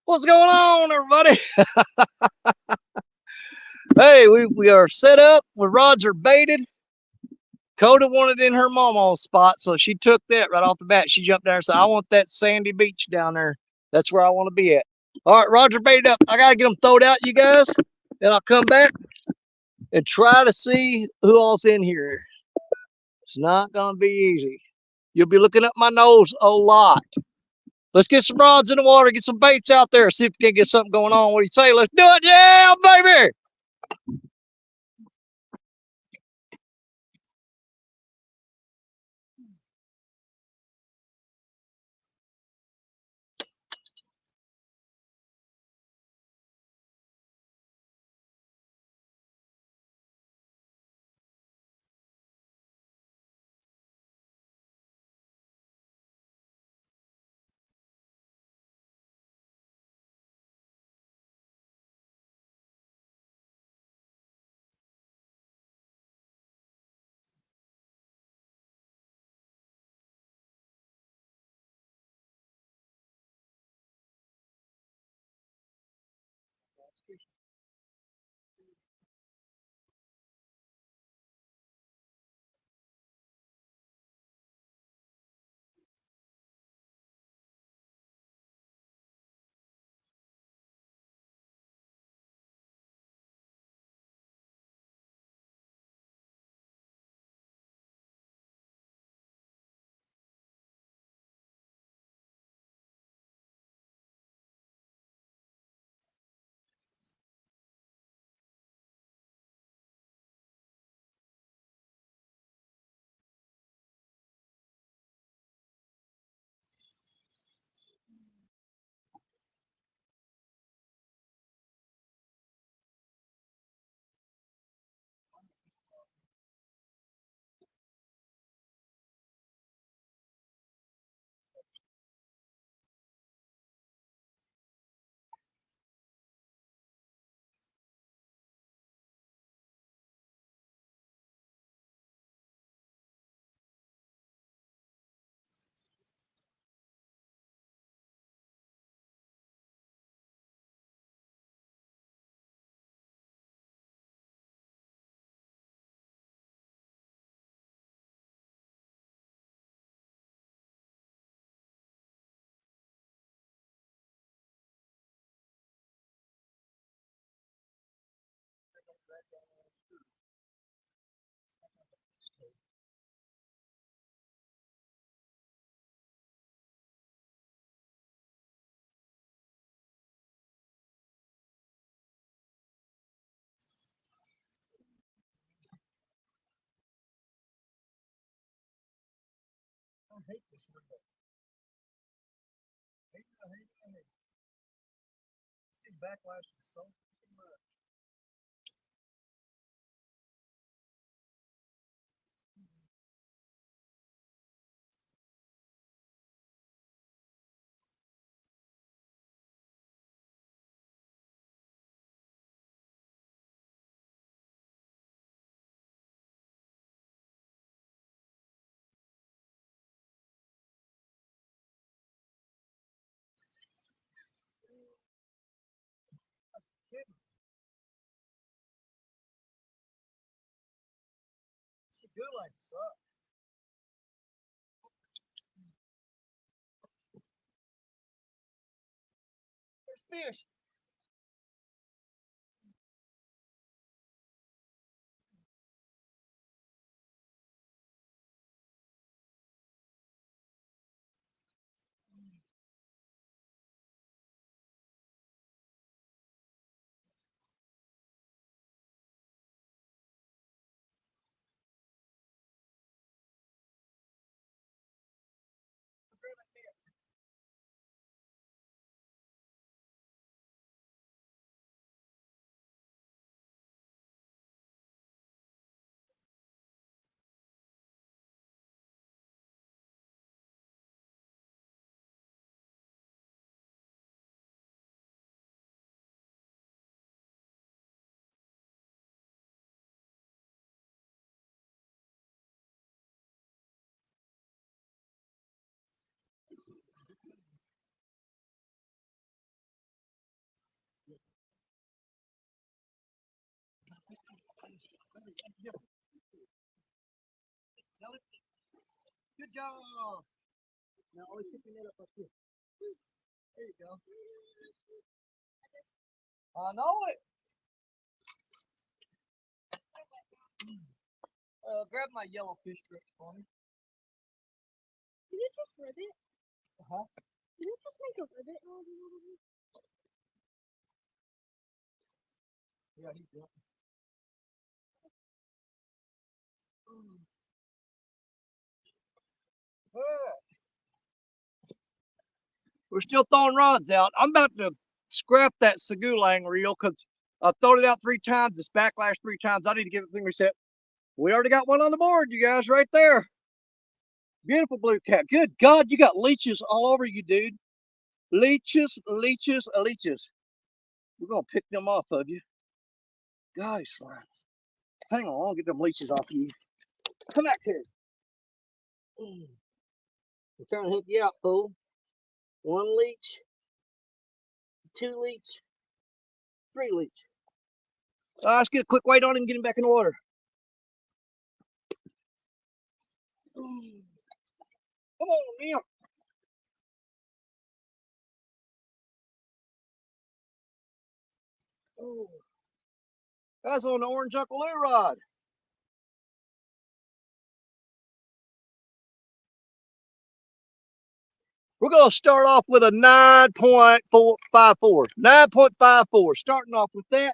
What's going on, everybody? Hey, we are set up. The rods are baited. Koda wanted in her mama's spot, so she took that right off the bat. She jumped down and said, I want that sandy beach down there. That's where I want to be at. All right, Roger baited up. I got to get them throwed out, you guys. Then I'll come back and try to see who all's in here. It's not going to be easy. You'll be looking up my nose a lot. Let's get some rods in the water, get some baits out there, see if we can get something going on. What do you say? Let's do it. Yeah, baby. I hate this window. I hate it. The backlash is so much. It's a good like suck. There's fish. Good job. Now always keep your net up like this. There you go. I know it. Grab my yellow fish grips for me. Did you just ribbit? Uh-huh. Did you just make a ribbit? Yeah, he's good. We're still throwing rods out. I'm about to scrap that Segulang reel because I've thrown it out 3 times. It's backlash 3 times. I need to get the thing reset. We already got one on the board, you guys, right there. Beautiful blue cat. Good God, you got leeches all over you, dude. Leeches, leeches, leeches. We're going to pick them off of you. God, slime. Hang on, I'll get them leeches off of you. Come back here. I'm trying to hook you out, fool. 1 leech, 2 leech, 3 leech. Let's get a quick weight on him and get him back in the water. Come on, man. Oh, that's on the orange Uncle Lou rod. We're going to start off with a 9.54. 9.54. Starting off with that.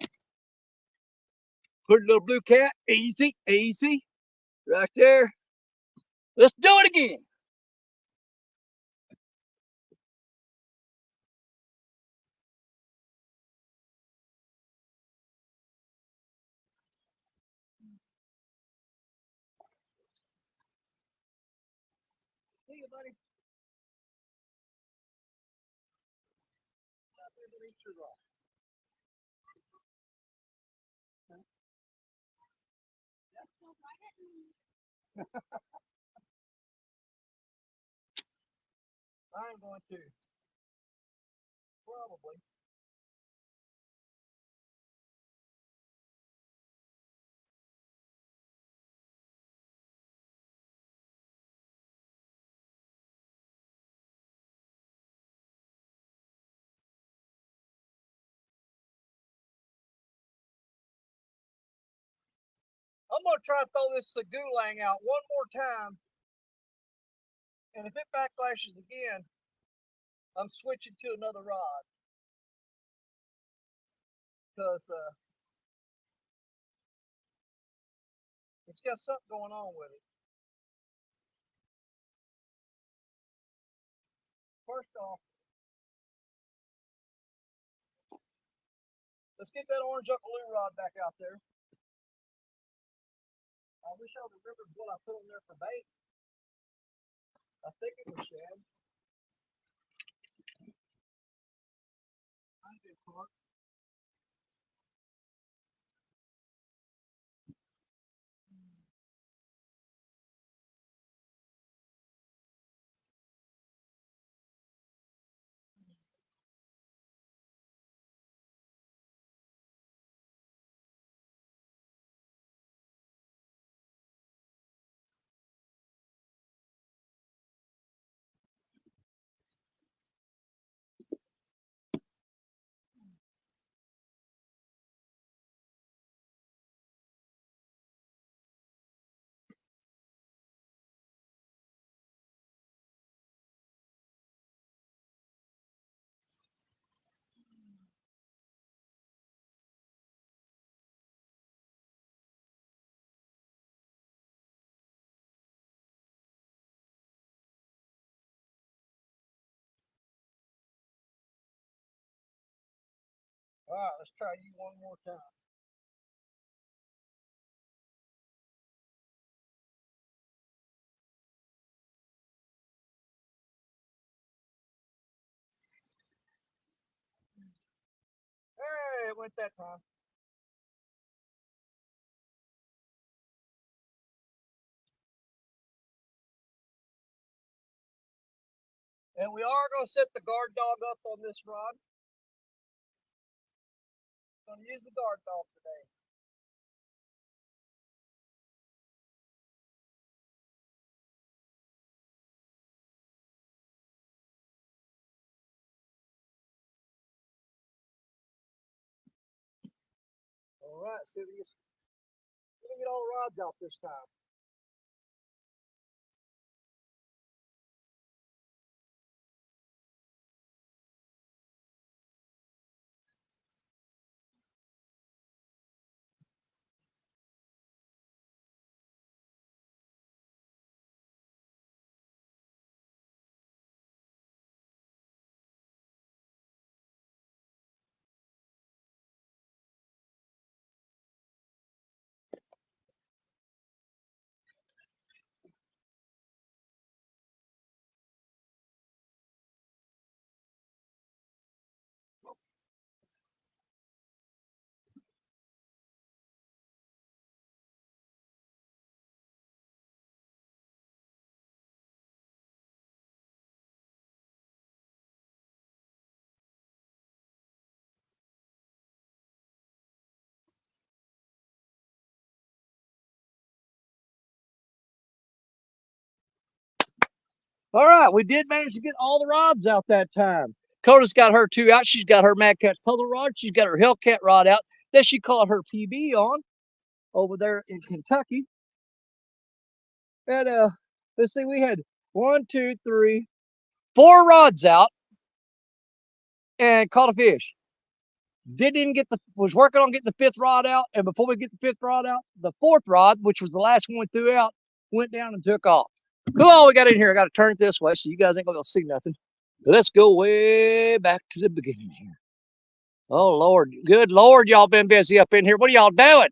Put a little blue cat. Easy, easy. Right there. Let's do it again. See you, buddy. I'm going to. Probably. I'm going to try to throw this Segulang out one more time. And if it backlashes again, I'm switching to another rod. Because it's got something going on with it. First off, let's get that orange Uncle Lou rod back out there. I wish I remembered what I put on there for bait. I think it was shad. I did part. All right, let's try you one more time. Hey, it went that time. And we are going to set the guard dog up on this rod. Gonna use the guard dog today. All right, see if we get all the rods out this time. All right, we did manage to get all the rods out that time. Coda's got her two out. She's got her Mad Catch puzzle rod. She's got her Hellcat rod out that she caught her PB on over there in Kentucky. And let's see, we had 1, 2, 3, 4 rods out and caught a fish. Didn't even get was working on getting the 5th rod out. And before we get the 5th rod out, the 4th rod, which was the last one we threw out, went down and took off. Who all we got in here? I got to turn it this way so you guys ain't gonna see nothing. Let's go way back to the beginning here. Oh, Lord. Good Lord, y'all been busy up in here. What are y'all doing?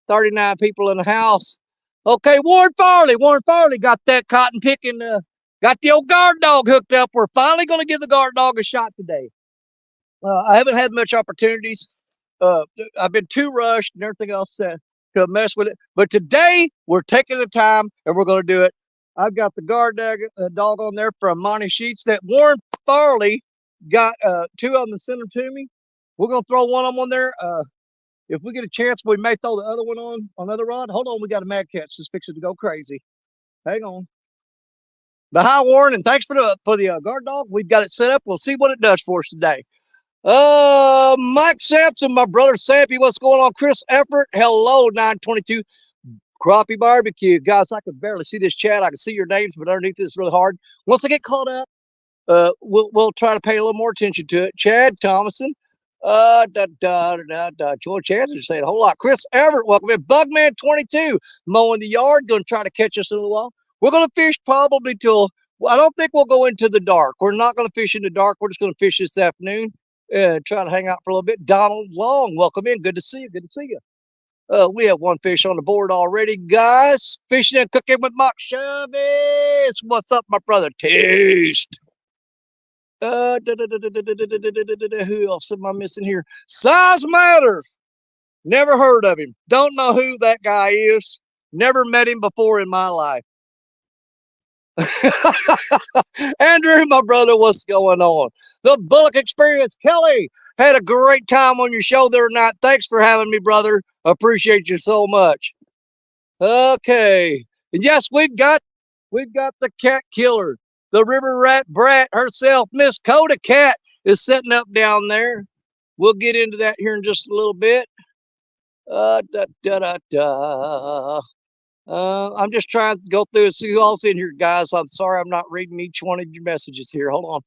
39 people in the house. Okay, Warren Farley. Warren Farley got that cotton picking, got the old guard dog hooked up. We're finally going to give the guard dog a shot today. I haven't had much opportunities. I've been too rushed and everything else to mess with it. But today, we're taking the time and we're going to do it. I've got the guard dog on there from Monty Sheets that Warren Farley got 2 of them and sent them to me. We're going to throw one of them on there. If we get a chance, we may throw the other one on another rod. Hold on, we got a Mad Catch just fixing to go crazy. Hang on. But hi, Warren, and thanks for the guard dog. We've got it set up. We'll see what it does for us today. Mike Sampson, my brother Sampy, what's going on? Chris Effort, hello, 922 Crappie Barbecue. Guys, I can barely see this chat. I can see your names, but underneath this is really hard. Once I get caught up, we'll try to pay a little more attention to it. Chad Thomason, George Hanson saying a whole lot. Chris Everett, welcome in. Bugman 22, mowing the yard, going to try to catch us in a little while. We're going to fish probably till, I don't think we'll go into the dark. We're not going to fish in the dark. We're just going to fish this afternoon and try to hang out for a little bit. Donald Long, welcome in. Good to see you. Good to see you. We have one fish on the board already, guys. Fishing and cooking with Mark Chavez. What's up, my brother? Taste. Who else am I missing here? Size Matters. Never heard of him. Don't know who that guy is. Never met him before in my life. Andrew, my brother, what's going on? The Bullock Experience. Kelly, had a great time on your show the other night. Thanks for having me, brother. Appreciate you so much. Okay. And yes, we've got the cat killer. The River Rat Brat herself, Miss Koda Cat, is setting up down there. We'll get into that here in just a little bit. I'm just trying to go through and see who all's in here, guys. I'm sorry I'm not reading each one of your messages here. Hold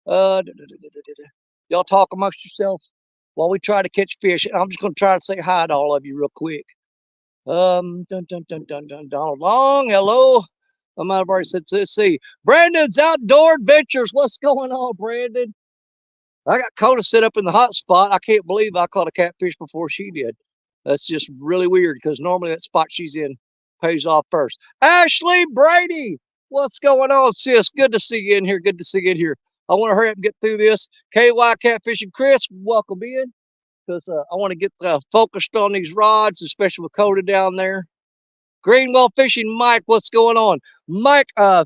on. Y'all talk amongst yourselves while we try to catch fish. I'm just going to try to say hi to all of you real quick. Donald Long, hello. I might have already said, let's see. Brandon's Outdoor Adventures. What's going on, Brandon? I got Cota set up in the hot spot. I can't believe I caught a catfish before she did. That's just really weird because normally that spot she's in pays off first. Ashley Brady, what's going on, sis? Good to see you in here. Good to see you in here. I want to hurry up and get through this. KY Catfishing Chris, welcome in because I want to get focused on these rods, especially with Cota down there. Greenwell Fishing Mike, what's going on? Mike, I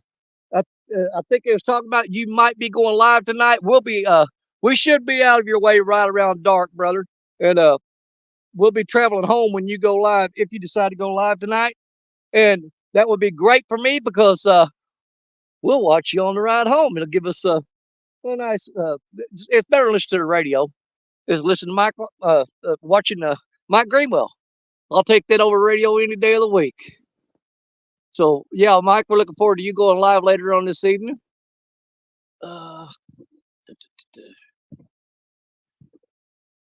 think it was talking about you might be going live tonight. We should be out of your way right around dark, brother. And we'll be traveling home when you go live, if you decide to go live tonight. And that would be great for me because we'll watch you on the ride home. It'll give us a nice, it's better to listen to the radio is listen to Mike, watching Mike Greenwell. I'll take that over radio any day of the week. So, yeah, Mike, we're looking forward to you going live later on this evening.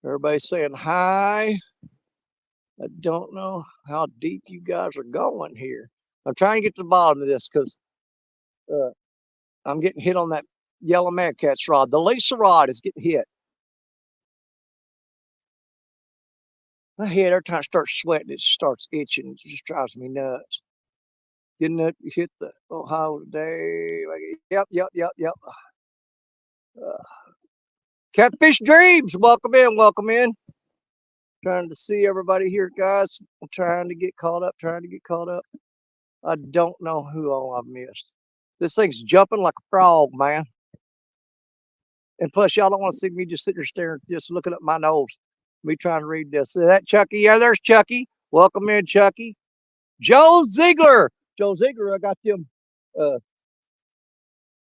Everybody's saying hi. I don't know how deep you guys are going here. I'm trying to get to the bottom of this because I'm getting hit on that yellow mad cat's rod. The laser rod is getting hit. My head, every time I start sweating, it starts itching. It just drives me nuts. Didn't it hit the Ohio today? Yep. Catfish Dreams, welcome in, welcome in. Trying to see everybody here, guys. I'm trying to get caught up, I don't know who all I've missed. This thing's jumping like a frog, man. And plus, y'all don't want to see me just sitting there staring, just looking up my nose. Me trying to read this. Is that Chucky? Yeah, there's Chucky. Welcome in, Chucky. Joe Ziegler. Joe Ziegler, I got them.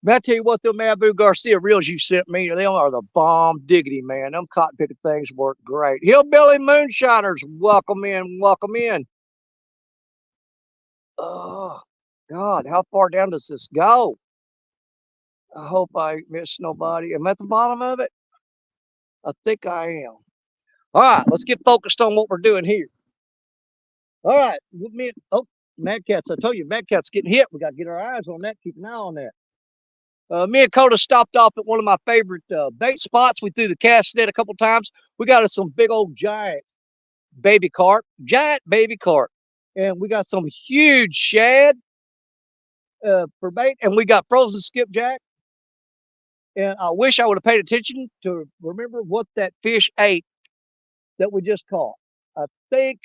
Man, I tell you what, them Abu Garcia reels you sent me, they are the bomb diggity, man. Them cotton picking things work great. Hillbilly Moonshiners, welcome in, welcome in. Oh, God, how far down does this go? I hope I missed nobody. Am I at the bottom of it? I think I am. All right, let's get focused on what we're doing here. All right, Mad Cat's, I told you, Mad Cat's getting hit. We got to get our eyes on that, keep an eye on that. Me and Koda stopped off at one of my favorite bait spots. We threw the cast net a couple times. We got us some big old giant baby carp. And we got some huge shad for bait. And we got frozen skipjack. And I wish I would have paid attention to remember what that fish ate that we just caught. I think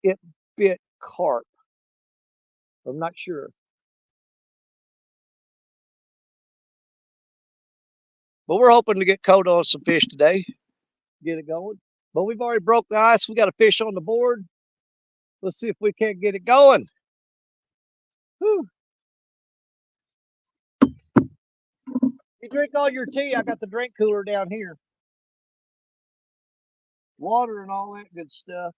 it bit carp. I'm not sure. But we're hoping to get Koda on some fish today. Get it going. But we've already broke the ice. We got a fish on the board. Let's see if we can't get it going. Whew. You drink all your tea. I got the drink cooler down here. Water and all that good stuff.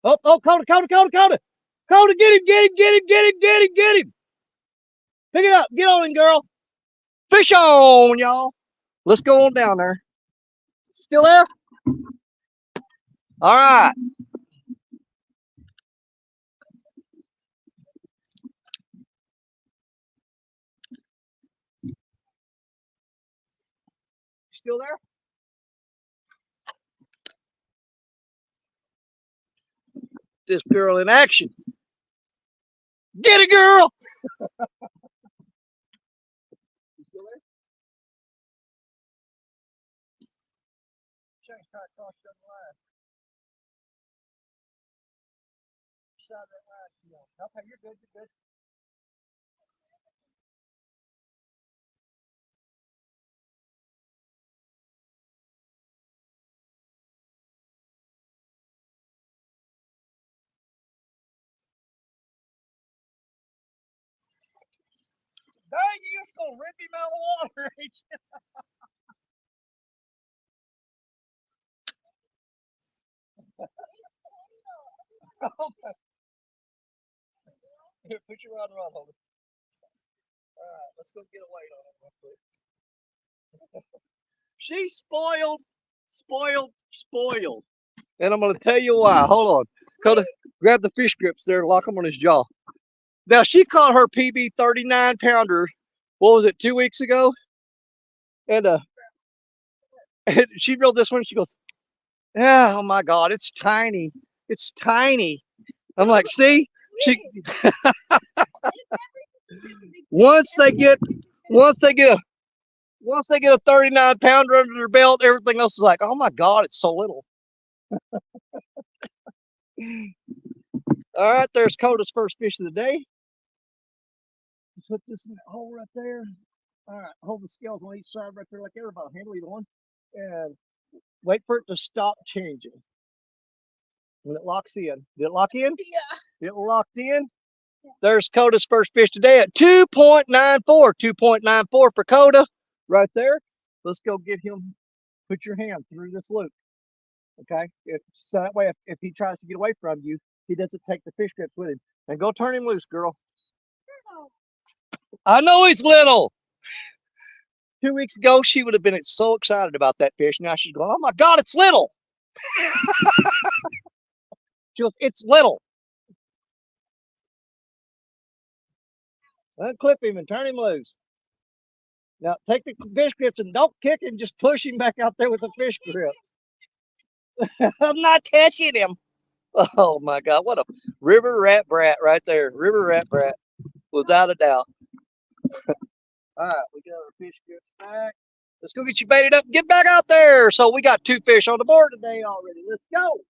Oh, Koda. Koda, get him. Pick it up. Get on him, girl. Fish on, y'all. Let's go on down there. Still there? All right. Still there? This girl in action. Get it, girl. You still there? Shank's trying to cross the line. Side of that line. Okay, you're good. Dang, you just gonna rip him out of the water, ain't you? Okay. Here, put your rod around, hold it. All right, let's go get a weight on it real quick. She's spoiled. And I'm gonna tell you why. Hold on. Koda, grab the fish grips there, lock them on his jaw. Now she caught her PB 39 pounder, what was it, 2 weeks ago? And and she reeled this one, she goes, yeah, oh my God, it's tiny. It's tiny. I'm like, see? She once they get a 39 pounder under their belt, everything else is like, oh my God, it's so little. All right, there's Koda's first fish of the day. Let's put this in that hole right there. All right, hold the scales on each side right there like everybody. Handle either one. And wait for it to stop changing. When it locks in. Did it lock in? Yeah. It locked in. There's Coda's first fish today at 2.94. 2.94 for Koda right there. Let's go get him. Put your hand through this loop. Okay? So that way, if he tries to get away from you, he doesn't take the fish grips with him. And go turn him loose, girl. I know he's little. 2 weeks ago, she would have been so excited about that fish. Now she's going, oh my God, it's little. She goes, it's little. Unclip him and turn him loose. Now take the fish grips and don't kick him, just push him back out there with the fish grips. I'm not touching him. Oh my God, what a River Rat Brat right there. River Rat Brat, without a doubt. All right, we got our fish grips back. Let's go get you baited up and get back out there. So we got 2 fish on the board today already. Let's go.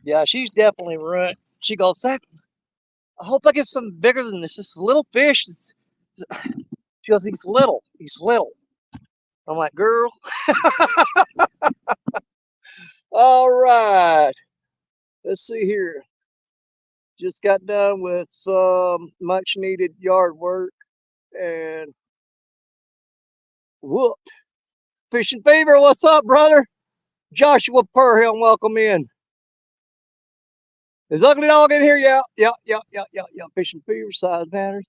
Yeah, she's definitely run. She goes, I hope I get something bigger than this. This little fish. She goes, he's little. He's little. I'm like, girl. All right. Let's see here. Just got done with some much needed yard work and whooped. Fishing Fever, what's up, brother? Joshua Purhill, welcome in. Is Ugly Dog in here? Yeah. Fishing Fever, size matters.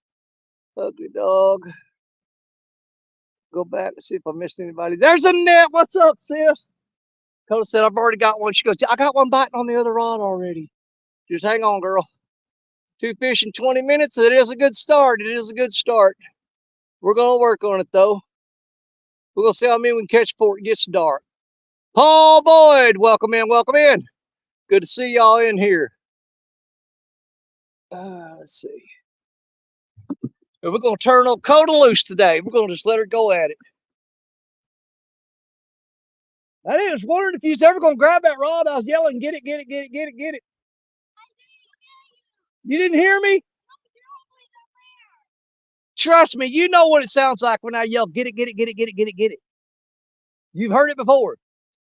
Ugly Dog. Go back and see if I missed anybody. There's a net. What's up, sis? Koda said, I've already got one. She goes, I got one biting on the other rod already. Just hang on, girl. 2 fish in 20 minutes. It is a good start. It is a good start. We're going to work on it, though. We're going to see how many we can catch before it gets dark. Paul Boyd, welcome in, welcome in. Good to see y'all in here. Let's see. And we're going to turn old Koda loose today. We're going to just let her go at it. I was wondering if you was ever going to grab that rod. I was yelling, get it, get it, get it, get it, get it. You didn't hear me? Trust me, you know what it sounds like when I yell, get it, get it, get it, get it, get it, get it. You've heard it before.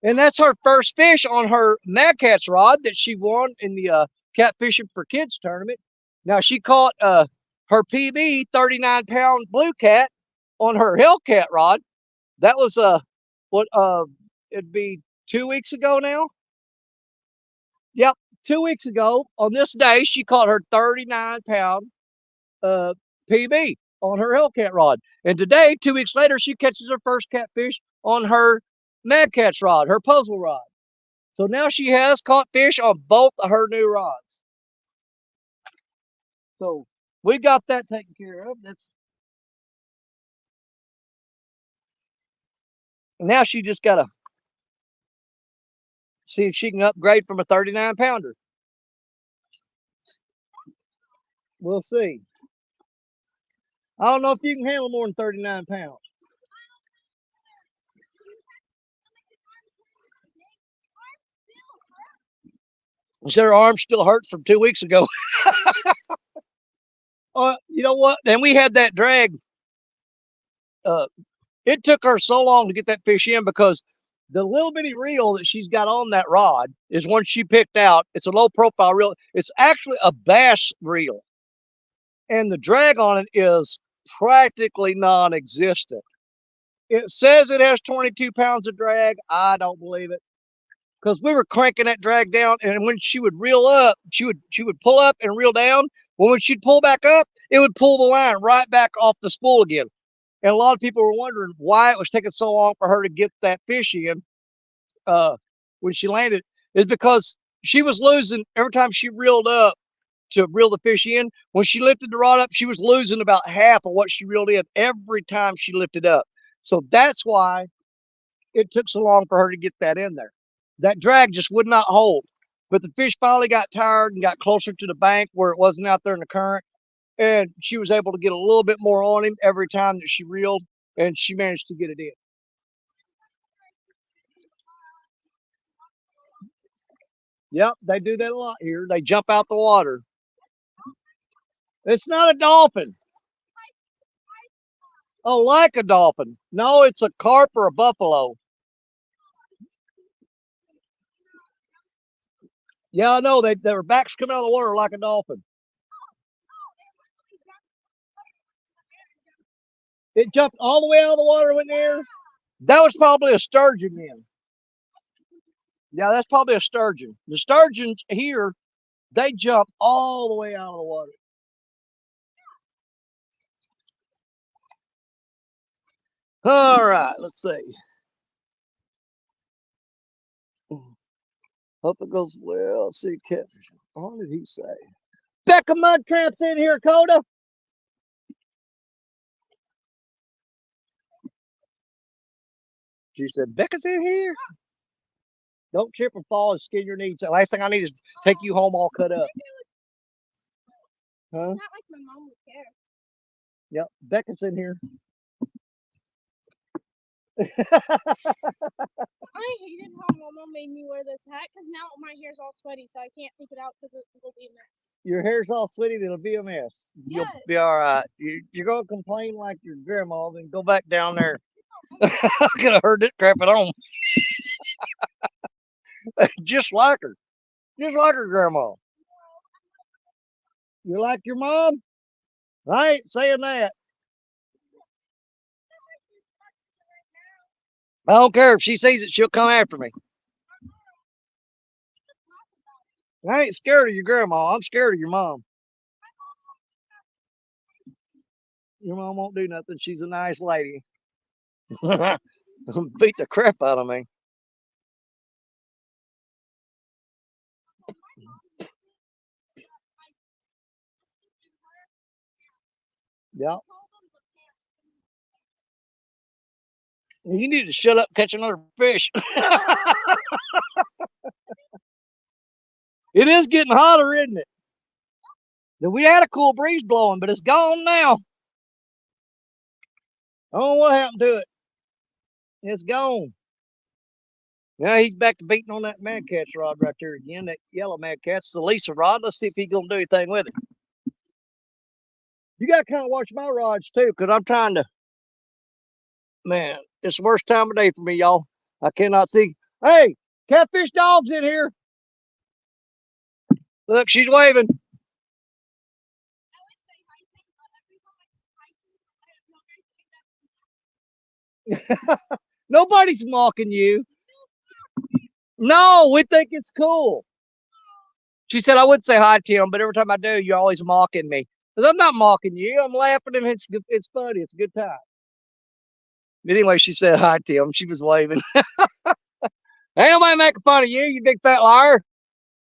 And that's her first fish on her Mad Cat's rod that she won in the Catfishing for Kids tournament. Now she caught her PB 39-pound blue cat on her Hellcat rod. That was it'd be 2 weeks ago now. Yep, 2 weeks ago on this day she caught her 39-pound PB on her Hellcat rod. And today, 2 weeks later, she catches her first catfish on her Mad Cat's rod, her puzzle rod. So now she has caught fish on both of her new rods. So we got that taken care of. Now she just got to see if she can upgrade from a 39-pounder. We'll see. I don't know if you can handle more than 39 pounds. Her arm still hurts from 2 weeks ago. You know what? And we had that drag. It took her so long to get that fish in because The little bitty reel that she's got on that rod is one she picked out. It's a low profile reel. It's actually a bass reel. And the drag on it is practically non-existent. It says it has 22 pounds of drag. I don't believe it. Because we were cranking that drag down, and when she would reel up, she would pull up and reel down. Well, when she'd pull back up, it would pull the line right back off the spool again. And a lot of people were wondering why it was taking so long for her to get that fish in when she landed. Is because she was losing every time she reeled up to reel the fish in. When she lifted the rod up, she was losing about half of what she reeled in every time she lifted up. So that's why it took so long for her to get that in there. That drag just would not hold. But the fish finally got tired and got closer to the bank where it wasn't out there in the current. And she was able to get a little bit more on him every time that she reeled, and she managed to get it in. Yep, they do that a lot here. They jump out the water. It's not a dolphin. Oh, like a dolphin. No, it's a carp or a buffalo. Yeah, I know. Their backs come out of the water like a dolphin. It jumped all the way out of the water in there. That was probably a sturgeon then. Yeah, that's probably a sturgeon. The sturgeons here, they jump all the way out of the water. All right, let's see. Hope it goes well. Let's see, catfish. What did he say? Becca Mud Tramp's in here, Koda. She said, Becca's in here. Don't trip and fall and skin your knees. The last thing I need is take you home all cut up. Huh? Not like my mom would care. Yep, Becca's in here. I hated how my mom made me wear this hat because now my hair's all sweaty, so I can't take it out because it'll be a mess. Your hair's all sweaty, it'll be a mess. You'll be all right. You're going to complain like your grandma, then go back down there. I could have heard it crap at home. Just like her. Just like her grandma. You like your mom? I ain't saying that. I don't care if she sees it, she'll come after me. I ain't scared of your grandma. I'm scared of your mom. Your mom won't do nothing. She's a nice lady. Beat the crap out of me. Yep. You need to shut up, catch another fish. It is getting hotter, isn't it? We had a cool breeze blowing, but it's gone now. I don't know what happened to it. It's gone. Now he's back to beating on that mad catch rod right there again. That yellow mad cat's the Lisa rod. Let's see if he's gonna do anything with it. You gotta kind of watch my rods too, because I'm trying to. Man, it's the worst time of day for me, y'all. I cannot see. Hey, catfish dog's in here. Look, she's waving. Nobody's mocking you. No, we think it's cool. She said I would say hi to him, but every time I do, you're always mocking me. Because I'm not mocking you. I'm laughing and it's funny. It's a good time. But anyway, she said hi to him. She was waving. Ain't nobody making fun of you, you big fat liar.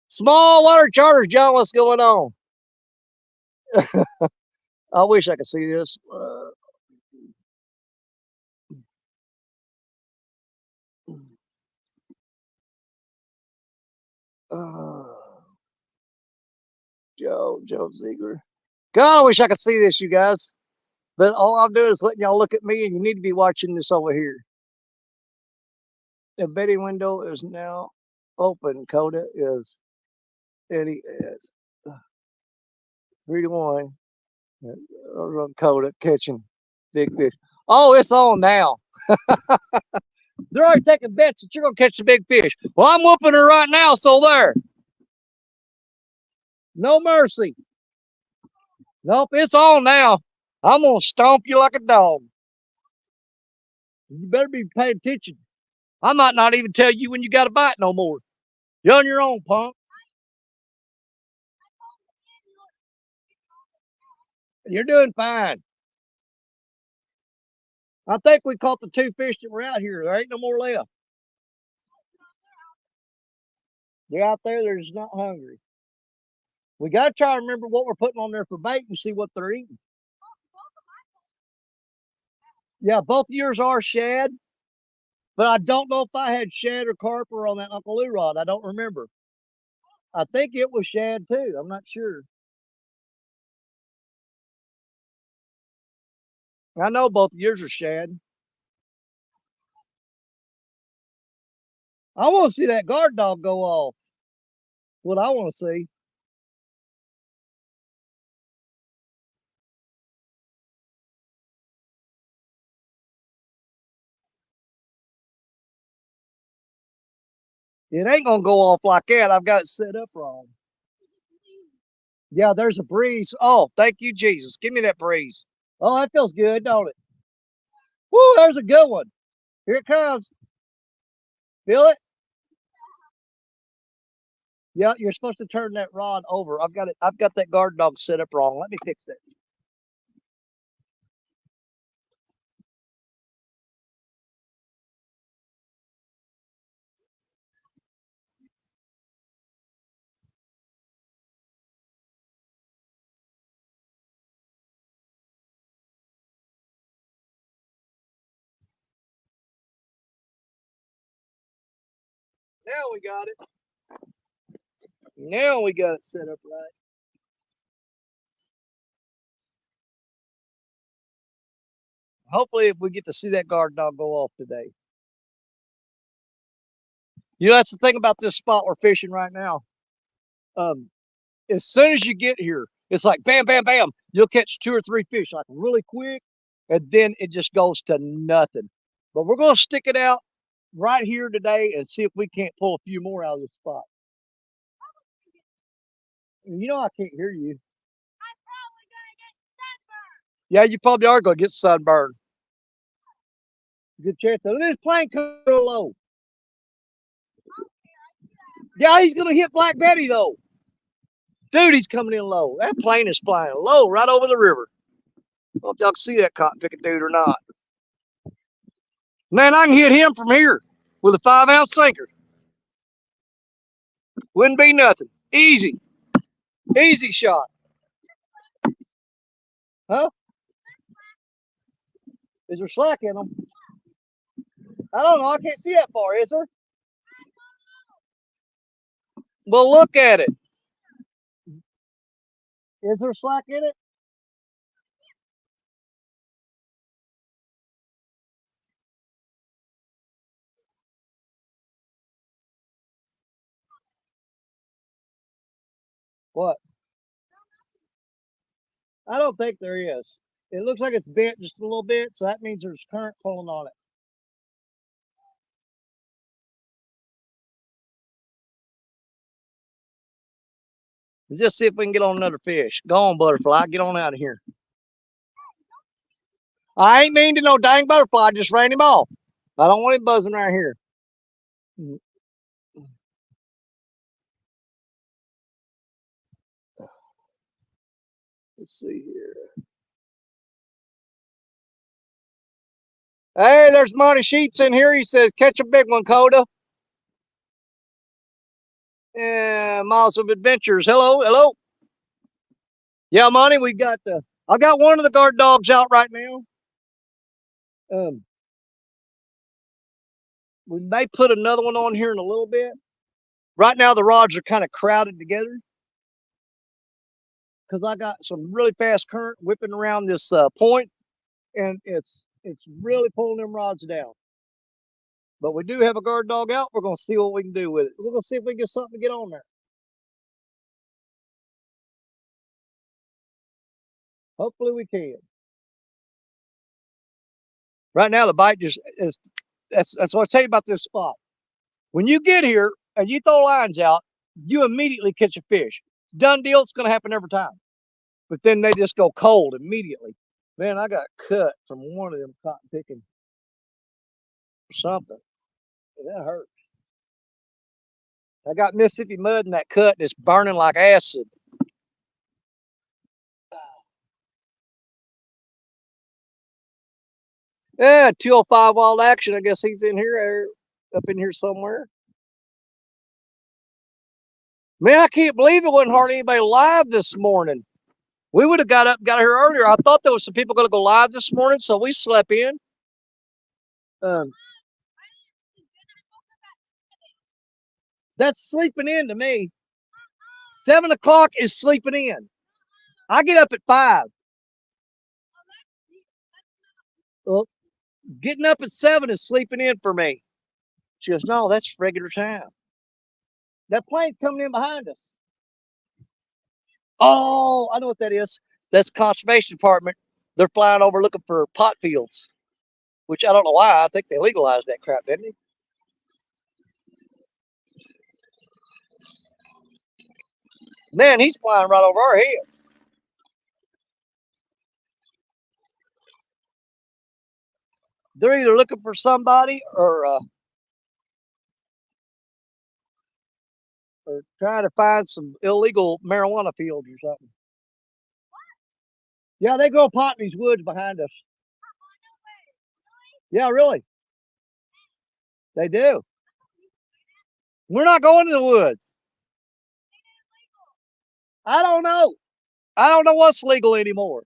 Small water charters, John. What's going on? I wish I could see this. Joe Ziegler. God, I wish I could see this, you guys. But all I'm doing is letting y'all look at me, and you need to be watching this over here. The bedding window is now open. Koda is, Eddie is 3-1. Koda catching big fish. Oh, it's on now. They're already taking bets that you're going to catch the big fish. Well, I'm whooping her right now, so there. No mercy. Nope, it's on now. I'm going to stomp you like a dog. You better be paying attention. I might not even tell you when you got a bite no more. You're on your own, punk. You're doing fine. I think we caught the 2 fish that were out here. There ain't no more left. They're out there. They're just not hungry. We got to try to remember what we're putting on there for bait and see what they're eating. Yeah, both of yours are shad, but I don't know if I had shad or carper on that Uncle Lou rod. I don't remember. I think it was shad too. I'm not sure. I know both of yours are shad. I want to see that guard dog go off. What I want to see. It ain't gonna go off like that. I've got it set up wrong. Yeah, there's a breeze. Oh, thank you, Jesus. Give me that breeze. Oh, that feels good, don't it? Woo, there's a good one. Here it comes. Feel it? Yeah, you're supposed to turn that rod over. I've got it. I've got that guard dog set up wrong. Let me fix that. Now we got it. Now we got it set up right. Hopefully, if we get to see that guard dog go off today. You know, that's the thing about this spot we're fishing right now. Um, as soon as you get here, it's like bam, bam, bam. You'll catch 2 or 3 fish like really quick, and then it just goes to nothing. But we're going to stick it out right here today and see if we can't pull a few more out of this spot. You know I can't hear you. I'm probably gonna get sunburned. Yeah, you probably are going to get sunburned. Good chance. Look at this plane coming low. Yeah, he's going to hit Black Betty though. Dude, he's coming in low. That plane is flying low right over the river. I don't know if y'all can see that cotton picking dude or not. Man, I can hit him from here with a 5-ounce sinker. Wouldn't be nothing. Easy. Easy shot. Huh? Is there slack in them? I don't know. I can't see that far. Is there? Well, look at it. Is there slack in it? What? I don't think there is. It looks like it's bent just a little bit, so that means there's current pulling on it. Let's just see if we can get on another fish. Go on, butterfly. Get on out of here. I ain't mean to no dang butterfly. I just ran him off. I don't want him buzzing right here. Let's see here. Hey, there's Monty Sheets in here. He says, catch a big one, Koda. Yeah, Miles of Adventures. Hello, hello. Yeah, Monty, we got I got one of the guard dogs out right now. Um, we may put another one on here in a little bit. Right now, the rods are kind of crowded together because I got some really fast current whipping around this point, and it's really pulling them rods down. But we do have a guard dog out. We're going to see what we can do with it. We're going to see if we can get something to get on there. Hopefully we can. Right now, the bite just is That's what I tell you about this spot. When you get here and you throw lines out, you immediately catch a fish. Done deal. It's going to happen every time. But then they just go cold immediately. Man, I got cut from one of them cotton picking or something. That hurt. I got Mississippi mud in that cut and it's burning like acid. Yeah, 205 wild action. I guess he's in here, up in here somewhere. Man, I can't believe it wasn't hardly anybody live this morning. We would have got here earlier. I thought there was some people going to go live this morning, so we slept in. That's sleeping in to me. 7 o'clock is sleeping in. I get up at 5. Well, getting up at 7 is sleeping in for me. She goes, no, that's regular time. That plane's coming in behind us. Oh, I know what that is. That's conservation department. They're flying over looking for pot fields, which I don't know why. I think they legalized that crap, didn't they? Man, he's flying right over our heads. They're either looking for somebody or trying to find some illegal marijuana fields or something. Yeah, they grow pot in these woods behind us. Yeah, really. They do. We're not going to the woods. I don't know. I don't know what's legal anymore.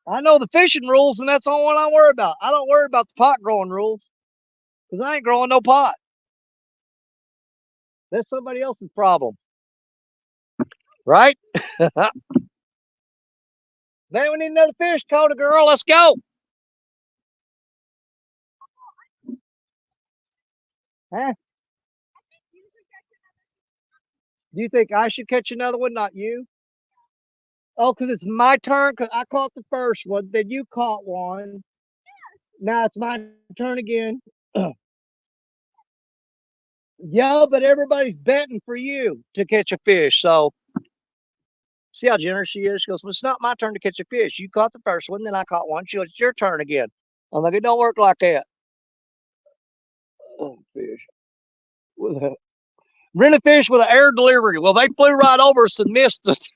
I know the fishing rules, and that's the only one I worry about. I don't worry about the pot growing rules because I ain't growing no pot. That's somebody else's problem. Right? Man, we need another fish, Cota girl. Let's go. Huh? Do you think I should catch another one, not you? Oh, because it's my turn, because I caught the first one, then you caught one. Now it's my turn again. Yeah, but everybody's betting for you to catch a fish. So see how generous she is? She goes, well, it's not my turn to catch a fish. You caught the first one, then I caught one. She goes, it's your turn again. I'm like, it don't work like that. Oh, fish. Rent a fish with an air delivery. Well, they flew right over us and missed us.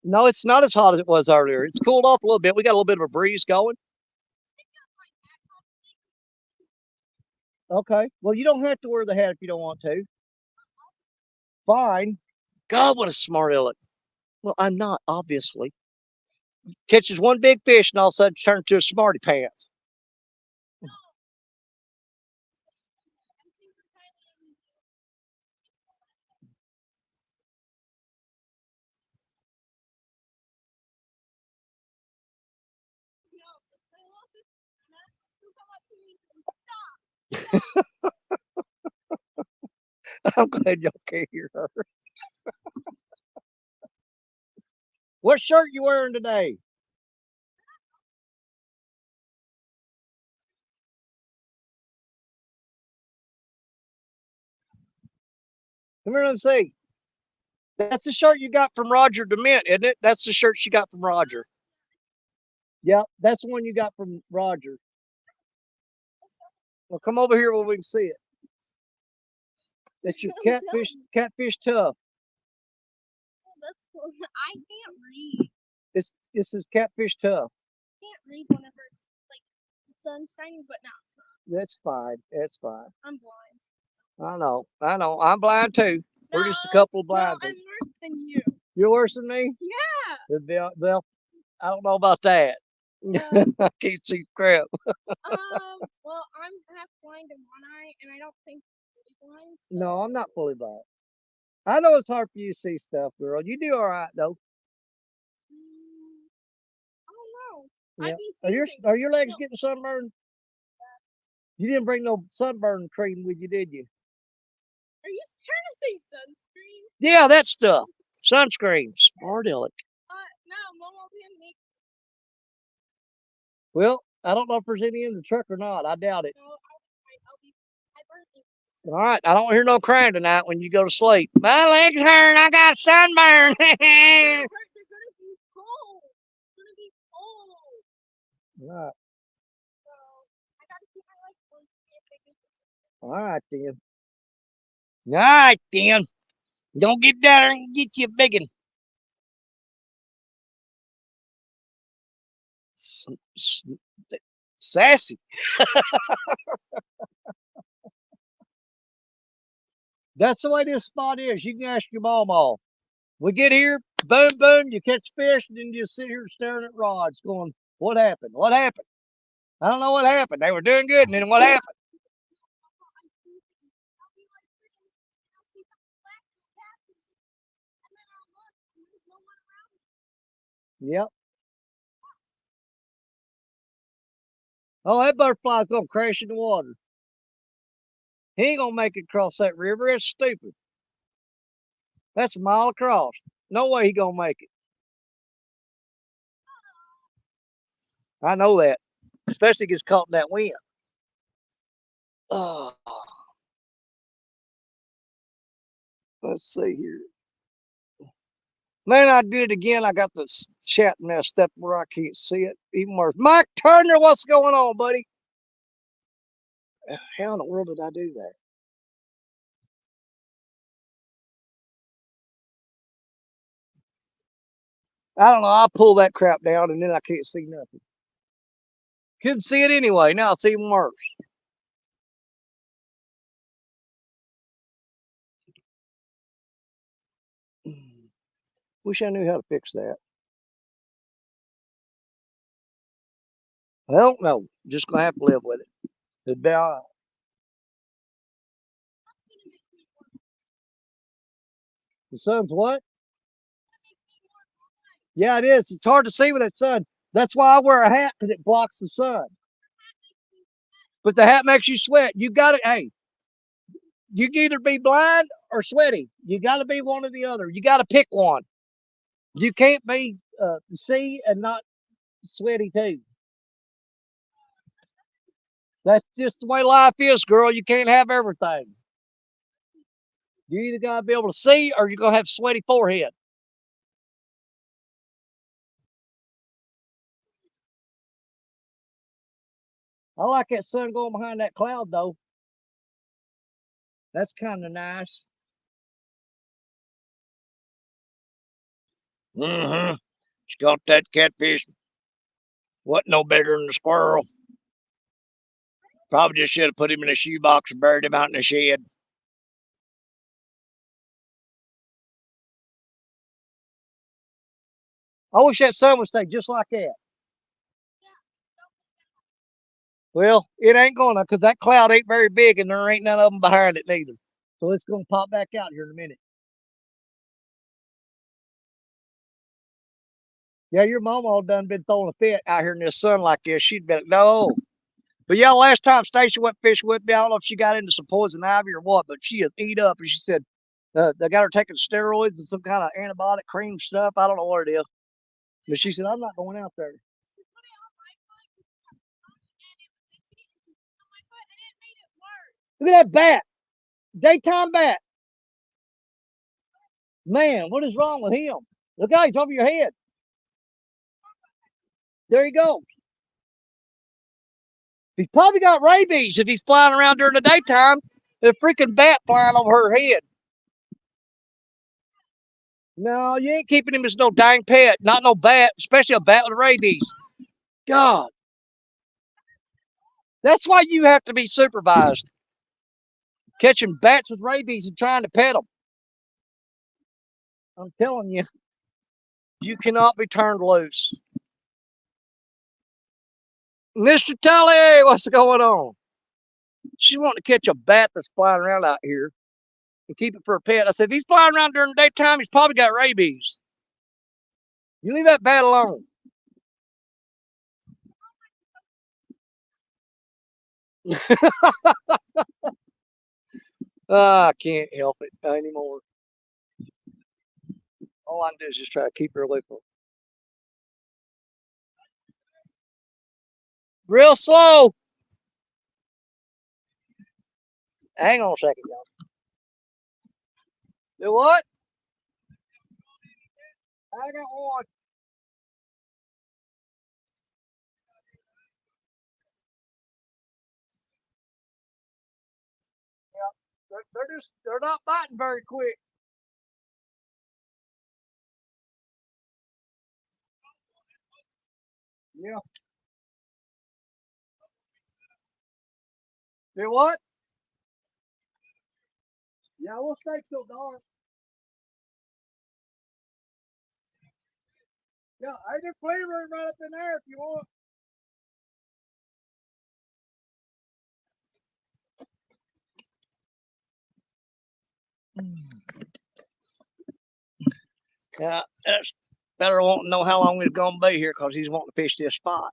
No, it's not as hot as it was earlier. It's cooled off a little bit. We got a little bit of a breeze going. Okay. Well, you don't have to wear the hat if you don't want to. Fine. God, what a smart aleck. Well, I'm not, obviously. Catches one big fish and all of a sudden turns to a smarty pants. I'm glad y'all can't hear her. What shirt you wearing today? Come here and see. That's the shirt you got from Roger DeMint, isn't it? That's the shirt she got from Roger. Yep, that's the one you got from Roger. Well, come over here where we can see it. That's your catfish tough. That's cool. I can't read. This is catfish tough. I can't read whenever it's like the sun's shining, but now it's not. That's fine. That's fine. I'm blind. I know. I know. I'm blind too. We're just a couple of blind I'm people. worse than you. You're worse than me? Yeah. Well, I don't know about that. I can't see crap. Well, I'm half blind in one eye, and I don't think I'm fully blind. So. No, I'm not fully blind. I know it's hard for you to see stuff, girl. You do all right though. I don't know. Yeah. Are your legs getting sunburned? You didn't bring no sunburn cream with you, did you? Are you trying to say Sunscreen? Yeah, that stuff. Sunscreen. Spartilic. No, Momo didn't make. Well, I don't know if there's any in the truck or not. I doubt it. No, I burnt it. All right. I don't hear no crying tonight when you go to sleep. My legs hurt. I got sunburn. They're gonna be cold. It's gonna be cold. Right. So I gotta keep my legs warm. All right, then. All right, then. Don't get down there and get you a big one. Sassy. That's the way this spot is. You can ask your mama. We get here, boom, boom, you catch fish, and then you sit here staring at rods going, what happened? What happened? I don't know what happened. They were doing good, and then what happened? Yep. Oh, that butterfly's going to crash in the water. He ain't going to make it across that river. That's stupid. That's a mile across. No way he going to make it. I know that. Especially if he gets caught in that wind. Oh. Let's see here. Man, I did it again. I got this chat messed up where I can't see it even worse. Mike Turner, what's going on, buddy? How in the world did I do that? I don't know. I pull that crap down and then I can't see nothing. Couldn't see it anyway. Now it's even worse. Wish I knew how to fix that. I don't know. Just gonna have to live with it. It'd be all right. The sun's what? Yeah, it is. It's hard to see with that sun. That's why I wear a hat, because it blocks the sun. But the hat makes you sweat. You got to, hey, you can either be blind or sweaty. You got to be one or the other. You got to pick one. You can't be see and not sweaty too. That's just the way life is, girl. You can't have everything. You either got to be able to see or you're going to have a sweaty forehead. I like that sun going behind that cloud, though. That's kind of nice. Mm-hmm. She got that catfish. Wasn't no bigger than a squirrel. Probably just should have put him in a shoebox and buried him out in the shed. I wish that sun would stay just like that. Well, it ain't gonna, because that cloud ain't very big and there ain't none of them behind it neither. So it's gonna pop back out here in a minute. Yeah, your mama done been throwing a fit out here in this sun like this. She'd be like, no. But yeah, last time Stacy went fishing with me, I don't know if she got into some poison ivy or what, but she is eat up. And she said they got her taking steroids and some kind of antibiotic cream stuff. I don't know what it is. But she said, I'm not going out there. Look at that bat. Daytime bat. Man, what is wrong with him? Look out, he's over your head. There he goes. He's probably got rabies if he's flying around during the daytime. There's a freaking bat flying over her head. No, you ain't keeping him as no dang pet. Not no bat, especially a bat with rabies. God. That's why you have to be supervised. Catching bats with rabies and trying to pet them. I'm telling you, you cannot be turned loose. Mr. Tully, what's going on? She's wanting to catch a bat that's flying around out here and keep it for a pet. I said, if he's flying around during the daytime, he's probably got rabies. You leave that bat alone. I can't help it anymore. All I can do is just try to keep her looking. Real slow. Hang on a second, y'all. Do what? I got one. They're not biting very quick. Yeah. Do what? Yeah, we'll stay till dark. Yeah, there's plenty room right up in there if you want. Yeah, that's better wanting to know how long we're going to be here because he's wanting to fish this spot.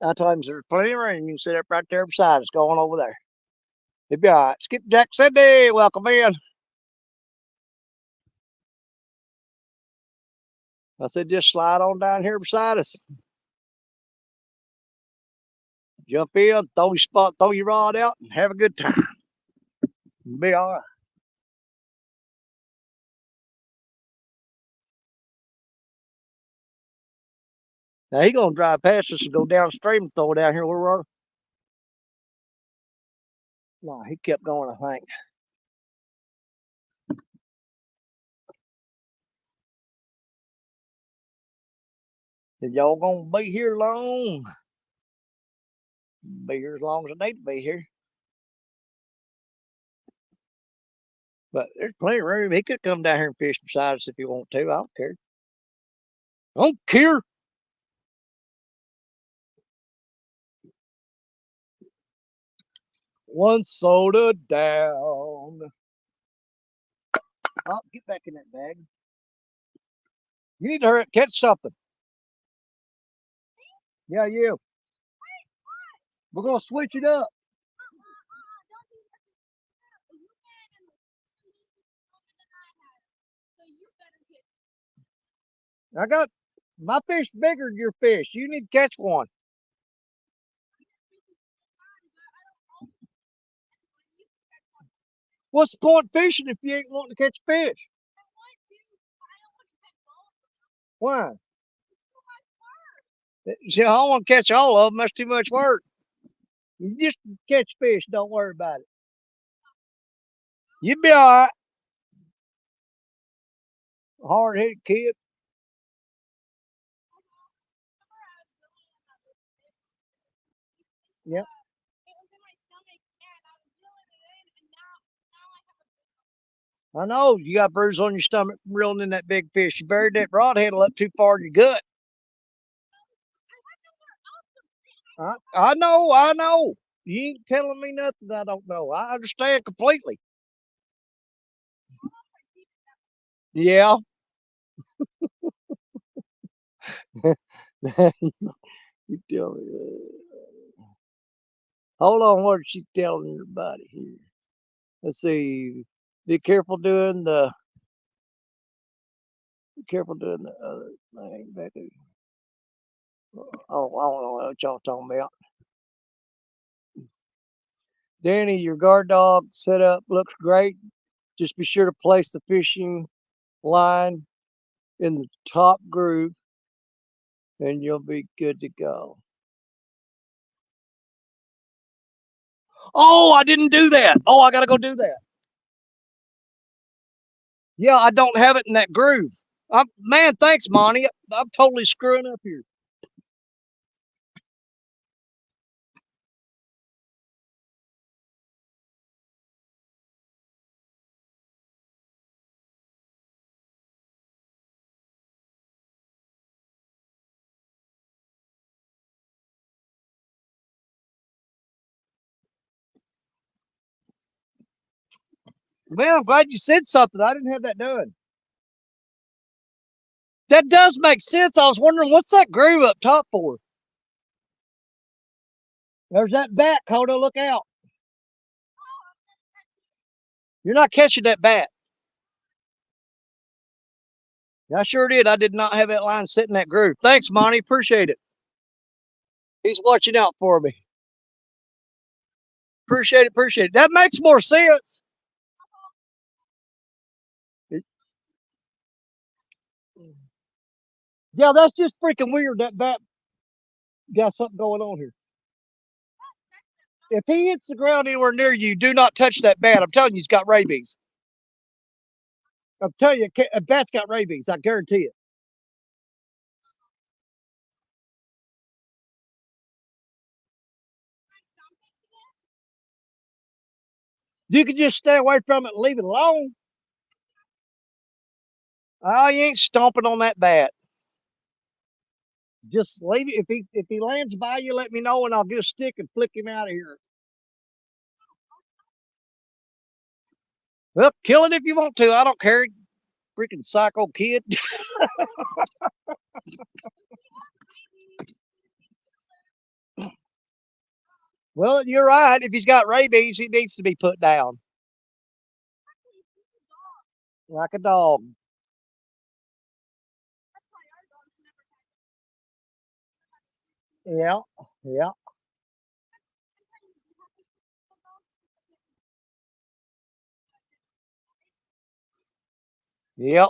I told him there's plenty of room. You can sit up right there beside us, going over there. It'd be all right. Skipjack Cindy, welcome in. I said, just slide on down here beside us. Jump in, throw your rod out, and have a good time. It'll be all right. Now he gonna drive past us and go downstream and throw it down here where we are. No, he kept going, I think. If y'all gonna be here long, be here as long as I need to be here. But there's plenty of room. He could come down here and fish beside us if he want to. I don't care. I don't care. One soda down. Oh, get back in that bag. You need to hurry up, catch something. Yeah, you. We're gonna switch it up. I got my fish bigger than your fish. You need to catch one. What's the point of fishing if you ain't wanting to catch fish? Why? See, I don't want to catch all of them. That's too much work. You just catch fish. Don't worry about it. You'll be all right. Hard-headed kid. Yep. I know you got bruise on your stomach from reeling in that big fish. You buried that rod handle up too far in your gut. I know. You ain't telling me nothing I don't know. I understand completely. Yeah. You tell me. Hold on, what is she telling everybody here? Let's see. Be careful doing the other thing back there. Oh, I don't know what y'all talking about. Danny, your guard dog setup looks great. Just be sure to place the fishing line in the top groove and you'll be good to go. Oh, I didn't do that. Oh, I gotta go do that. Yeah, I don't have it in that groove. Man, thanks, Monty. I'm totally screwing up here. Man, I'm glad you said something. I didn't have that done. That does make sense. I was wondering what's that groove up top for? There's that bat, Koda. Look out. You're not catching that bat. I sure did. I did not have that line set in that groove. Thanks, Monty. Appreciate it. He's watching out for me. Appreciate it. Appreciate it. That makes more sense. Yeah, that's just freaking weird. That bat got something going on here. If he hits the ground anywhere near you, do not touch that bat. I'm telling you, he's got rabies. I'm telling you, a bat's got rabies. I guarantee it. You can just stay away from it and leave it alone. Oh, you ain't stomping on that bat. Just leave it. If he lands by you, let me know, and I'll get a stick and flick him out of here. Well, kill it if you want to. I don't care. Freaking psycho kid. Well, you're right. If he's got rabies, he needs to be put down. Like a dog. Yeah, yeah. Yep.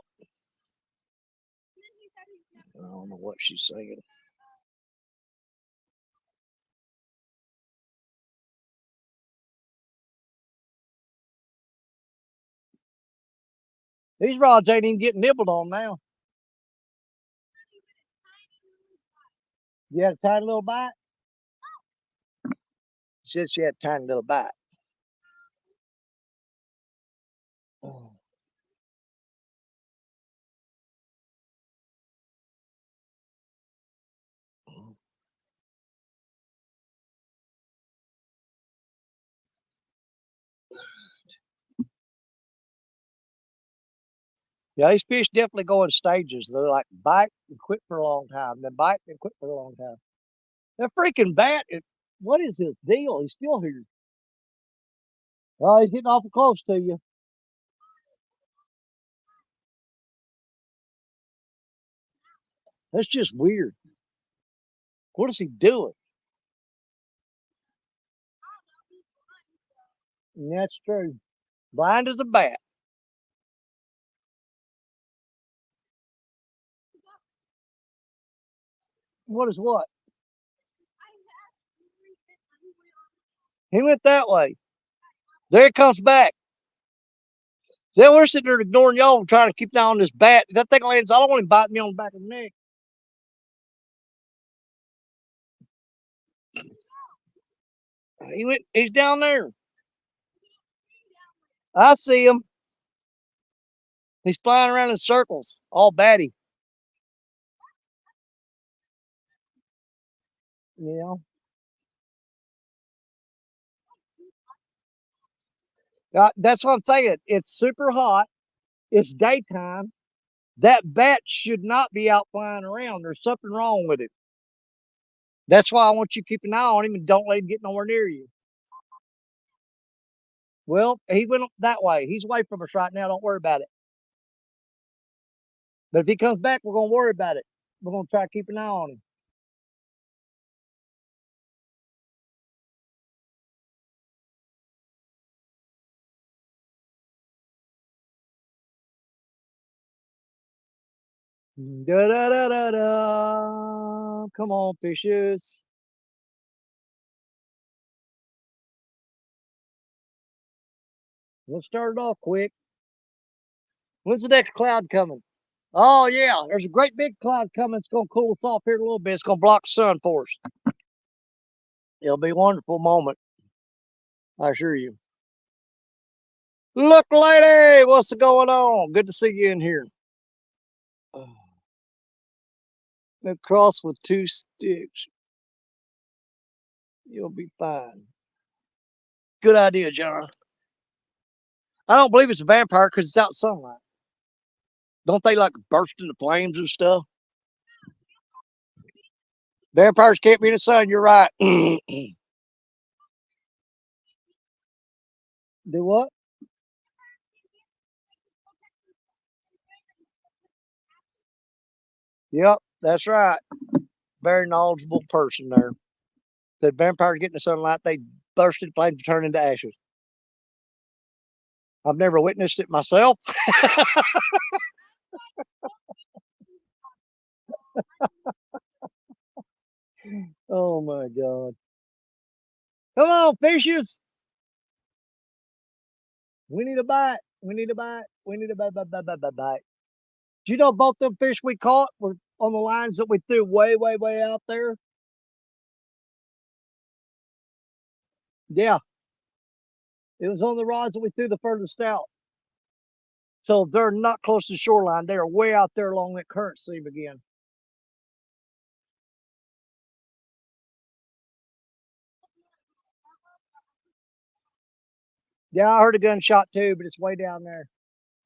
I don't know what she's saying. These rods ain't even getting nibbled on now. You had a tiny little bite? She said she had a tiny little bite. Oh. Yeah, these fish definitely go in stages. They're like bite and quit for a long time, then bite and quit for a long time. That freaking bat, what is this deal? He's still here. Oh, he's getting awful close to you. That's just weird. What is he doing? And that's true. Blind as a bat. What is what? He went that way. There he comes back. Then we're sitting there ignoring y'all and trying to keep an eye on this bat. That thing lands, I don't want him biting me on the back of the neck. He's down there. I see him. He's flying around in circles, all batty. You know, that's what I'm saying. It's super hot. It's daytime. That bat should not be out flying around. There's something wrong with it. That's why I want you to keep an eye on him and don't let him get nowhere near you. Well, he went that way. He's away from us right now. Don't worry about it. But if he comes back, we're going to worry about it. We're going to try to keep an eye on him. Da da da da da. Come on, fishes. We'll start it off quick. When's the next cloud coming? Oh, yeah. There's a great big cloud coming. It's going to cool us off here a little bit. It's going to block the sun for us. It'll be a wonderful moment. I assure you. Look, lady, what's going on? Good to see you in here. Cross with 2 sticks. You'll be fine. Good idea, John. I don't believe it's a vampire because it's out in sunlight. Don't they like burst into flames and stuff? Vampires can't be in the sun. You're right. Do what? Yep, that's right. Very knowledgeable person there. The vampires get in the sunlight, they burst in flames and turn into ashes. I've never witnessed it myself. Oh my God. Come on, fishes. We need a bite. We need a bite. We need a bite. Do you know both them fish we caught were on the lines that we threw way, way, way out there? Yeah, it was on the rods that we threw the furthest out. So they're not close to the shoreline. They are way out there along that current stream again. Yeah, I heard a gunshot too, but it's way down there.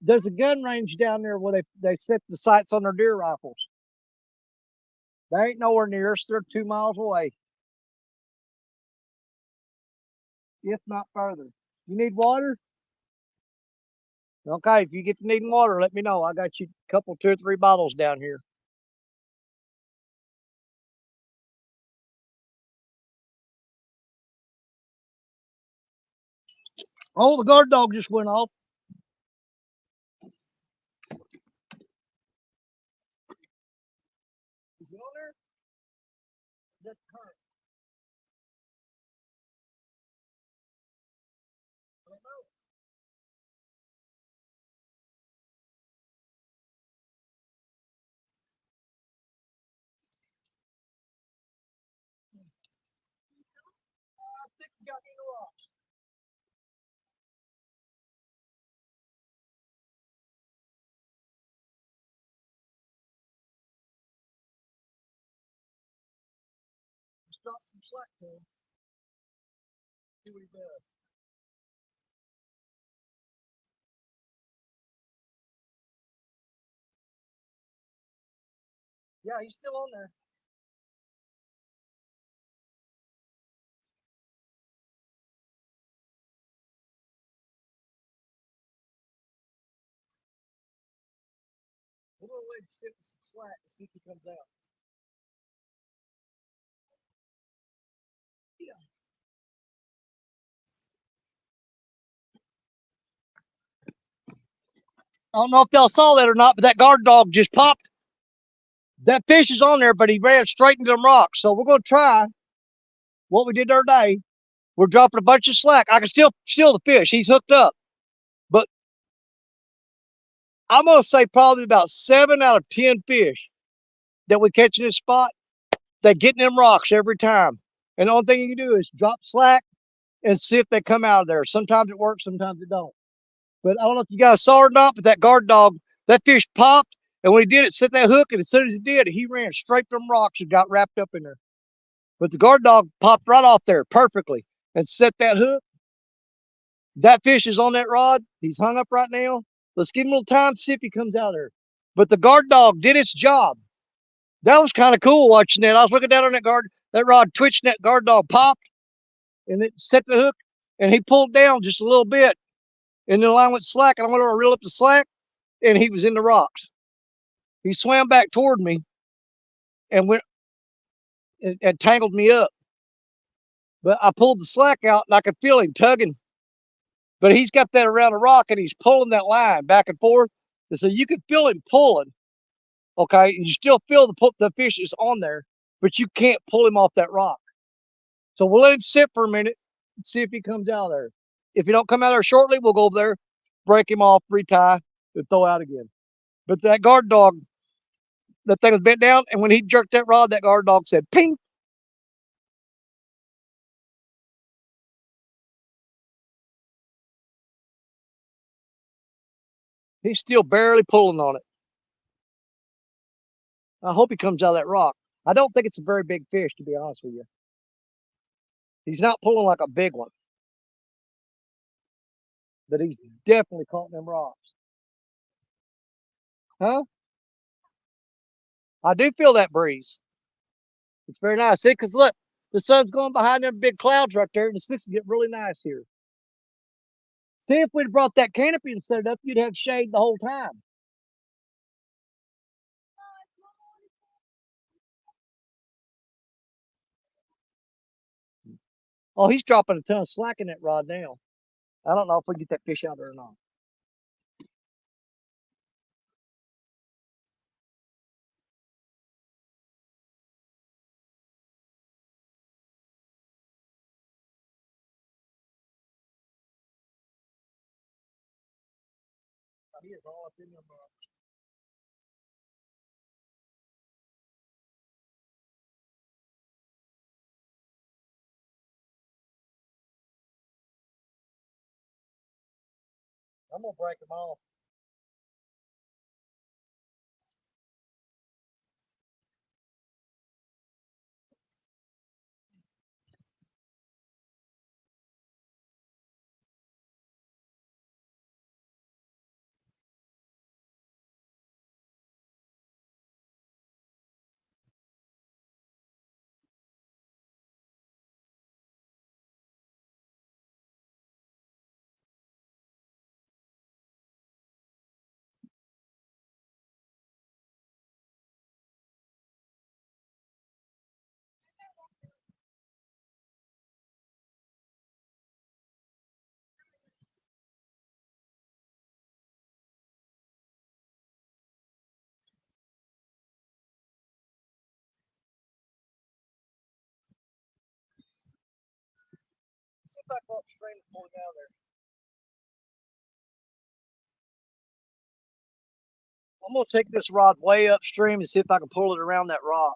There's a gun range down there where they set the sights on their deer rifles. They ain't nowhere near us. They're 2 miles away, if not further. You need water? Okay, if you get to needing water, let me know. I got you a couple, 2 or 3 bottles down here. Oh, the guard dog just went off. Is he on there? That's current. I don't know. I think he got me in the rocks. Just drop some slack to him. See what he does. Yeah, he's still on there. We're gonna let him sit with some slack and see if he comes out. Yeah. I don't know if y'all saw that or not, but that guard dog just popped. That fish is on there, but he ran straight into them rocks. So we're gonna try what we did the other day. We're dropping a bunch of slack. I can still steal the fish. He's hooked up. But I'm gonna say probably about 7 out of 10 fish that we catch in this spot, they get in them rocks every time. And the only thing you can do is drop slack and see if they come out of there. Sometimes it works, sometimes it don't. But I don't know if you guys saw or not, but that guard dog, that fish popped, and when he did it, set that hook, and as soon as he did, he ran straight from rocks and got wrapped up in there. But the guard dog popped right off there perfectly and set that hook. That fish is on that rod. He's hung up right now. Let's give him a little time to see if he comes out there. But the guard dog did its job. That was kind of cool watching that. I was looking down on that rod twitching, that guard dog popped, and it set the hook, and he pulled down just a little bit, and then the line went slack, and I went over to reel up the slack, and he was in the rocks. He swam back toward me and went and tangled me up. But I pulled the slack out, and I could feel him tugging. But he's got that around a rock, and he's pulling that line back and forth. And so you could feel him pulling, okay? And you still feel the fish is on there, but you can't pull him off that rock. So we'll let him sit for a minute and see if he comes out of there. If he don't come out there shortly, we'll go over there, break him off, retie, and throw out again. But that guard dog, that thing was bent down, and when he jerked that rod, that guard dog said, ping. He's still barely pulling on it. I hope he comes out of that rock. I don't think it's a very big fish, to be honest with you. He's not pulling like a big one, but he's definitely caught in them rocks. Huh? I do feel that breeze. It's very nice. See, because look, the sun's going behind them big clouds right there, and it's fixing to get really nice here. See, if we'd brought that canopy and set it up, you'd have shade the whole time. Oh, he's dropping a ton of slack in that rod now. I don't know if we get that fish out there or not. He is all up in them. I'm gonna break them off. See if I go upstream and pull it down there. I'm gonna take this rod way upstream and see if I can pull it around that rock.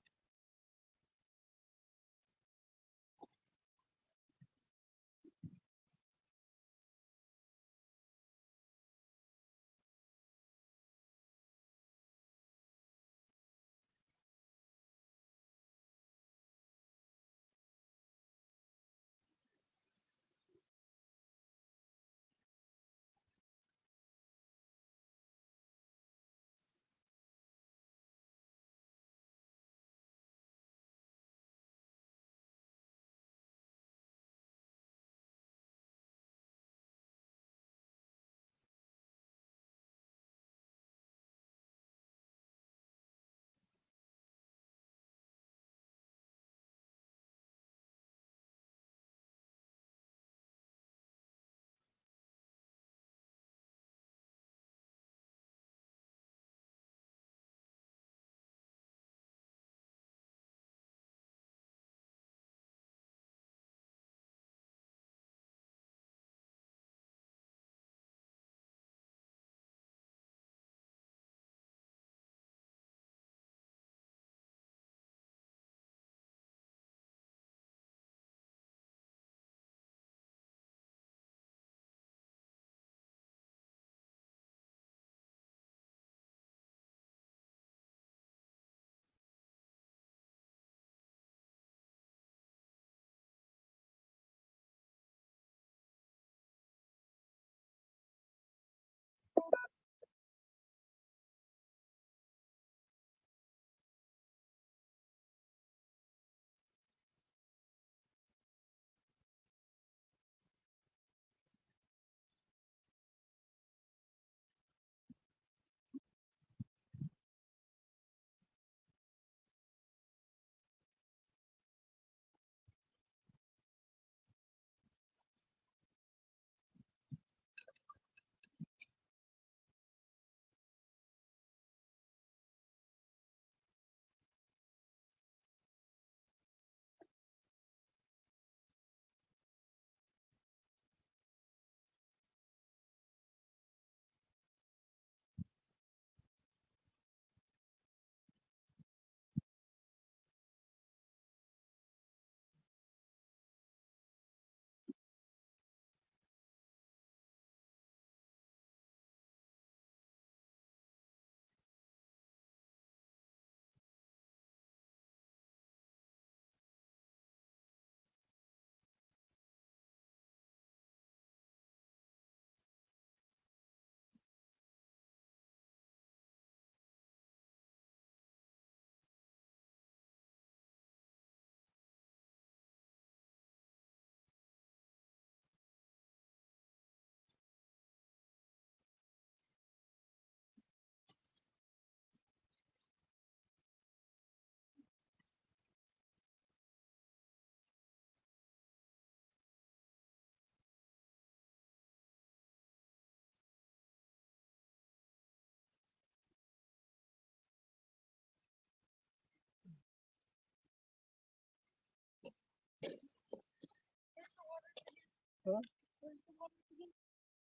Huh?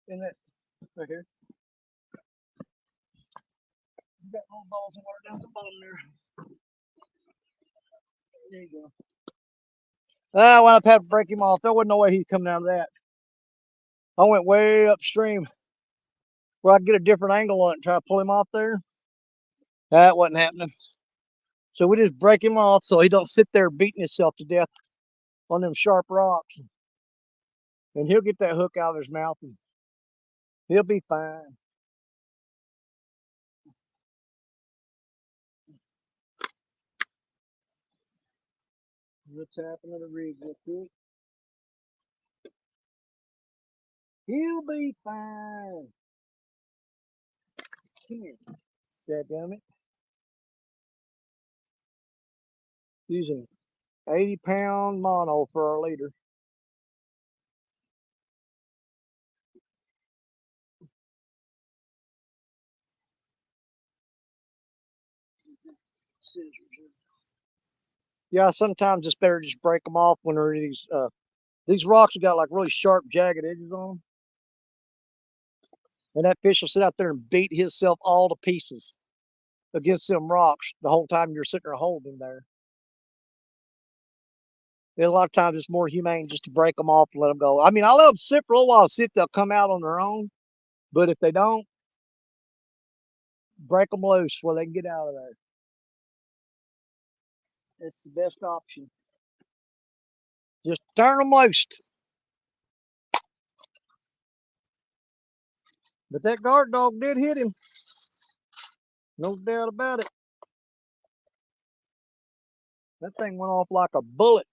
In that right here. You got little balls of water down the bottom there. There you go. I wound up having to break him off. There wasn't no way he'd come out of that. I went way upstream where I could get a different angle on it and try to pull him off there. That wasn't happening. So we just break him off so he don't sit there beating himself to death on them sharp rocks. And he'll get that hook out of his mouth and he'll be fine. What's happening to the rig real quick? He'll be fine. Come here, dadgummit. Using 80-pound mono for our leader. Yeah, sometimes it's better to just break them off when they're these rocks have got like really sharp, jagged edges on them. And that fish will sit out there and beat himself all to pieces against them rocks the whole time you're sitting there holding him there. And a lot of times it's more humane just to break them off and let them go. I mean, I let them sit for a little while, see if they'll come out on their own. But if they don't, break them loose where they can get out of there. It's the best option. Just turn them loose. But that guard dog did hit him. No doubt about it. That thing went off like a bullet.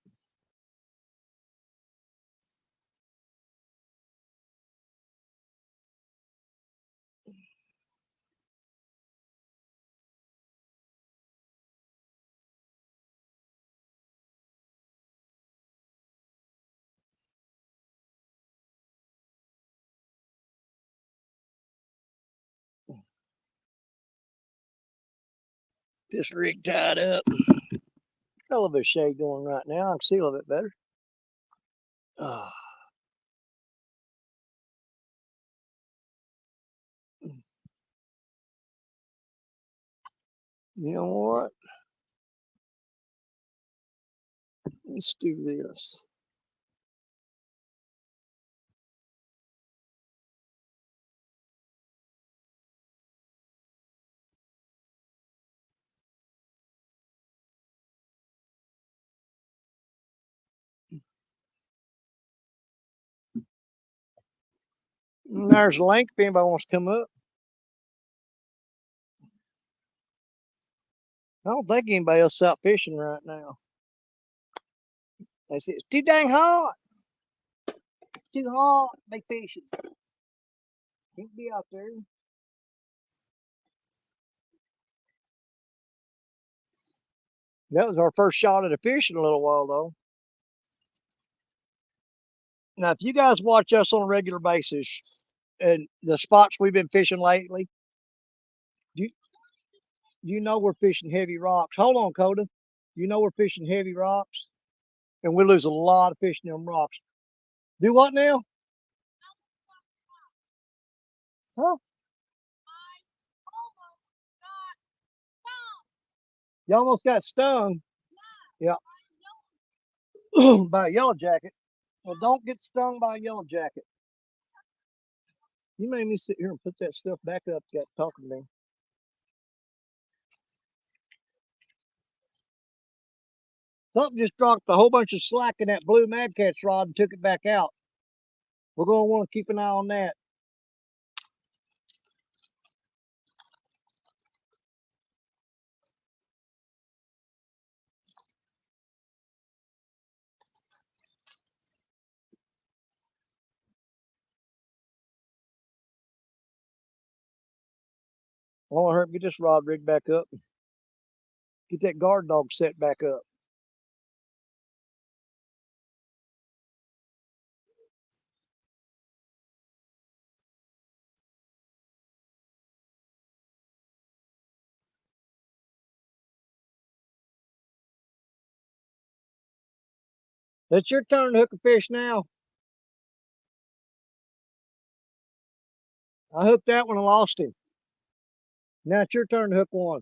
This rig tied up. Hell of a shade going right now. I can see a little bit better. You know what? Let's do this. And there's a link if anybody wants to come up. I don't think anybody else is out fishing right now. They say it's too dang hot. It's too hot. They fishing. Can't be out there. That was our first shot at a fish in a little while, though. Now, if you guys watch us on a regular basis and the spots we've been fishing lately, you you know we're fishing heavy rocks. Hold on, Koda. You know we're fishing heavy rocks, and we lose a lot of fish in them rocks. Do what now? Huh? You almost got stung. Yeah. By a yellow jacket. Well, don't get stung by a yellow jacket. You made me sit here and put that stuff back up. Got talking to me. Something just dropped a whole bunch of slack in that blue Mad Catch rod and took it back out. We're going to want to keep an eye on that. I want to hurt get this rod rigged back up. Get that guard dog set back up. It's your turn to hook a fish now. I hooked that one and lost him. Now it's your turn to hook one.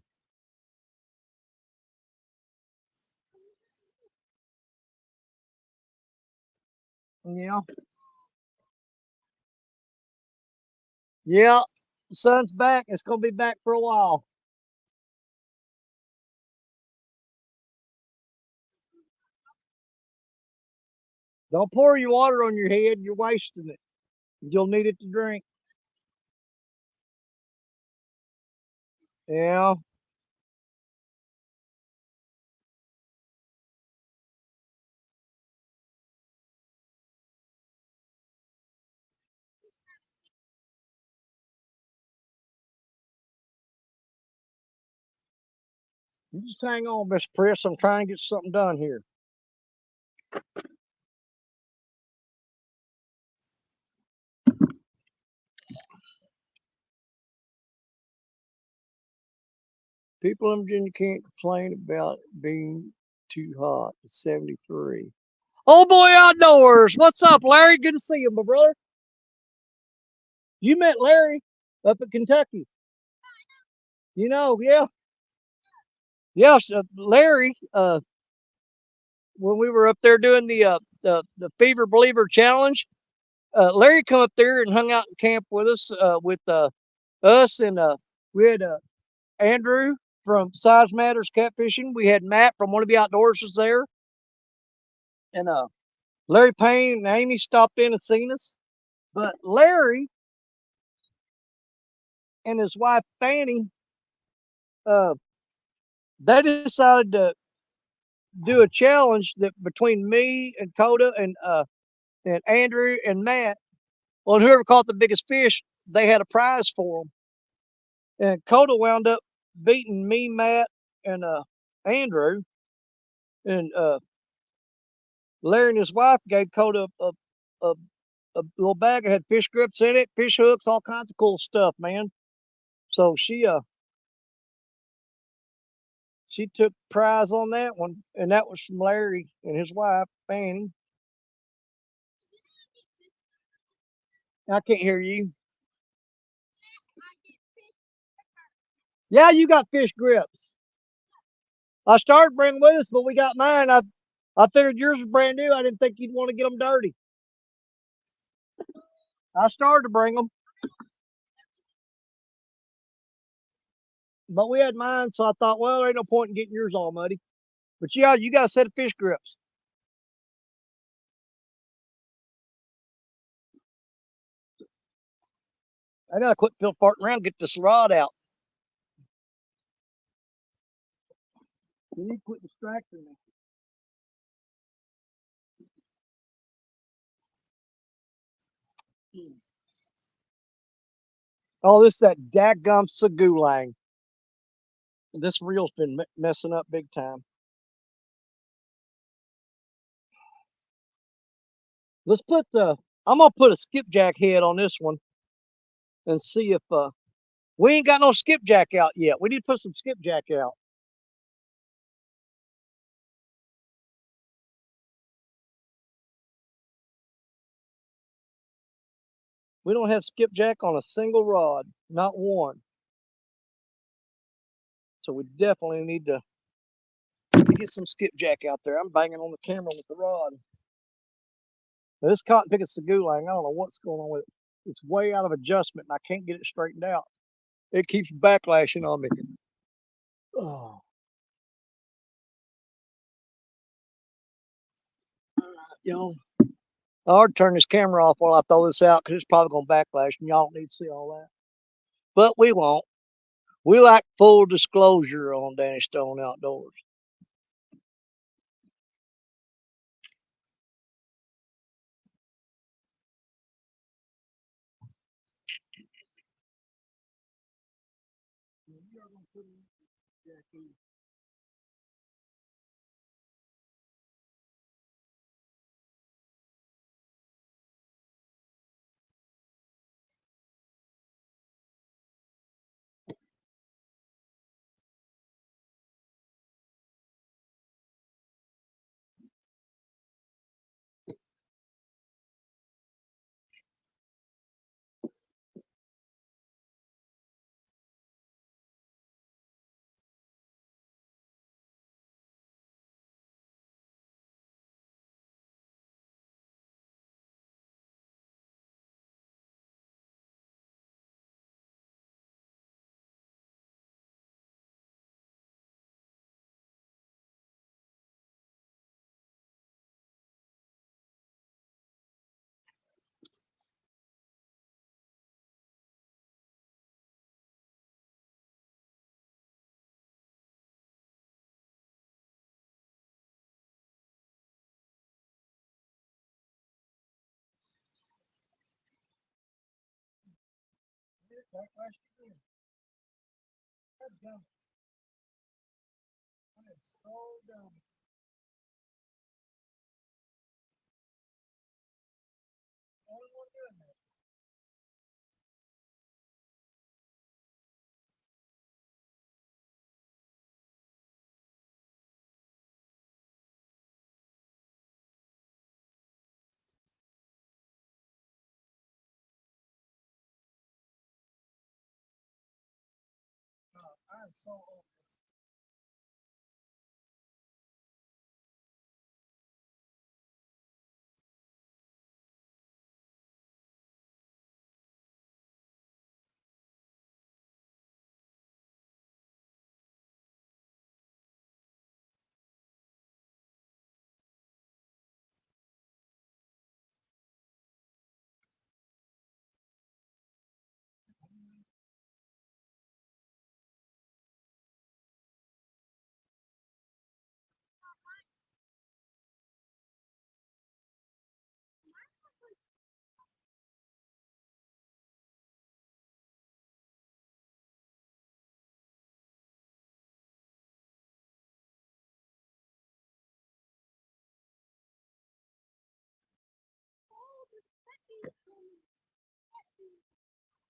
Yeah. Yeah. The sun's back. It's going to be back for a while. Don't pour your water on your head. You're wasting it. You'll need it to drink. Yeah. You just hang on, Miss Priss. I'm trying to get something done here. People in Virginia can't complain about being too hot. It's 73. Oh boy, outdoors. What's up, Larry? Good to see you, my brother. You met Larry up at Kentucky. You know, yeah. Yes, Larry, when we were up there doing the Fever Believer Challenge, Larry come up there and hung out in camp with us, with us and we had Andrew from Size Matters Catfishing. We had Matt from One of the Outdoors was there, and Larry Payne and Amy stopped in and seen us. But Larry and his wife Fanny, uh, they decided to do a challenge that between me and Koda and Andrew and Matt. Well, whoever caught the biggest fish, they had a prize for them. And Koda wound up beating me, Matt, and Andrew. And Larry and his wife gave Koda a, a little bag that had fish grips in it, fish hooks, all kinds of cool stuff, man. So she took prize on that one, and that was from Larry and his wife, Fanny. I can't hear you. Yeah, you got fish grips. I started bringing with us, but we got mine. I figured yours was brand new. I didn't think you'd want to get them dirty. I started to bring them, but we had mine, so I thought, well, there ain't no point in getting yours all muddy. But yeah, you got a set of fish grips. I gotta quit farting around, get this rod out. You need to quit distracting me. Oh, this is that dadgum sagulang. This reel's been messing up big time. Let's put the. I'm gonna put a skipjack head on this one and see if we ain't got no skipjack out yet. We need to put some skipjack out. We don't have skipjack on a single rod, not one. So we definitely need to get some skipjack out there. I'm banging on the camera with the rod. Now, this cotton picking sagulang, I don't know what's going on with it. It's way out of adjustment and I can't get it straightened out. It keeps backlashing on me. Oh, you know, I ought to turn this camera off while I throw this out because it's probably going to backlash and y'all don't need to see all that. But we won't. We like full disclosure on Danny Stone Outdoors. Backlash again. That's dumb. That is so dumb. Only one doing that. I'm so over this.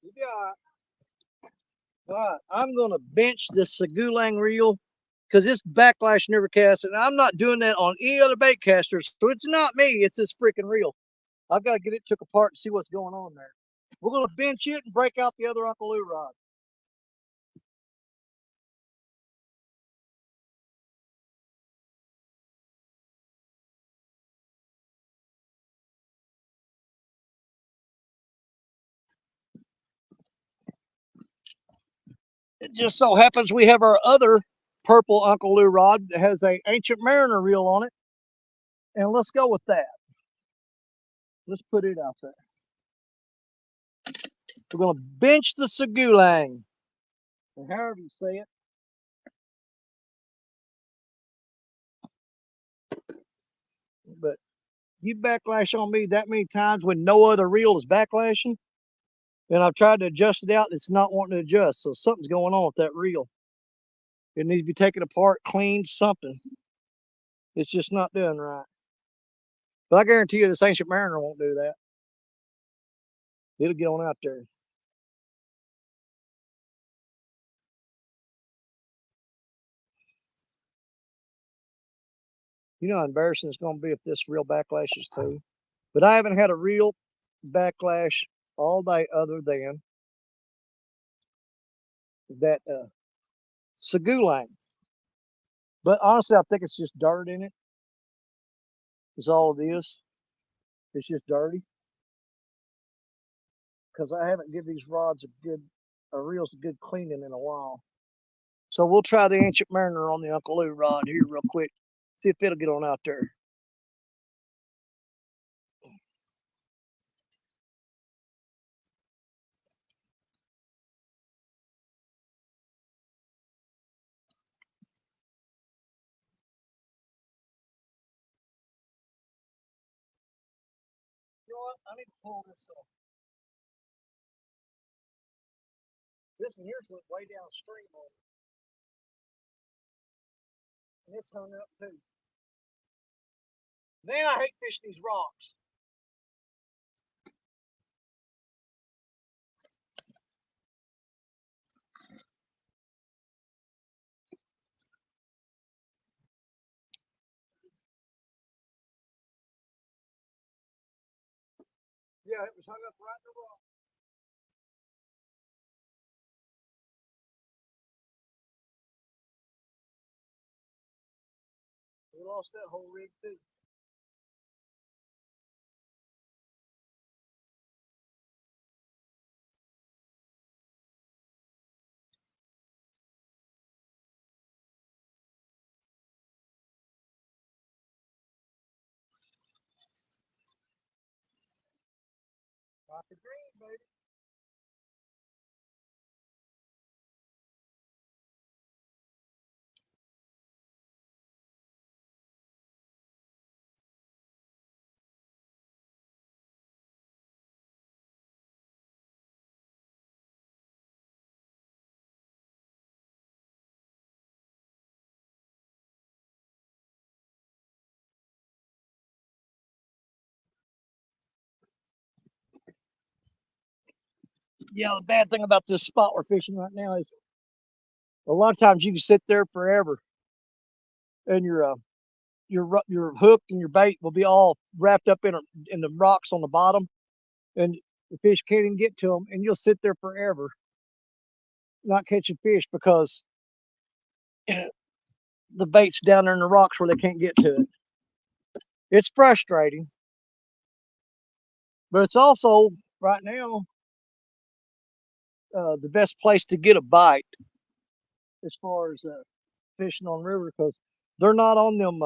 You got. All right, I'm gonna bench this Segulang reel because this backlash never casts, and I'm not doing that on any other bait casters. So it's not me, it's this freaking reel. I've got to get it took apart and see what's going on there. We're gonna bench it and break out the other Uncle Lou rod. It just so happens we have our other purple Uncle Lou rod that has a Ancient Mariner reel on it. And let's go with that. Let's put it out there. We're going to bench the Segulang, or however you say it. But you backlash on me that many times when no other reel is backlashing, and I've tried to adjust it out, it's not wanting to adjust. So something's going on with that reel. It needs to be taken apart, cleaned, something. It's just not doing right. But I guarantee you this Ancient Mariner won't do that. It'll get on out there. You know how embarrassing it's going to be if this reel backlashes too. But I haven't had a real backlash all day other than that Segulang. But honestly, I think it's just dirt in it. Is all it is. It's just dirty. Because I haven't given these rods reels a good cleaning in a while. So we'll try the Ancient Mariner on the Uncle Lou rod here real quick. See if it'll get on out there. You know what? I need to pull this off. This one here's went way downstream on it. And it's hung up too. Then I hate fishing these rocks. Yeah, it was hung up right in the rock. We lost that whole rig too. Got the green, baby. Yeah, the bad thing about this spot we're fishing right now is a lot of times you can sit there forever, and your hook and your bait will be all wrapped up in the rocks on the bottom, and the fish can't even get to them, and you'll sit there forever not catching fish because the bait's down there in the rocks where they can't get to it. It's frustrating, but it's also right now the best place to get a bite as far as fishing on river, because they're not on them.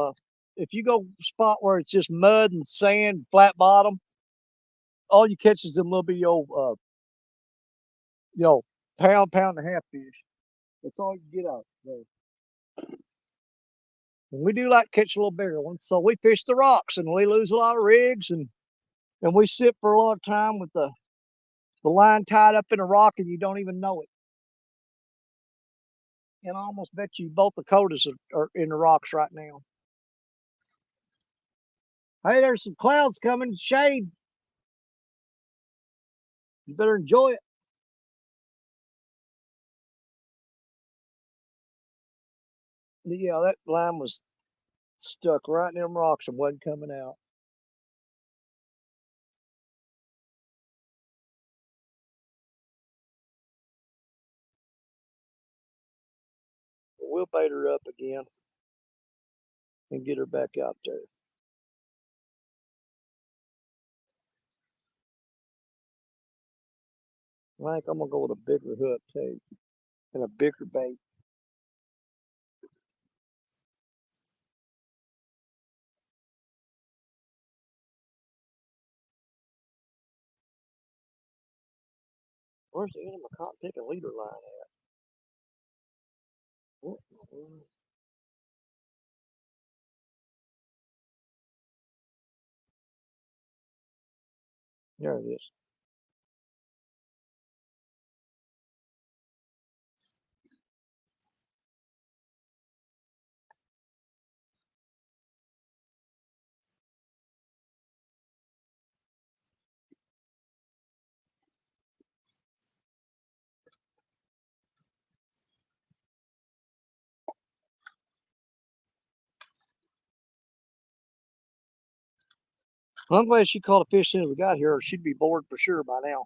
If you go spot where it's just mud and sand, flat bottom, all you catch is them little bitty old, pound and a half fish. That's all you get out there. And we do like to catch a little bigger ones, so we fish the rocks, and we lose a lot of rigs, and we sit for a long time with the line tied up in a rock, and you don't even know it. And I almost bet you both the Kodas are in the rocks right now. Hey, there's some clouds coming, shade. You better enjoy it. Yeah, that line was stuck right in them rocks and wasn't coming out. But we'll bait her up again and get her back out there. I think I'm gonna go with a bigger hook too and a bigger bait. Where's the end of my cotton picking leader line at? There it is. Well, I'm glad she caught a fish as soon as we got here, or she'd be bored for sure by now.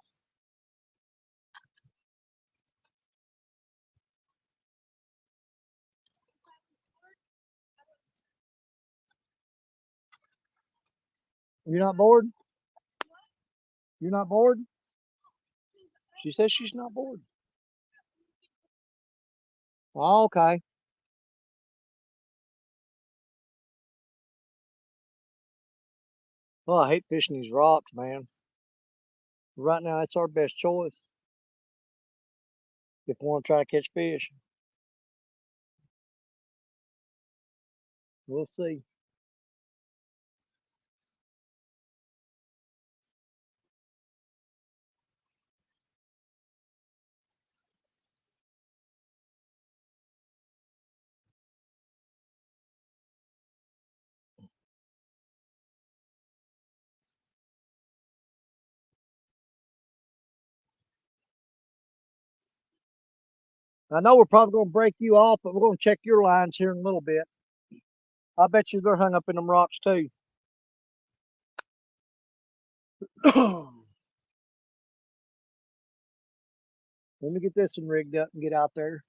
You're not bored? You're not bored? She says she's not bored. Oh, okay. Well, I hate fishing these rocks, man. Right now, it's our best choice if we want to try to catch fish. We'll see. I know we're probably going to break you off, but we're going to check your lines here in a little bit. I bet you they're hung up in them rocks too. Let me get this one rigged up and get out there.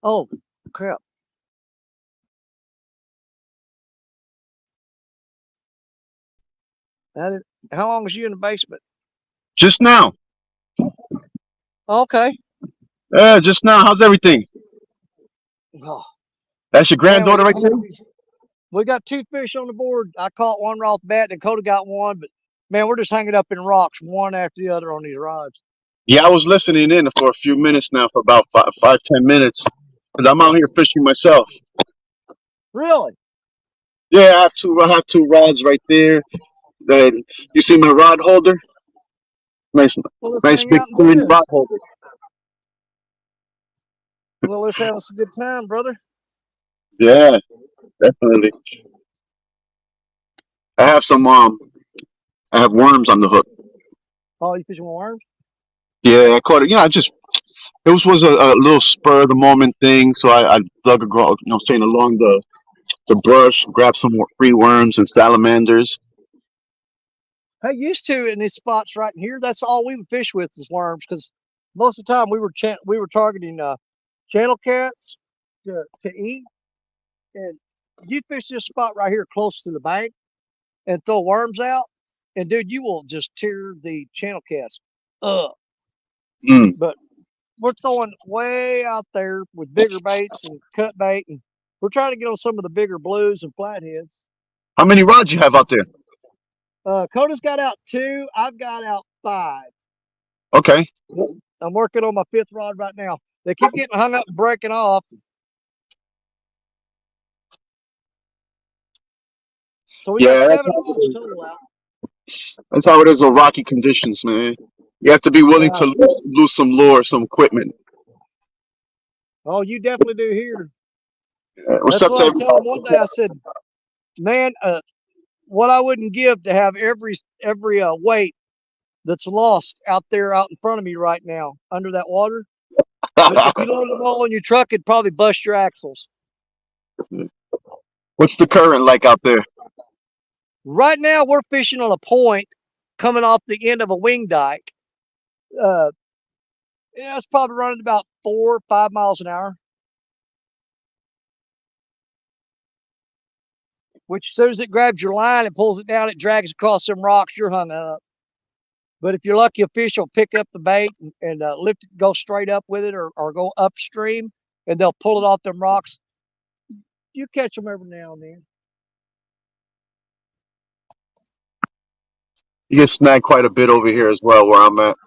Oh, crap. How long was you in the basement? Just now. Okay. Just now. How's everything? Oh, That's your man, granddaughter right there? we got two fish on the board. I caught one right off the bat, and Koda got one, but man, we're just hanging up in rocks one after the other on these rods. Yeah, I was listening in for a few minutes now, for about 5, 10 minutes. Cause I'm out here fishing myself. Really? Yeah, I have two rods right there. That you see my rod holder? Nice, Well, let's nice hang big out and do 30 this. rod holder. Well, let's have us a good time, brother. Yeah, definitely. I have some I have worms on the hook. Oh, you fishing with worms? Yeah, I caught it. Yeah, I just it was a little spur of the moment thing. So I dug saying along the brush, grabbed some more free worms and salamanders. I used to in these spots right here. That's all we would fish with is worms, because most of the time we were targeting channel cats to eat. And you fish this spot right here close to the bank and throw worms out, and dude, you will just tear the channel cats up. Mm. But we're throwing way out there with bigger baits and cut bait, and we're trying to get on some of the bigger blues and flatheads. How many rods you have out there? Coda's got out 2. I've got out 5. Okay. I'm working on my 5th rod right now. They keep getting hung up and breaking off. So we got Yeah, 7 rods total out. that's how it is on rocky conditions, man. You have to be willing Yeah. to lose some lure, some equipment. Oh, you definitely do here. What's That's up what to I was telling everybody? him one day. I said, man, what I wouldn't give to have every weight that's lost out there out in front of me right now under that water. But if you loaded them all on your truck, it'd probably bust your axles. What's the current like out there? Right now, we're fishing on a point coming off the end of a wing dike. Yeah, it's probably running about 4 or 5 miles an hour. Which, as soon as it grabs your line and pulls it down, it drags across some rocks, you're hung up. But if you're lucky, a fish will pick up the bait and lift it, go straight up with it, or go upstream, and they'll pull it off them rocks. You catch them every now and then. You get snagged quite a bit over here as well, where I'm at.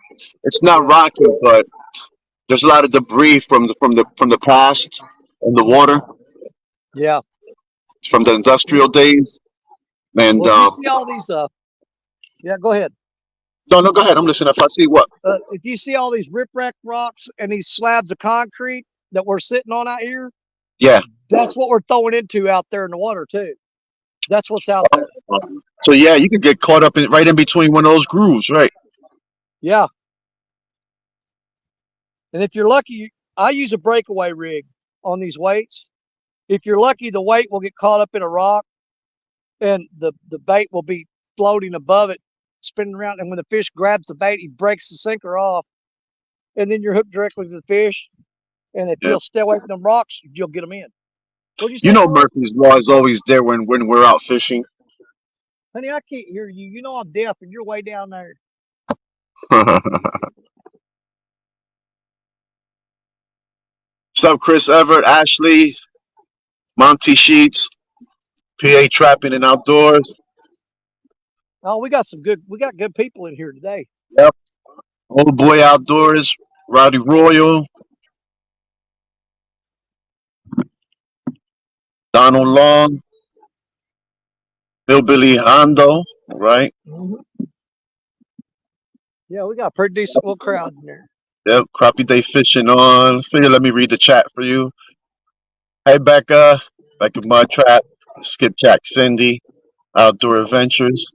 It's not rocky, but there's a lot of debris from the past in the water Yeah. from the industrial days. And Well, if you see all these, yeah, go ahead. no, go ahead. I'm listening. If I see what, If you see all these riprap rocks and these slabs of concrete that we're sitting on out here, yeah. that's what we're throwing into out there in the water too. That's what's out there. So yeah, you could get caught up right in between one of those grooves, right? Yeah. And if you're lucky, I use a breakaway rig on these weights. If you're lucky, the weight will get caught up in a rock, and the bait will be floating above it, spinning around. And when the fish grabs the bait, he breaks the sinker off, and then you're hooked directly to the fish. And if Yeah. you'll stay away from them rocks, you'll get them in. What'd you say, You know Corey? Murphy's Law is always there when we're out fishing. Honey, I can't hear you. You know I'm deaf, and you're way down there. What's up, Chris Everett, Ashley, Monty Sheets, PA Trapping and Outdoors. Oh, we got good people in here today. Yep. Old Boy Outdoors, Rowdy Royal, Donald Long, Hillbilly Hondo, right? Yeah, we got a pretty decent little crowd in there. Yep, Crappie Day Fishing on. Figure, let me read the chat for you. Hey, Becca, Becca Mud Trap, Skip Jack Cindy, Outdoor Adventures,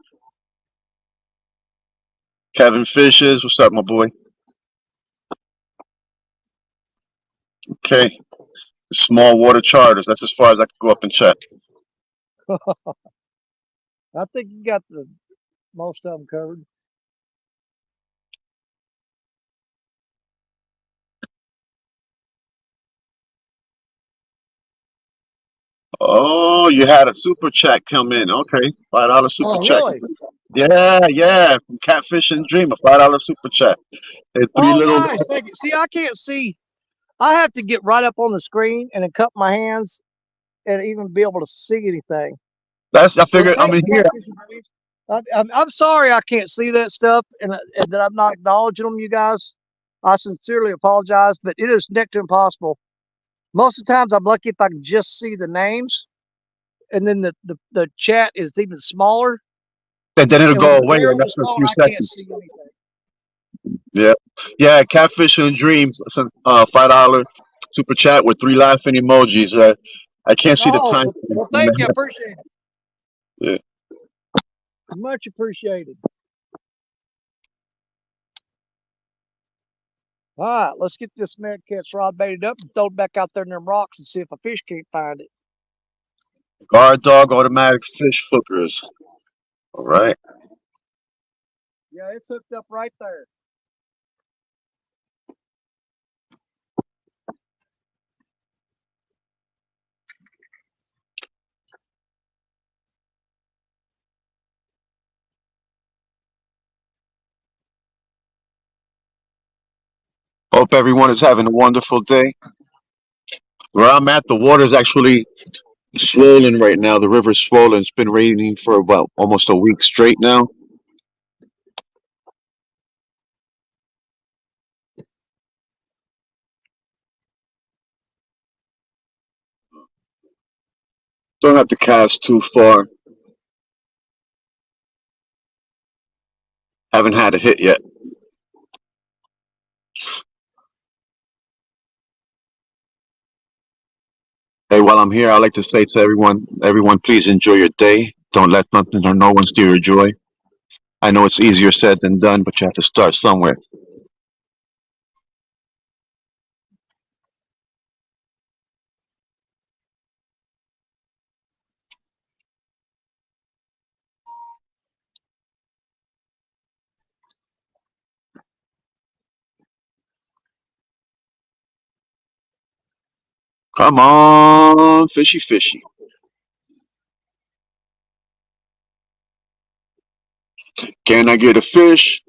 Kevin Fishes. What's up, my boy? Okay. Small Water Charters. That's as far as I can go up and check. I think you got the most of them covered. Oh, you had a super chat come in. Okay, $5 super Oh, chat. really? Yeah, from Catfish and Dream, a $5 super chat. Hey, three Oh, little. nice. Thank you. See, I can't see. I have to get right up on the screen and then cup my hands and even be able to see anything. That's I So figured. I'm thank in you, here. Catfish and Dreams. I'm sorry I can't see that stuff and that I'm not acknowledging them, you guys. I sincerely apologize, but it is next to impossible. Most of the times I'm lucky if I can just see the names, and then the chat is even smaller. And then it'll And when go it's away there in on the after a phone, few I can't seconds. see anything. Yeah, yeah. Catfish and dreams. $5 super chat with 3 laughing emojis. I can't see the Oh, time. well, thank you. I appreciate it. Yeah. Much appreciated. All right, let's get this American cat's rod baited up and throw it back out there in them rocks and see if a fish can't find it. Guard dog automatic fish hookers. All right. Yeah, it's hooked up right there. Hope everyone is having a wonderful day. Where I'm at, the water is actually swollen right now. The river's swollen. It's been raining for about almost a week straight now. Don't have to cast too far. Haven't had a hit yet. Hey, while I'm here, I'd like to say to everyone, please enjoy your day. Don't let nothing or no one steal your joy. I know it's easier said than done, but you have to start somewhere. Come on, fishy, fishy. Can I get a fish?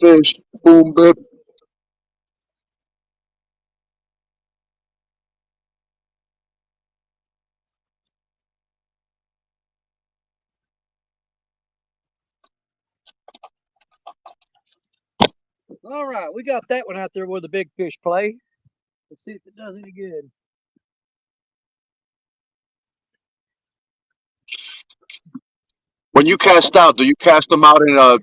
Fish. Boom, bip. All right, we got that one out there where the big fish play. Let's see if it does any good. When you cast out, do you cast them out in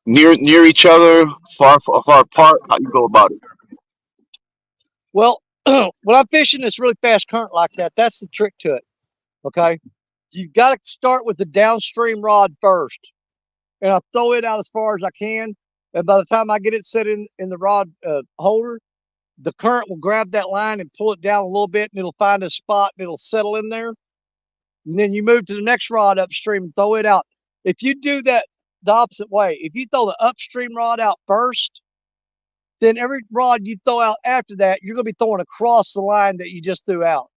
near each other, far apart? How you go about it? Well, when I'm fishing this really fast current like that, that's the trick to it. Okay. You've got to start with the downstream rod first. And I throw it out as far as I can. And by the time I get it set in the rod holder, the current will grab that line and pull it down a little bit, and it'll find a spot and it'll settle in there. And then you move to the next rod upstream and throw it out. If you do that the opposite way, if you throw the upstream rod out first, then every rod you throw out after that, you're going to be throwing across the line that you just threw out.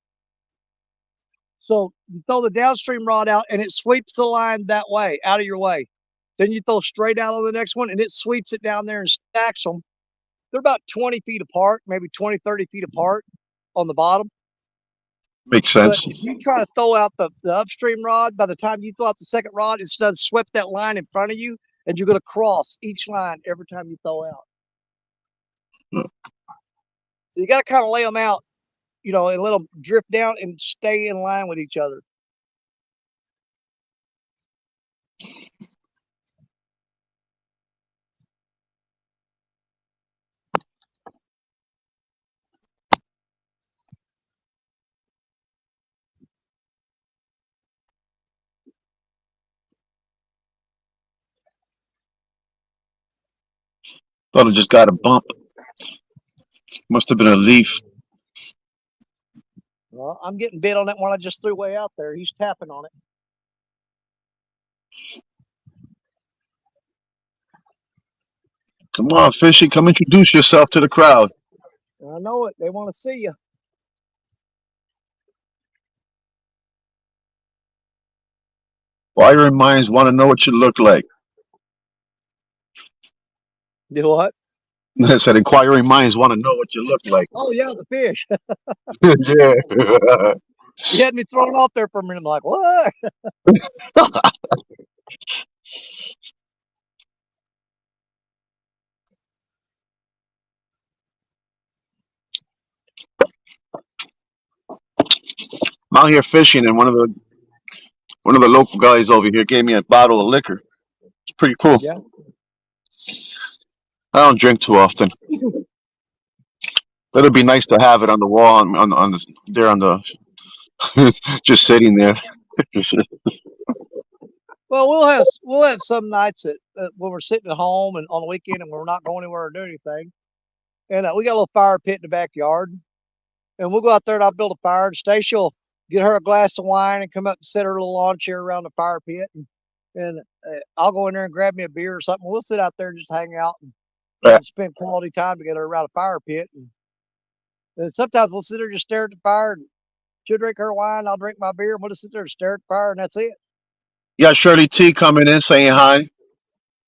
So you throw the downstream rod out and it sweeps the line that way, out of your way. Then you throw straight out on the next one and it sweeps it down there and stacks them. They're about 20 feet apart, maybe 20, 30 feet apart on the bottom. Makes But sense. if you try to throw out the upstream rod, by the time you throw out the second rod, it's done swept that line in front of you, and you're going to cross each line every time you throw out. So you got to kind of lay them out, and let them drift down and stay in line with each other. Thought it just got a bump. Must have been a leaf. Well, I'm getting bit on that one I just threw way out there. He's tapping on it. Come on, fishy, come introduce yourself to the crowd. I know it. They want to see you. Inquiring minds want to know what you look like. Do what? I said inquiring minds want to know what you look like. Oh, yeah, the fish. Yeah. You had me thrown off there for a minute. I'm like, what? I'm out here fishing, and one of the local guys over here gave me a bottle of liquor. It's pretty cool. Yeah. I don't drink too often. It'd be nice to have it on the wall on the there on the just sitting there. Well, we'll have some nights that when we're sitting at home and on the weekend and we're not going anywhere or doing anything, and we got a little fire pit in the backyard, and we'll go out there and I'll build a fire. And Stacia will get her a glass of wine and come up and set her little lawn chair around the fire pit, and I'll go in there and grab me a beer or something. We'll sit out there and just hang out Yeah. and spend quality time together around a fire pit. And sometimes we'll sit there and just stare at the fire, and she'll drink her wine, I'll drink my beer, and we'll just sit there and stare at the fire, and that's it. You got Shirley T coming in saying hi.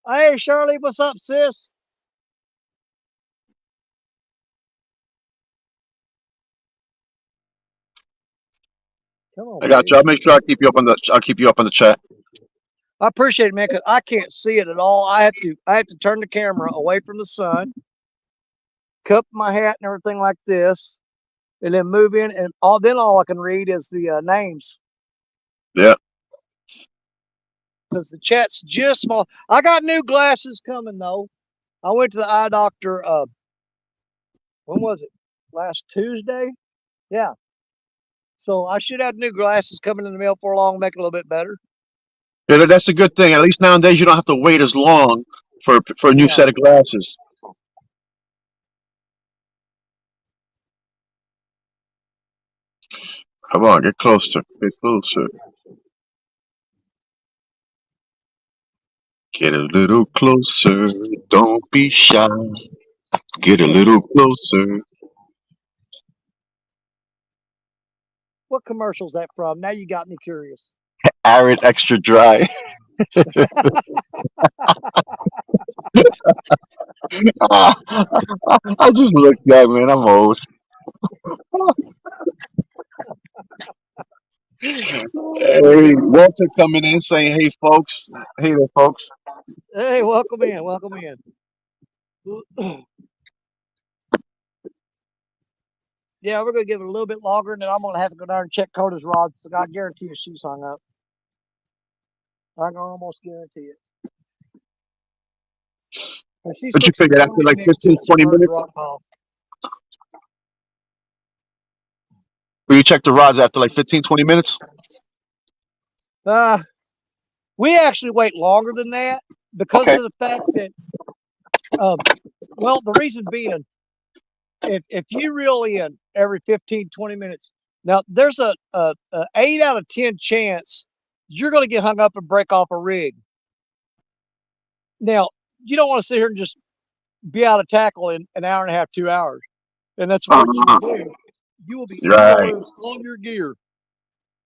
Hey, Shirley, what's up, sis? Come on, I got baby. you. I'll make sure I keep you up on the. I'll keep you up on the chat. I appreciate it, man, because I can't see it at all. I have to turn the camera away from the sun, cup my hat and everything like this, and then move in, and all I can read is the names. Yeah. Because the chat's just small. I got new glasses coming though. I went to the eye doctor. When was it? Last Tuesday. Yeah. So I should have new glasses coming in the mail for long, make it a little bit better. Yeah, that's a good thing. At least nowadays you don't have to wait as long for a new set of glasses. Come on, get closer. Get closer. Get a little closer. Don't be shy. Get a little closer. What commercial's that from? Now you got me curious. Arid extra dry. I just looked that, man. I'm old. Hey, Walter coming in saying, "Hey, folks. Hey there, folks." Hey, welcome in. Welcome in. Yeah, we're gonna give it a little bit longer, and then I'm gonna have to go down and check Coda's rods. I guarantee you she's hung up. I can almost guarantee it. And she's But you put some figured after chlorine like mix in 15, some 20 hard minutes, rock pile. will you check the rods after like 15, 20 minutes? We actually wait longer than that because Okay. of the fact that, well, the reason being, if you reel in every 15, 20 minutes, now there's a 8 out of 10 chance you're going to get hung up and break off a rig. Now, you don't want to sit here and just be out of tackle in an hour and a half, 2 hours. And that's what you Uh-huh. will do. You will Right. lose all your gear.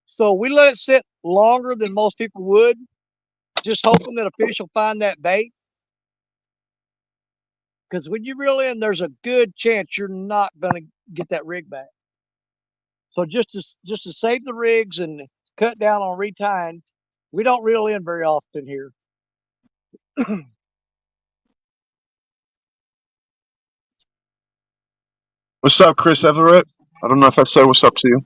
So we let it sit longer than most people would, just hoping that a fish will find that bait. Because when you reel in, there's a good chance you're not going to get that rig back. So just to save the rigs and cut down on retying, we don't reel in very often here. What's up, Chris Everett? I don't know if I said what's up to you.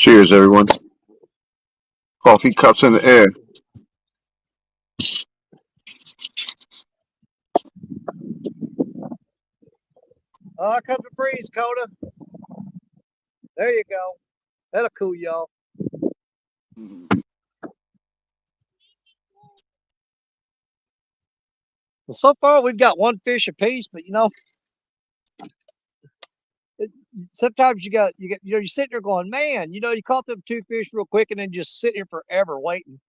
Cheers, everyone. Coffee cups in the air. Oh, comes a breeze, Coda. There you go. That'll cool y'all. Well, so far we've got one fish apiece, but sometimes you're sitting there going, man, you caught them 2 fish real quick and then just sit here forever waiting.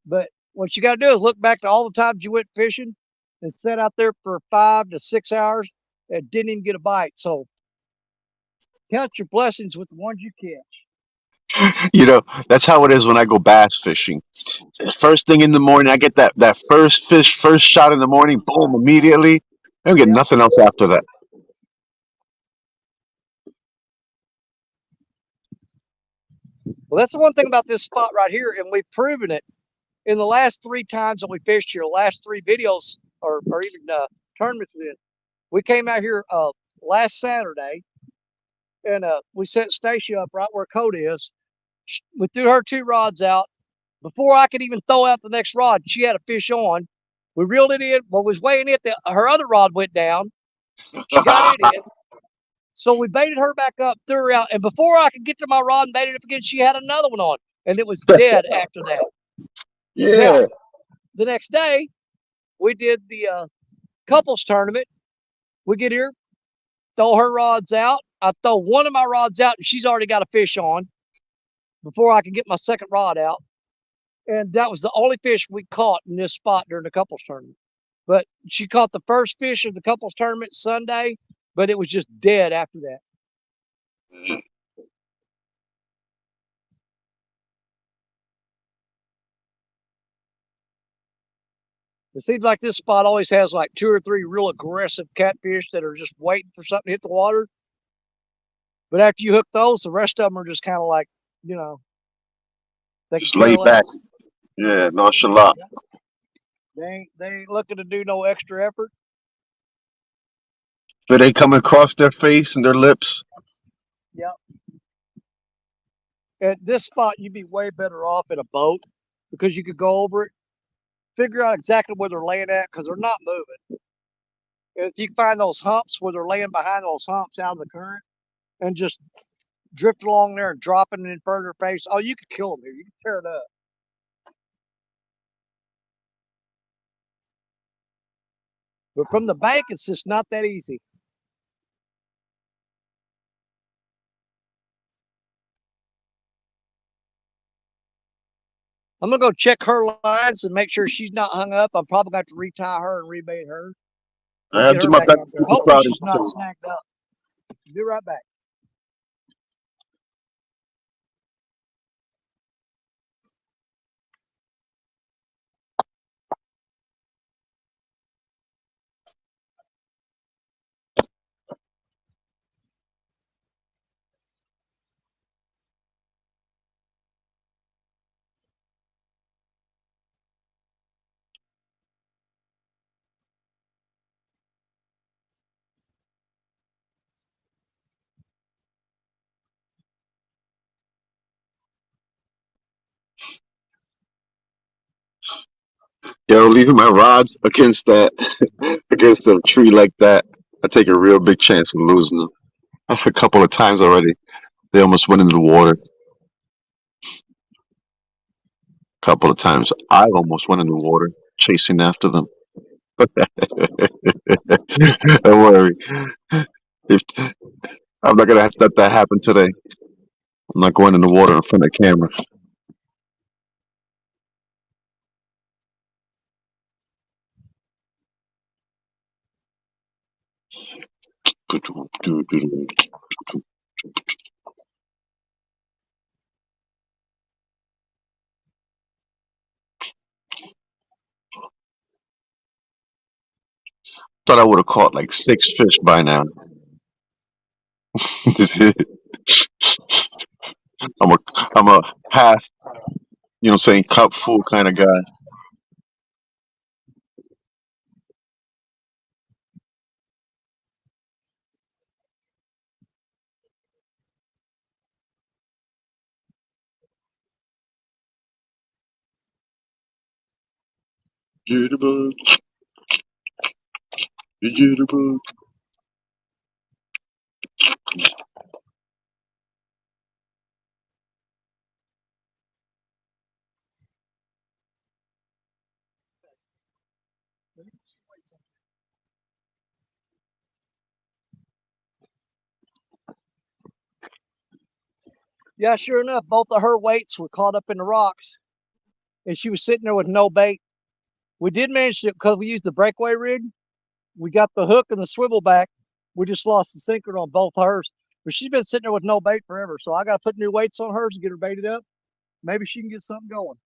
But what you got to do is look back to all the times you went fishing and sat out there for 5 to 6 hours and didn't even get a bite. So count your blessings with the ones you catch. You know, that's how it is when I go bass fishing. First thing in the morning, I get that first fish, first shot in the morning, boom, immediately. I don't get Yep. nothing else after that. Well, that's the one thing about this spot right here, and we've proven it in the last 3 times that we fished here, last 3 videos or even tournaments we did. We came out here last Saturday, and we set Stacia up right where Koda is. We threw her 2 rods out. Before I could even throw out the next rod, she had a fish on. We reeled it in. Well, was weighing it. Her other rod went down. She got it in. So we baited her back up, threw her out. And before I could get to my rod and bait it up again, she had another one on. And it was dead after that. Now, Yeah. the next day, we did the couples tournament. We get here, throw her rods out. I throw one of my rods out, and she's already got a fish on before I can get my second rod out. And that was the only fish we caught in this spot during the couples tournament. But she caught the first fish of the couples tournament Sunday, but it was just dead after that. It seems like this spot always has like 2 or 3 real aggressive catfish that are just waiting for something to hit the water. But after you hook those, the rest of them are just kind of like, you know, they can Just care lay back. less. Yeah, nonchalant. They ain't looking to do no extra effort. But they come across their face and their lips. Yep. At this spot, you'd be way better off in a boat because you could go over it, figure out exactly where they're laying at because they're not moving. And if you find those humps where they're laying behind those humps out of the current and just drift along there and dropping it in front of their face, oh, you could kill them here. You could tear it up. But from the bank, it's just not that easy. I'm gonna go check her lines and make sure she's not hung up. I'm probably going to have to retie her and rebait her I and have get to do her my back best out to there. keep the Hopefully crowd she's not entertained. snagged up. Be right back. Yo, leaving my rods against that against a tree like that, I take a real big chance of losing them. A couple of times already. They almost went into the water. A couple of times I almost went into the water chasing after them. Don't worry. If, I'm not gonna let that happen today. I'm not going in the water in front of the camera. Thought I would have caught like 6 fish by now. I'm a I'm a half, saying, cup full kind of guy. Jitterbug, jitterbug. Yeah, sure enough, both of her weights were caught up in the rocks, and she was sitting there with no bait. We did manage to, because we used the breakaway rig, we got the hook and the swivel back. We just lost the sinker on both hers. But she's been sitting there with no bait forever, so I got to put new weights on hers and get her baited up. Maybe she can get something going.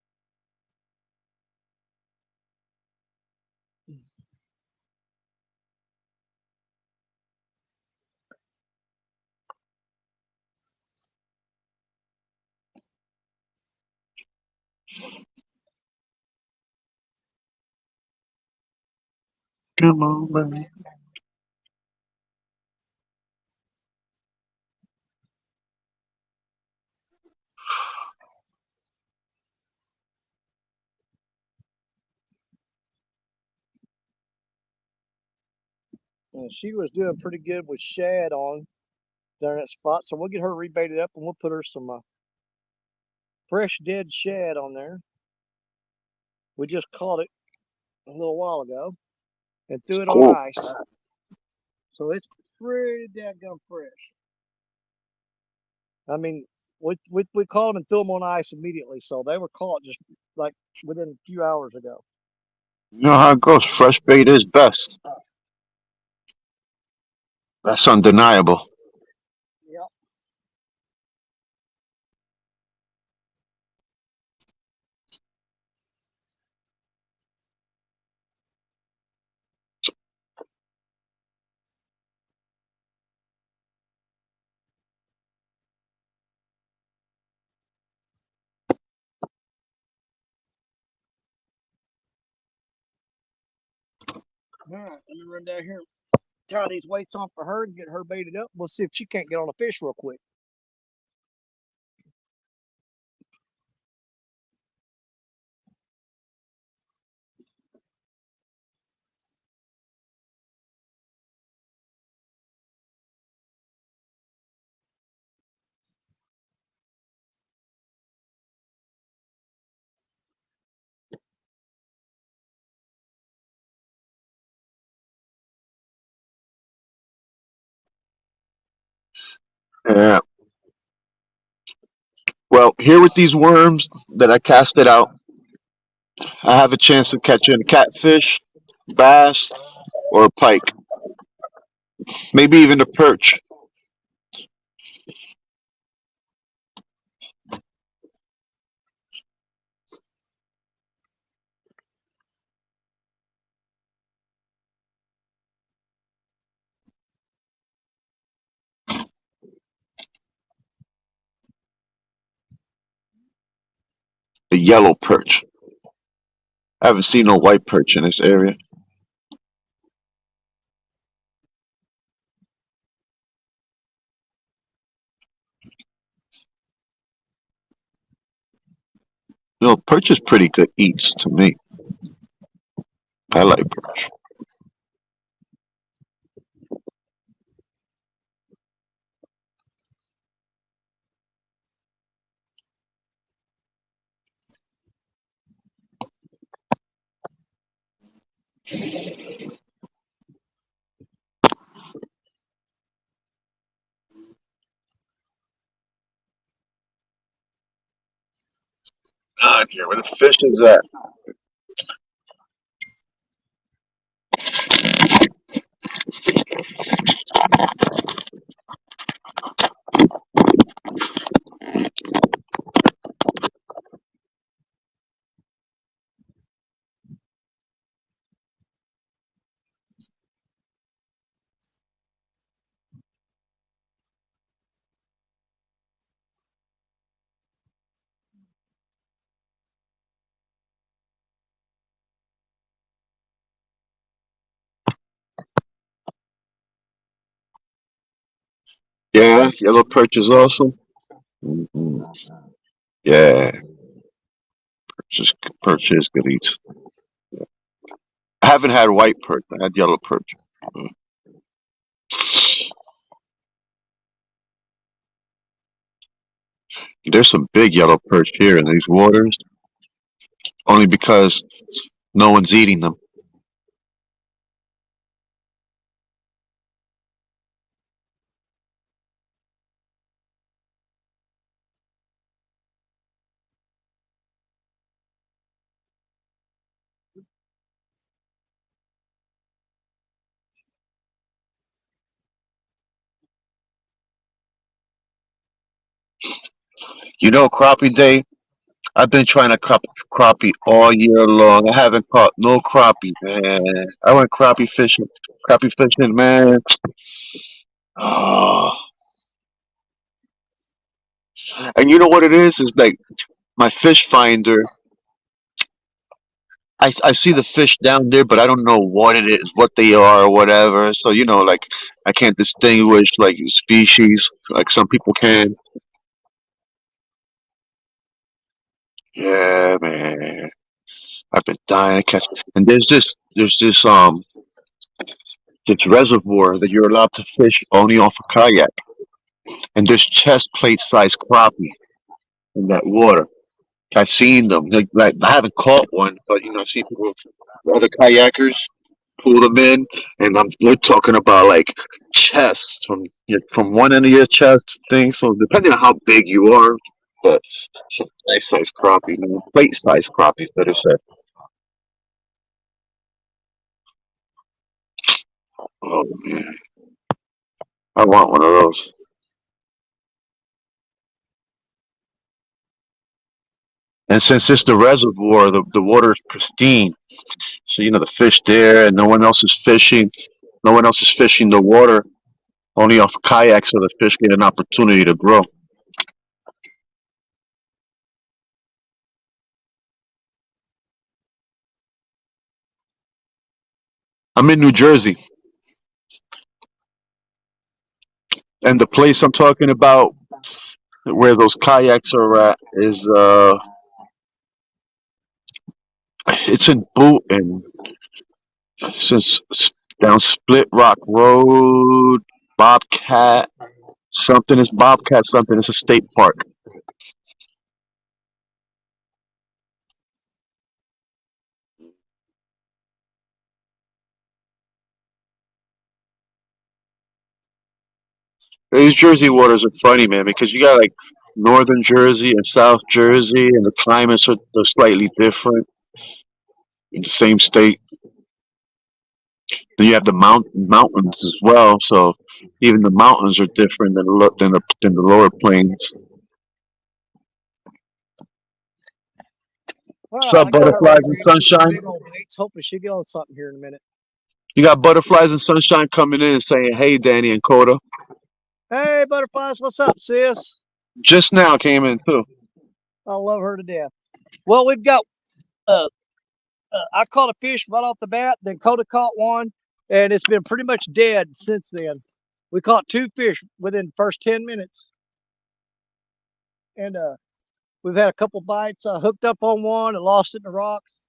Come on, baby. And she was doing pretty good with shad on during that spot, so we'll get her rebaited up and we'll put her some fresh dead shad on there. We just caught it a little while ago and threw it on Cool. ice, so it's pretty daggone fresh. I mean, we caught them and threw them on ice immediately, so they were caught just like within a few hours ago. You know how it goes. Fresh bait is best. That's undeniable. Yep. All right, let me run down here, tie these weights on for her, and get her baited up. We'll see if she can't get on a fish real quick. Yeah. Well, here with these worms that I casted out, I have a chance to catch in a catfish, bass, or a pike. Maybe even a perch. A yellow perch. I haven't seen no white perch in this area. You know, perch is pretty good eats to me. I like perch. Not here. Where the fish is at? Yeah, yellow perch is awesome. Hmm. Yeah, perch is good eats. I haven't had white perch. I had yellow perch. Mm. There's some big yellow perch here in these waters, only because no one's eating them. You know, crappie day. I've been trying to crappie all year long. I haven't caught no crappie, man. I went crappie fishing, man. Oh. And you know what it is? Is like my fish finder. I see the fish down there, but I don't know what it is, what they are, or whatever. So you know, like I can't distinguish like species like some people can. Yeah, man. I've been dying to catch. And there's this reservoir that you're allowed to fish only off a kayak, and there's chest plate sized crappie in that water. I've seen them. Like I haven't caught one, but you know I've seen people, other kayakers, pull them in, and we're talking about like chest from one end of your chest thing. So depending on how big you are, but some nice size crappie, man. Plate size crappie, better say. Oh man, I want one of those. And since it's the reservoir, the water is pristine. So you know the fish there, and no one else is fishing. No one else is fishing the water. Only off kayaks, so the fish get an opportunity to grow. I'm in New Jersey, and the place I'm talking about, where those kayaks are at, is it's in Boot and since down Split Rock Road, Bobcat something is Bobcat something. It's a state park. These Jersey waters are funny, man, because you got like northern Jersey and South Jersey, and the climates are slightly different in the same state. Then you have the mountains as well, so even the mountains are different than the lower plains. What's Well, up, I got her butterflies right and here. She's got sunshine? big old baits. Hopefully she'll get on something here in a minute. You got butterflies and sunshine coming in saying, "Hey, Danny and Koda." Hey, butterflies, what's up, sis? Just now came in too. I love her to death. Well, we've got uh, I caught a fish right off the bat. Then Koda caught one, and it's been pretty much dead since then. We caught two fish within the first 10 minutes, and we've had a couple bites. I hooked up on one and lost it in the rocks,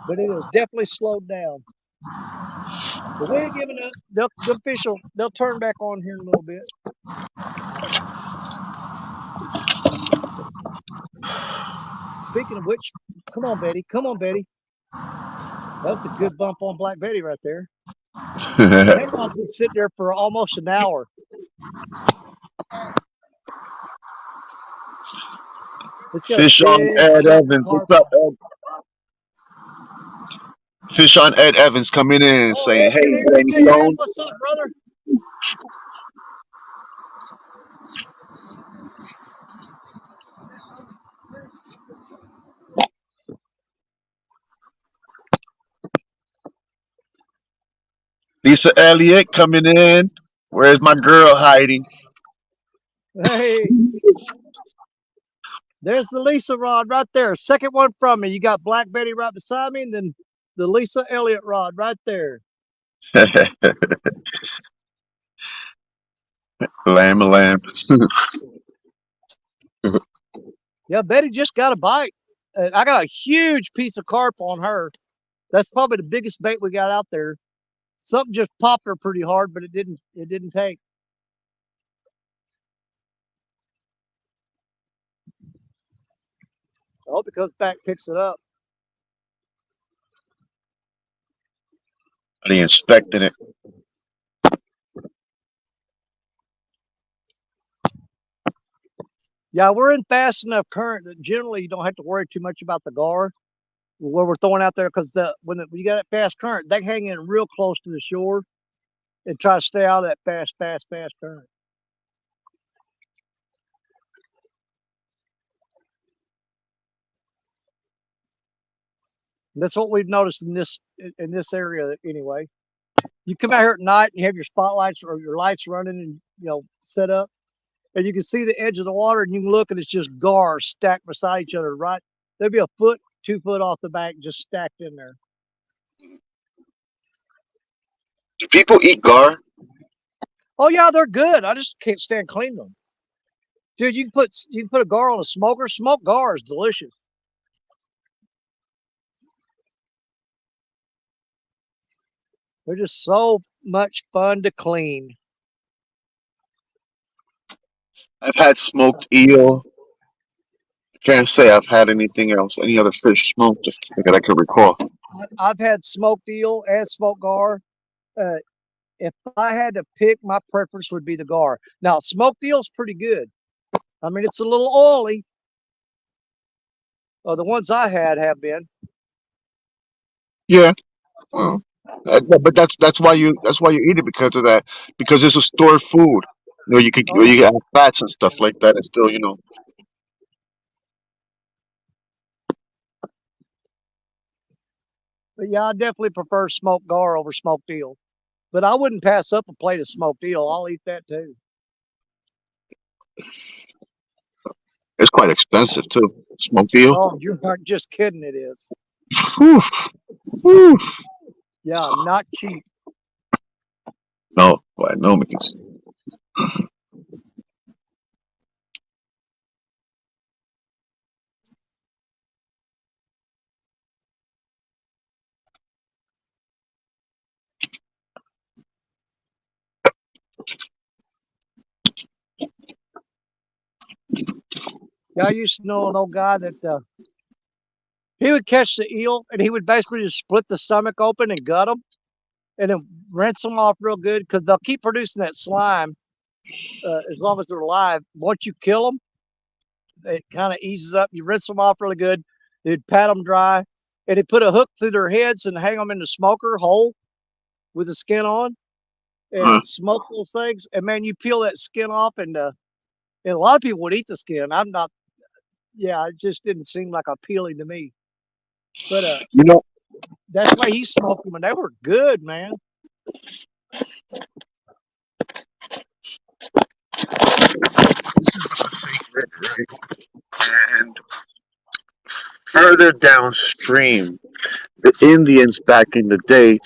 but it has definitely slowed down. But we ain't giving up. The fish they'll turn back on here in a little bit. Speaking of which, come on, Betty. Come on, Betty. That was a good bump on Black Betty right there. That rod's been sitting there for almost an hour. It's got a Fish on big Ed chunk of Evans. carp What's up, on. Ed? Fish on Ed Evans coming in Oh, saying, Ed's in "Hey, here. Danny Hey, Ed, Stone." what's up, brother? Lisa Elliott coming in. Where's my girl hiding? Hey, there's the Lisa rod right there. Second one from me. You got Black Betty right beside me, and then the Lisa Elliott rod right there. Lamb, lamb. Yeah, Betty just got a bite. I got a huge piece of carp on her. That's probably the biggest bait we got out there. Something just popped her pretty hard, but it didn't. It didn't take. I hope it comes back, picks it up. They inspecting it. Yeah, we're in fast enough current that generally you don't have to worry too much about the gar where we're throwing out there because when you got that fast current, they hang in real close to the shore and try to stay out of that fast current. That's what we've noticed in this area anyway. You come out here at night and you have your spotlights or your lights running and set up, and you can see the edge of the water, and you can look and it's just gar stacked beside each other. Right, there'll be a foot, 2 foot off the bank, just stacked in there. Do people eat gar? Oh yeah, they're good. I just can't stand cleaning them, dude. You can put a gar on a smoker. Smoked gar is delicious. They're just so much fun to clean. I've had smoked eel. Can't say I've had anything else, any other fish smoked that I could recall. I've had smoked eel and smoked gar. If I had to pick, my preference would be the gar. Now, smoked eel's pretty good. I mean, it's a little oily. The ones I had have been. Yeah, well, but that's why you eat it because of that, because it's a stored food. You can have fats and stuff like that, and still But yeah, I definitely prefer smoked gar over smoked eel. But I wouldn't pass up a plate of smoked eel. I'll eat that too. it's quite expensive too. Smoked eel. Oh, you aren't just kidding. It is. Whew, whew. Yeah, not cheap. No, by no means. Yeah, I used to know an old guy that he would catch the eel and he would basically just split the stomach open and gut them and then rinse them off real good because they'll keep producing that slime as long as they're alive. Once you kill them, it kind of eases up. You rinse them off really good. They'd pat them dry, and he'd put a hook through their heads and hang them in the smoker whole with the skin on, Huh. and smoke those things. And man, you peel that skin off, and a lot of people would eat the skin. I'm not. Yeah, it just didn't seem like appealing to me. But You know, that's why he smoked them, and they were good, man. this is the Passaic River, right? And further downstream, the Indians back in the day,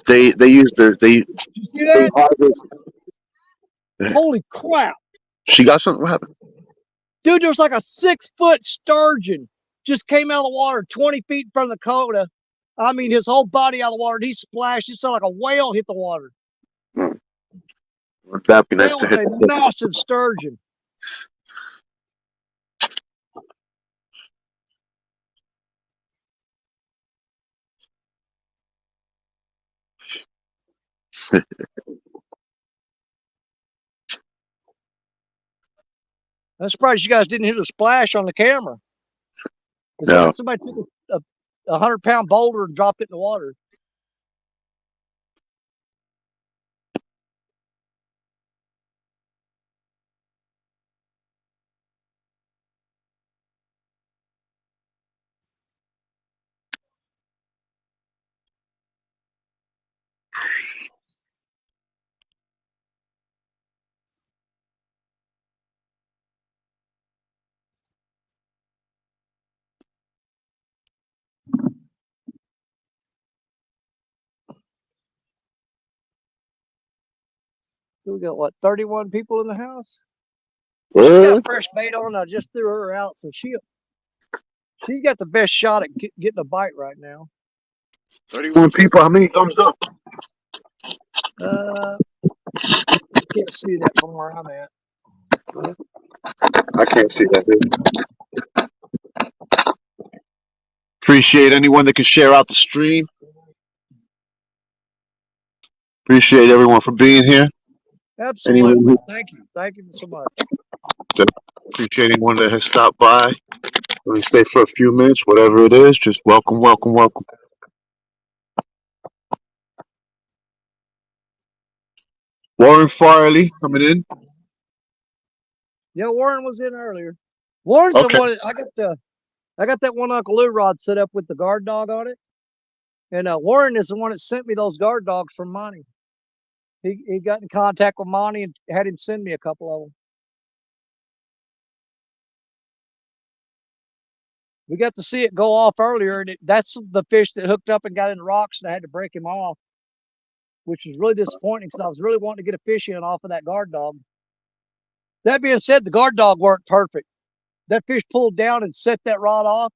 they used You see they that? harvest. Holy crap, She got something. What happened? dude! There's like a 6 foot sturgeon just came out of the water, 20 feet in front of the Cota. I mean, his whole body out of the water. And he splashed. It sounded like a whale hit the water. Hmm. That'd be nice That to was hit. a massive sturgeon. I'm surprised you guys didn't hear the splash on the camera. It sounded No. like somebody took a 100-pound boulder and dropped it in the water. So we got what, 31 people in the house? She got What? fresh bait on. I just threw her out, so she's got the best shot at getting a bite right now. 31 people. How many thumbs up? I can't see that from where I'm at. I can't see that. Appreciate anyone that can share out the stream. Appreciate everyone for being here. Absolutely. Anyone Thank you so much. appreciate anyone that has stopped by. Let me stay for a few minutes, whatever it is. Just welcome, welcome, welcome. Warren Farley coming in. Yeah, Warren was in earlier. Warren's the Okay. one. I got that one Uncle Lou rod set up with the guard dog on it. And Warren is the one that sent me those guard dogs from Monty. He got in contact with Monty and had him send me a couple of them. We got to see it go off earlier, and that's the fish that hooked up and got in the rocks, and I had to break him off, which was really disappointing because I was really wanting to get a fish in off of that guard dog. That being said, the guard dog worked perfect. That fish pulled down and set that rod off,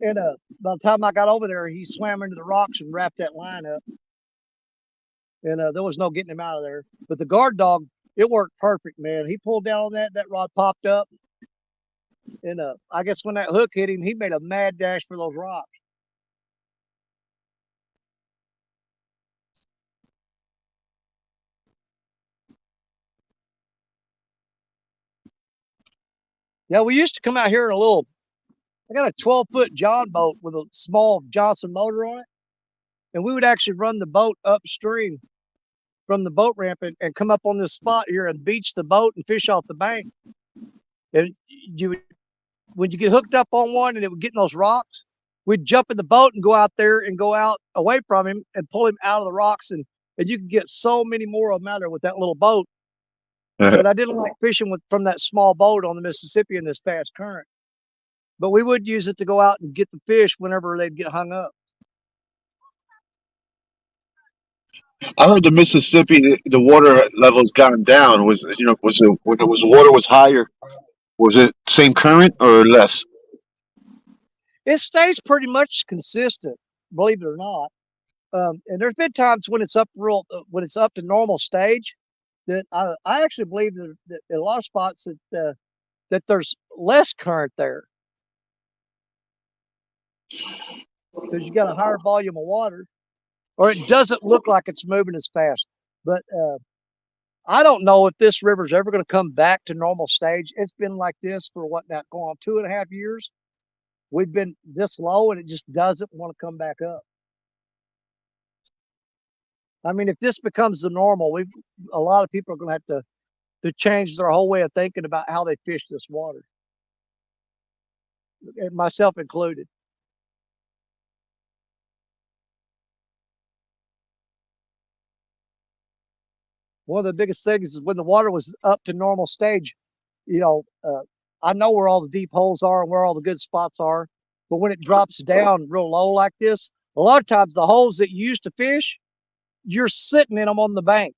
and by the time I got over there, he swam into the rocks and wrapped that line up, and there was no getting him out of there. But the guard dog, it worked perfect, man. He pulled down on that rod popped up, and I guess when that hook hit him, he made a mad dash for those rocks. Yeah, we used to come out here in a little, I got a 12-foot John boat with a small Johnson motor on it. And we would actually run the boat upstream from the boat ramp and come up on this spot here and beach the boat and fish off the bank. And you would, when you get hooked up on one and it would get in those rocks, we'd jump in the boat and go out there and go out away from him and pull him out of the rocks. And you could get so many more of them out there with that little boat. But I didn't like fishing from that small boat on the Mississippi in this fast current. But we would use it to go out and get the fish whenever they'd get hung up. I heard the Mississippi, the water level's gone down. Was it when it was water was higher? Was it same current or less? It stays pretty much consistent, believe it or not. And there's been times when it's when it's up to normal stage that I actually believe that in a lot of spots that there's less current there because you got a higher volume of water, or it doesn't look like it's moving as fast. But I don't know if this river's ever going to come back to normal stage. It's been like this for what now, going on 2.5 years. We've been this low, and it just doesn't want to come back up. I mean, if this becomes the normal, a lot of people are going to have to change their whole way of thinking about how they fish this water, and myself included. One of the biggest things is when the water was up to normal stage, you know, I know where all the deep holes are and where all the good spots are, but when it drops down real low like this, a lot of times the holes that you used to fish, you're sitting in them on the bank.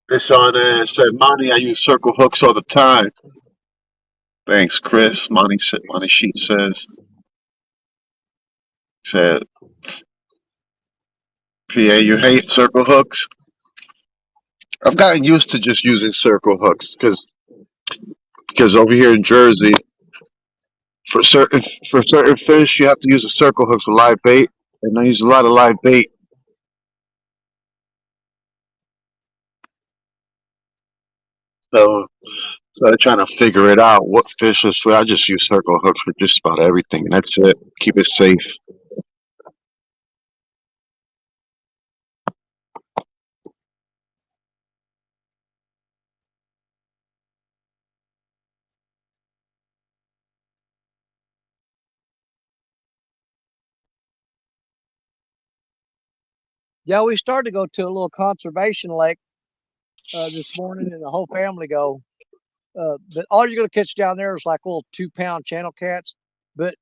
This on there said, Monty, I use circle hooks all the time. Thanks, Chris. Monty Sheet said, PA, you hate circle hooks? I've gotten used to just using circle hooks because over here in Jersey, for certain fish, you have to use a circle hook for live bait, and I use a lot of live bait. So, so I'm trying to figure it out. What fish is for? I just use circle hooks for just about everything, and that's it. Keep it safe. Yeah, we started to go to a little conservation lake this morning, and the whole family go. But all you're going to catch down there is like little 2-pound channel cats. But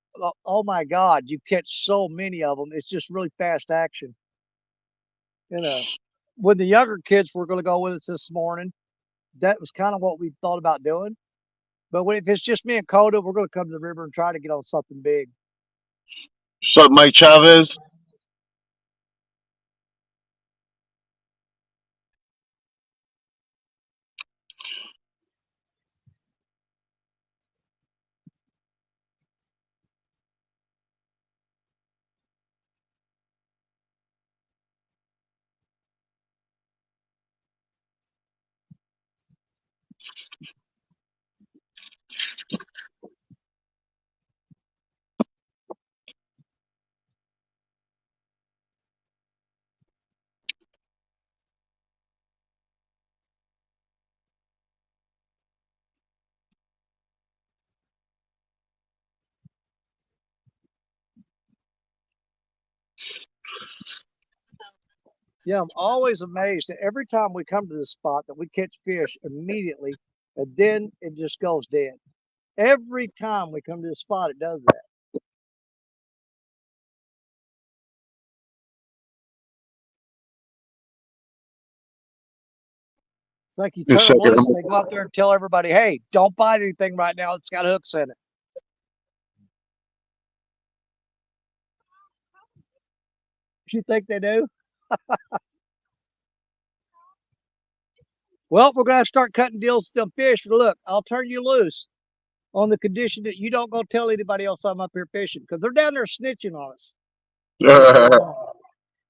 oh my God, you catch so many of them. It's just really fast action. And when the younger kids were going to go with us this morning, that was kind of what we thought about doing. But if it's just me and Koda, we're going to come to the river and try to get on something big. What's up, Mike Chavez? Yeah, I'm always amazed that every time we come to this spot that we catch fish immediately, and then it just goes dead. Every time we come to this spot, it does that. It's like you Just turn them second. loose and they go out there and tell everybody, hey, don't bite anything right now. It's got hooks in it. You think they do? Well, we're going to start cutting deals with them fish. Look, I'll turn you loose on the condition that you don't go tell anybody else I'm up here fishing because they're down there snitching on us.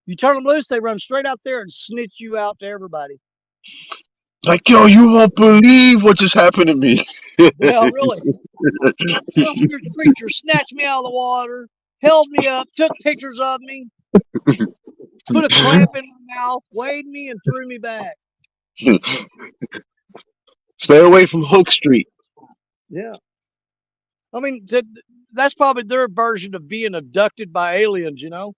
You turn them loose, they run straight out there and snitch you out to everybody. Like, yo, you won't believe what just happened to me. Yeah, really. Some weird creature snatched me out of the water, held me up, took pictures of me, put a clamp in my mouth, weighed me, and threw me back. Stay away from Hook Street. Yeah. I mean, that's probably their version of being abducted by aliens, you know?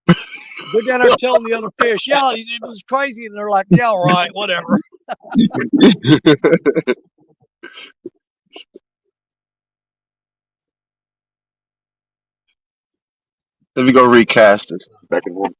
They're down there telling the other fish, yeah, it was crazy. And they're like, yeah, all right, whatever. Let me go recast this back in one.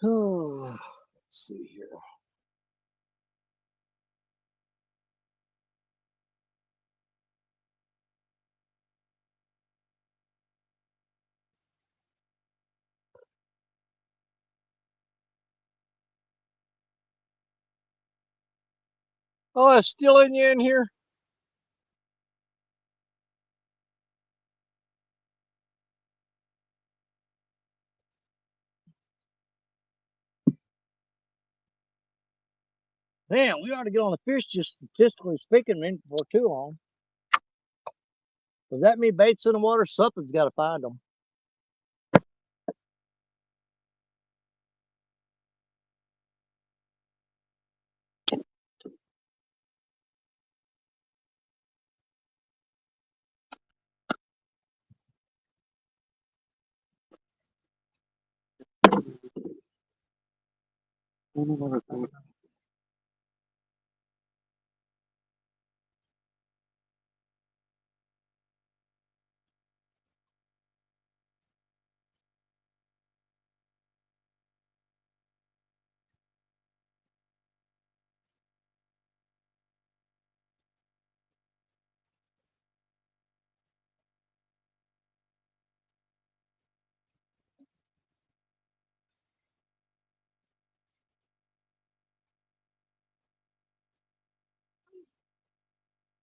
Let's see here. Oh, it's still in you in here? Man, we ought to get on the fish, just statistically speaking, for too long. Does that mean bait's in the water? Something's got to find them.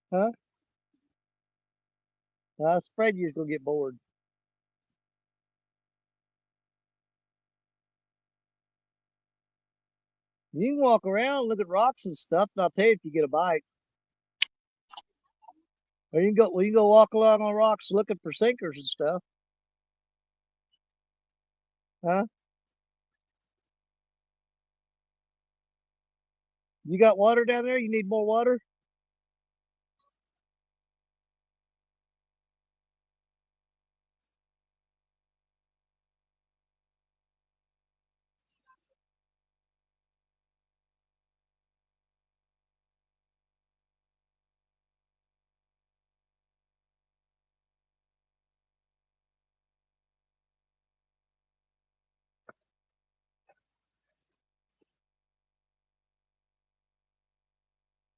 Huh? I was afraid you was going to get bored. You can walk around, look at rocks and stuff, and I'll tell you if you get a bite. Or you can go walk along on rocks looking for sinkers and stuff. Huh? You got water down there? You need more water?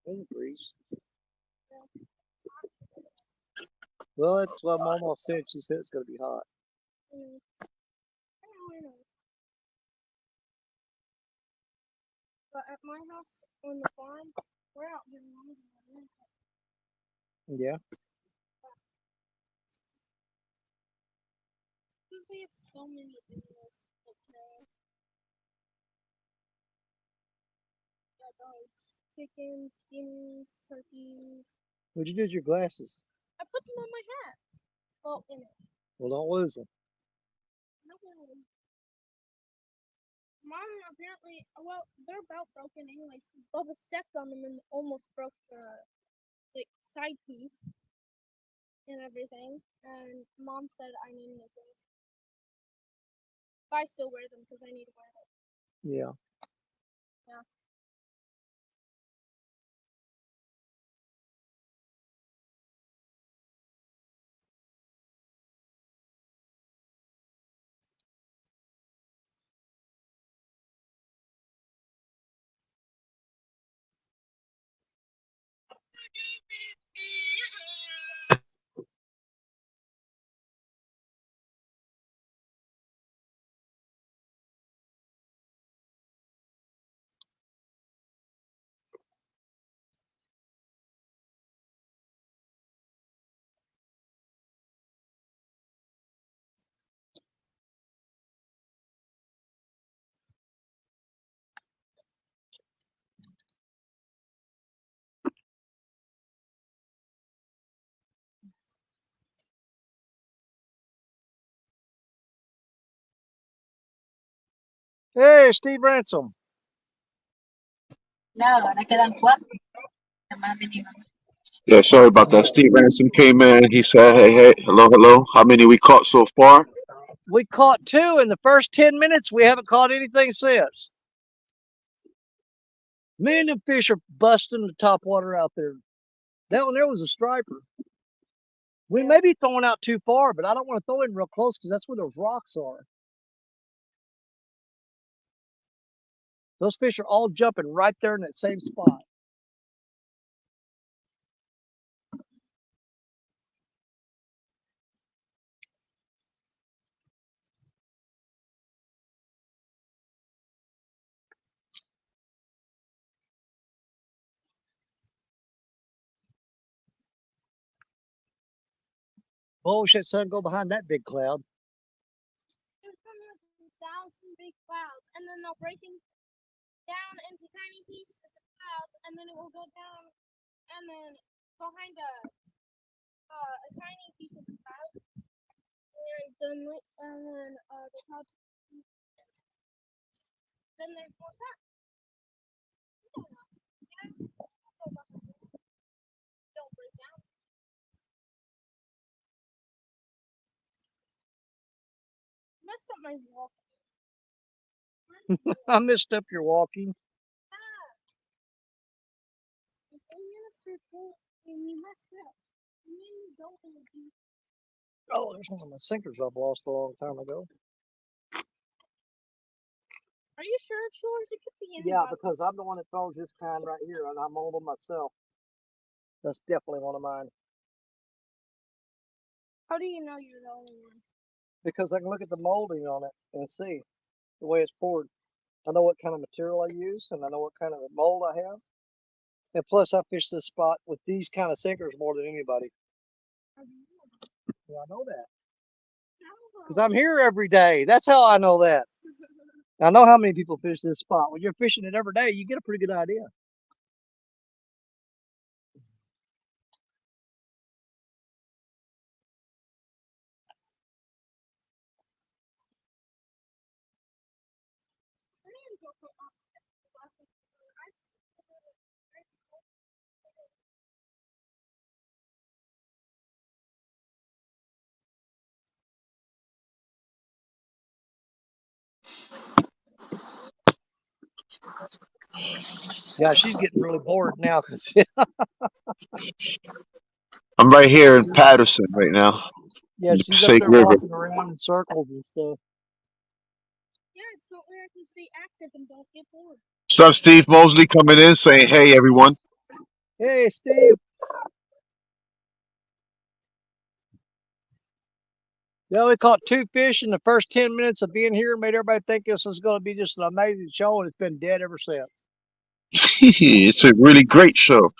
Increase. Well, that's what Mama said. She said it's going to be hot. I know. But at my house on the farm, we're out here in Yeah. because we have so many animals. Dogs, chickens, guineas, turkeys. What'd you do with your glasses? I put them on my hat. Well, in it. Well, don't lose them. No. Mom apparently, well, they're about broken anyways. Bubba stepped on them and almost broke the side piece and everything. And Mom said I need new ones. But I still wear them because I need to wear them. Yeah. Yeah. Hey, Steve Ransom. Claro, ahora quedan cuatro. Además venimos. Yeah, sorry about that. Steve Ransom came in. He said, "Hey, hey, hello, hello. How many we caught so far?" We caught 2 in the first 10 minutes. We haven't caught anything since. Me and the fish are busting the top water out there. That one there was a striper. We may be throwing out too far, but I don't want to throw in real close because that's where those rocks are. Those fish are all jumping right there in that same spot. Oh, shit, son, go behind that big cloud. There's coming up 1,000 big clouds, and then they'll break down into tiny pieces of clouds, and then it will go down, and then behind a tiny piece of cloud, and then the cloud. Then there's more sun. Don't break down. Messed up my walk. I messed up your walking. If you're in a circle and you messed up, and then you go in a deep. Oh, there's one of my sinkers I've lost a long time ago. Are you sure it's yours? It could be anybody's. Yeah, because I'm the one that throws this kind right here, and I'm on them myself. That's definitely one of mine. How do you know you're the only one? Because I can look at the molding on it and see the way it's poured. I know what kind of material I use, and I know what kind of mold I have. And plus, I fish this spot with these kind of sinkers more than anybody. Yeah, I know that. Because I'm here every day. That's how I know that. I know how many people fish this spot. When you're fishing it every day, you get a pretty good idea. Yeah, she's getting really bored now because I'm right here in Patterson right now, yeah, in the she's up Passaic there River. walking around in circles and stuff. Yeah, it's so where I can stay active and don't get bored. What's up, Steve Mosley coming in saying, hey, everyone. Hey, Steve. Yeah, we caught 2 fish in the first 10 minutes of being here. Made everybody think this was going to be just an amazing show, and it's been dead ever since. It's a really great show.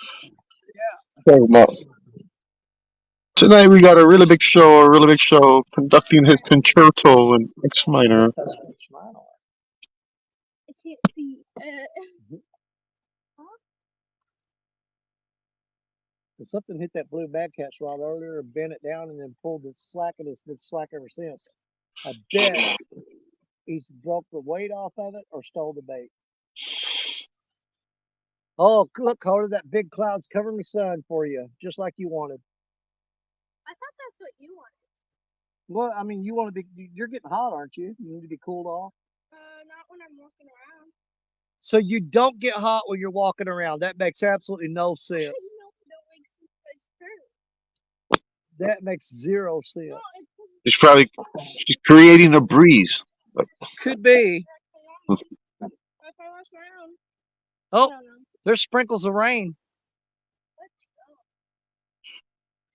Talking about tonight we got a really big show, conducting his concerto in X minor. That's what it's mine on. I can't see. If something hit that blue bagcatch rod earlier and bent it down and then pulled the slack, and it's been slack ever since. I bet he's broke the weight off of it or stole the bait. Oh, look, Koda, that big cloud's covering the sun for you, just like you wanted. I thought that's what you wanted. Well, I mean, you want to be, you're getting hot, aren't you? You need to be cooled off. Not when I'm walking around. So you don't get hot when you're walking around. That makes absolutely no sense. No, that makes sense. That's true. That makes zero sense. No, He's probably creating a breeze. Could be. if I walk around. Oh, I don't know. there's sprinkles of rain.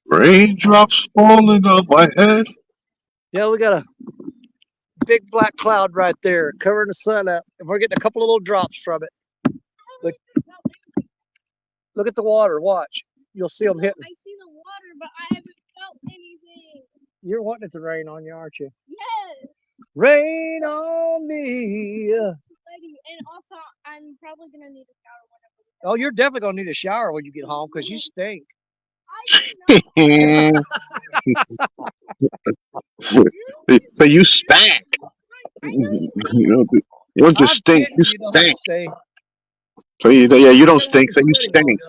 Raindrops falling on my head. Yeah, we got a big black cloud right there covering the sun up, and we're getting a couple of little drops from it. Look at the water. Watch. You'll see them hitting. I see the water, but I haven't felt anything. You're wanting it to rain on you, aren't you? Yes. Rain on me. Sweaty. And also, I'm probably gonna need a shower whenever. Oh, you're definitely gonna need a shower when you get home because you stink. I know. So you stank. You don't just stink, you You don't stank. stink. So yeah, you don't stink, so you stink.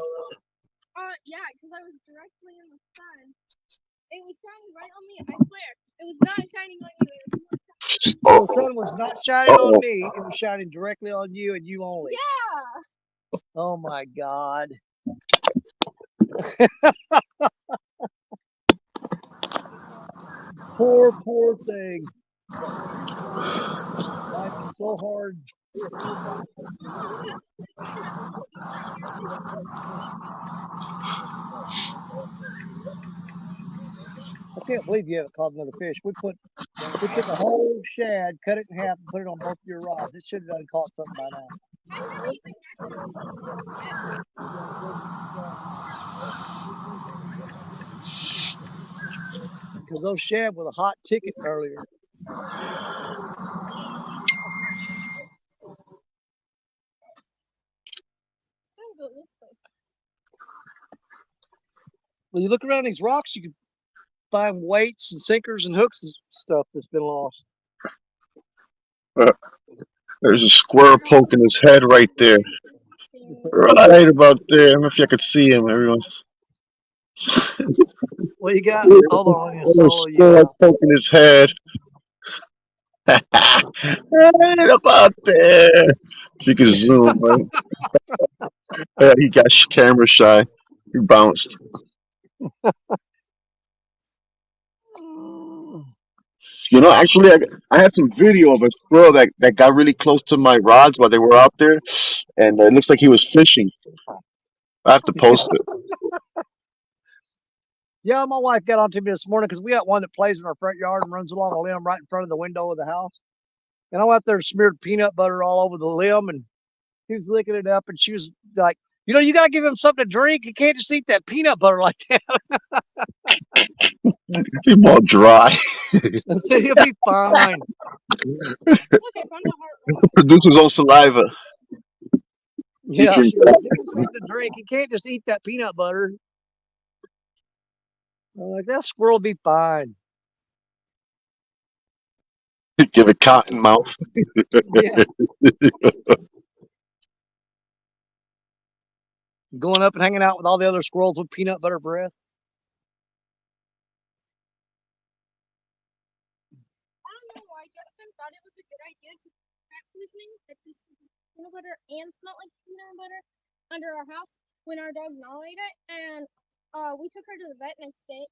Yeah, because I was directly in the sun. It was shining right on me. I swear, it was not shining on you. So the sun was not shining on Uh-oh. me; it was shining directly on you and you only. Yeah. Oh my God. Poor thing. Life is so hard. I can't believe you haven't caught another fish. We took a whole shad, cut it in half, and put it on both of your rods. It should have done caught something by now. I haven't even actually. Because those shad were a hot ticket earlier. Go this way. When you look around these rocks, you can find weights and sinkers and hooks and stuff that's been lost. There's a squirrel poking his head right there. Right about there. I don't know if you could see him, everyone. What you got? Hold on, let me There's a solo you squirrel out. poking his head. Right about there. If you can zoom, right? Yeah, he got camera shy. He bounced. You know, actually, I had some video of a squirrel that got really close to my rods while they were out there, and it looks like he was fishing. I have to post it. Yeah, my wife got on to me this morning because we got one that plays in our front yard and runs along a limb right in front of the window of the house. And I went out there and smeared peanut butter all over the limb, and he was licking it up, and she was like, you got to give him something to drink. He can't just eat that peanut butter like that. He's all dry. I said, he'll be fine. Produce his own saliva. Yeah, drink she was like, give him something to drink. He can't just eat that peanut butter. I'm like, that squirrel will be fine. Give it cotton mouth. Yeah. Going up and hanging out with all the other squirrels with peanut butter breath. I don't know why Justin thought it was a good idea to catfish. peanut butter and smelled like peanut butter under our house when our dog Nala ate it, and we took her to the vet the next day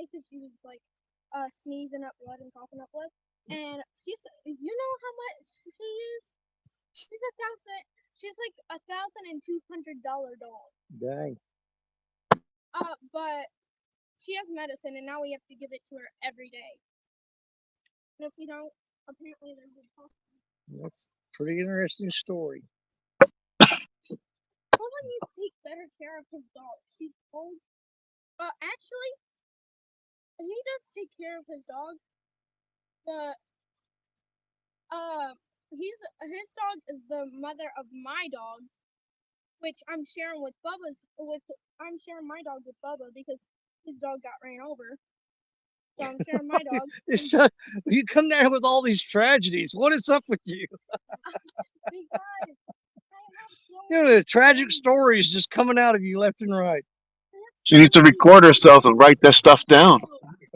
because she was like sneezing up blood and coughing up blood, and you know how much she is? She's like $1,200 dog. Dang. But she has medicine, and now we have to give it to her every day. And if we don't, apparently there's a hospital. That's a pretty interesting story. Koda needs to take better care of his dog. She's old. Actually, he does take care of his dog, but his dog is the mother of my dog, which I'm sharing I'm sharing my dog with Bubba because his dog got ran over. So I'm sharing my dog. You come down with all these tragedies. What is up with you? Because I have so You know, the tragic stories just coming out of you left and right. She needs to record herself and write that stuff down.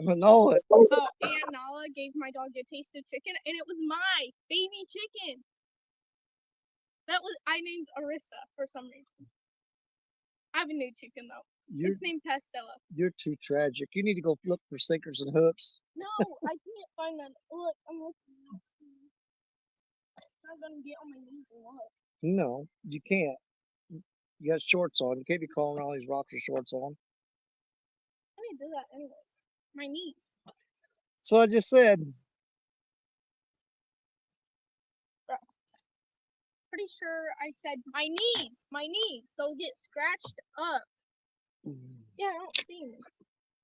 I know it. Oh, Aunt Nala gave my dog a taste of chicken, and it was my baby chicken. I named Arissa for some reason. I have a new chicken though. It's named Pastella. You're too tragic. You need to go look for sinkers and hooks. No, I can't find them. Look, I'm looking. I'm gonna get on my knees and look. No, you can't. You got shorts on. You can't be calling all these rocks with shorts on. I need to do that anyways. My knees. That's what I just said. Pretty sure I said my knees. My knees. They'll get scratched up. Yeah, I don't see them.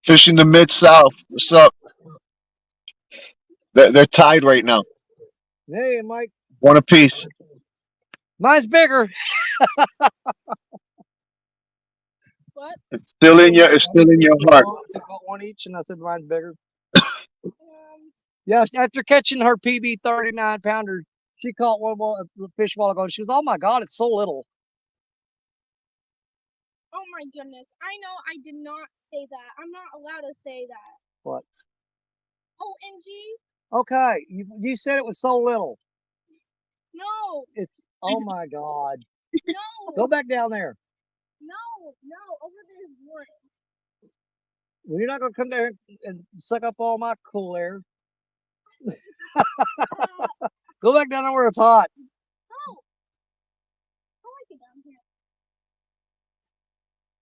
Fishing the Mid-South. What's up? They're tied right now. Hey, Mike. One apiece. Mine's bigger. What? It's still in your heart. I got one each, and I said mine's bigger. Yes, after catching her PB 39 pounder, she caught one fish a while ago. She goes, "Oh my God, it's so little." Oh my goodness. I know I did not say that. I'm not allowed to say that. What? OMG? Okay, you said it was so little. No. It's, oh my God. No. Go back down there. No. Over there's one. Well, you're not going to come there and suck up all my cool air. Go back down there where it's hot. No. I like it down here.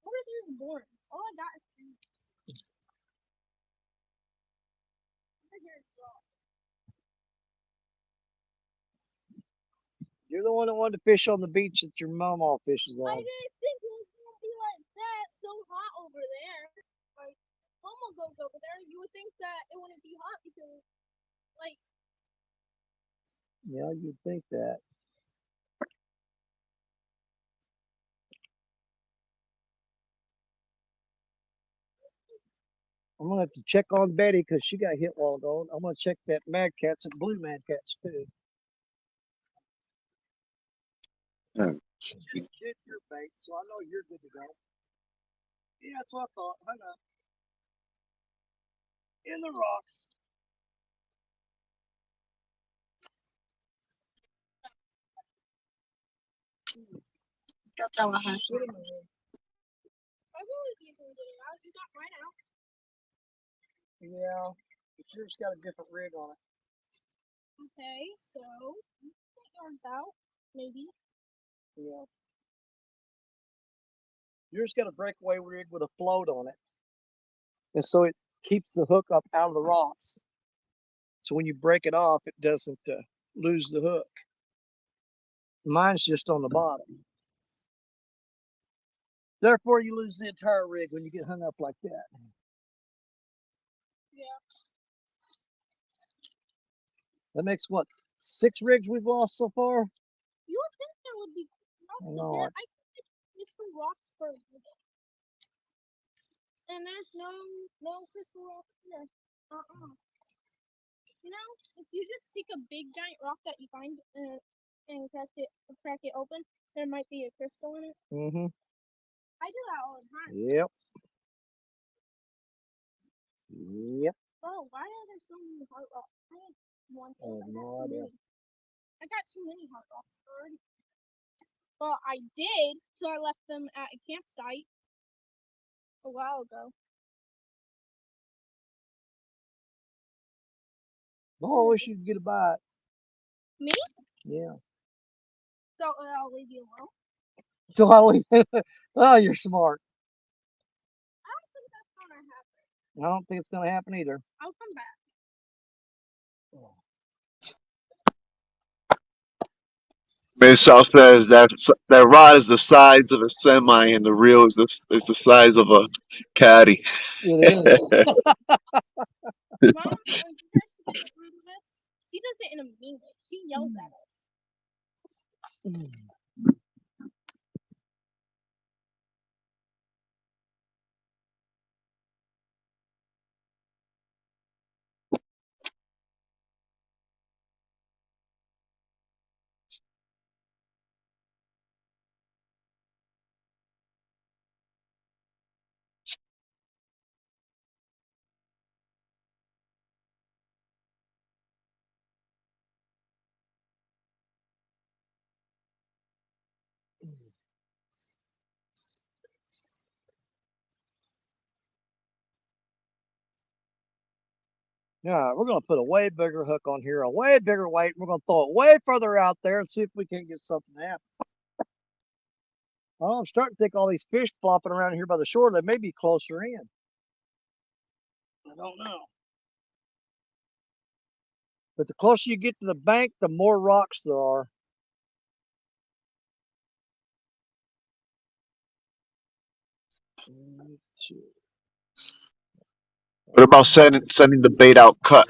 Over there's born. All I got is food. Over here is raw. You're the one that wanted to fish on the beach that your mom all fishes I on. didn't think it was going to be like that. So hot over there. Like, Mama goes over there. You would think that it wouldn't be hot because, like, Yeah, you'd think that. I'm going to have to check on Betty because she got hit while ago. I'm going to check that mad cats and blue mad cats too. Just get your bait, so I know you're good to go. Yeah, that's what I thought. Hang on. In the rocks. trabajar. I've always used them getting out. You got mine out. Yeah, but yours got a different rig on it. Okay, so you can get yours out, maybe. Yeah. Yours got a breakaway rig with a float on it. And so it keeps the hook up out of the rocks. So when you break it off, it doesn't lose the hook. Mine's just on the bottom. Therefore, you lose the entire rig when you get hung up like that. Yeah. That makes what, 6 rigs we've lost so far? You would think there would be rocks No, in there. I think there's some rocks for it. And there's no crystal rocks here. You know, if you just take a big giant rock that you find and crack it open, there might be a crystal in it. Mm-hmm. I do that all the time. Yep. Yep. Oh, why are there so many heart rocks? I have one. I have no idea. I got too many heart rocks already. Well, I did till I left them at a campsite a while ago. Oh, I wish you'd get a bite. Me? Yeah. So I'll leave you alone. So I leave. Oh, you're smart. I don't think that's gonna happen. I don't think it's gonna happen either. I'll come back. Miss South says that rod is the size of a semi, and the reel is the size of a caddy. It is. Mom, when she tries to get rid of us, she does it in a mean way. She yells at us. Yeah, we're gonna put a way bigger hook on here, a way bigger weight. We're gonna throw it way further out there and see if we can get something to happen. Oh, I'm starting to think all these fish flopping around here by the shore, they may be closer in. I don't know. But the closer you get to the bank, the more rocks there are. What about sending the bait out cut?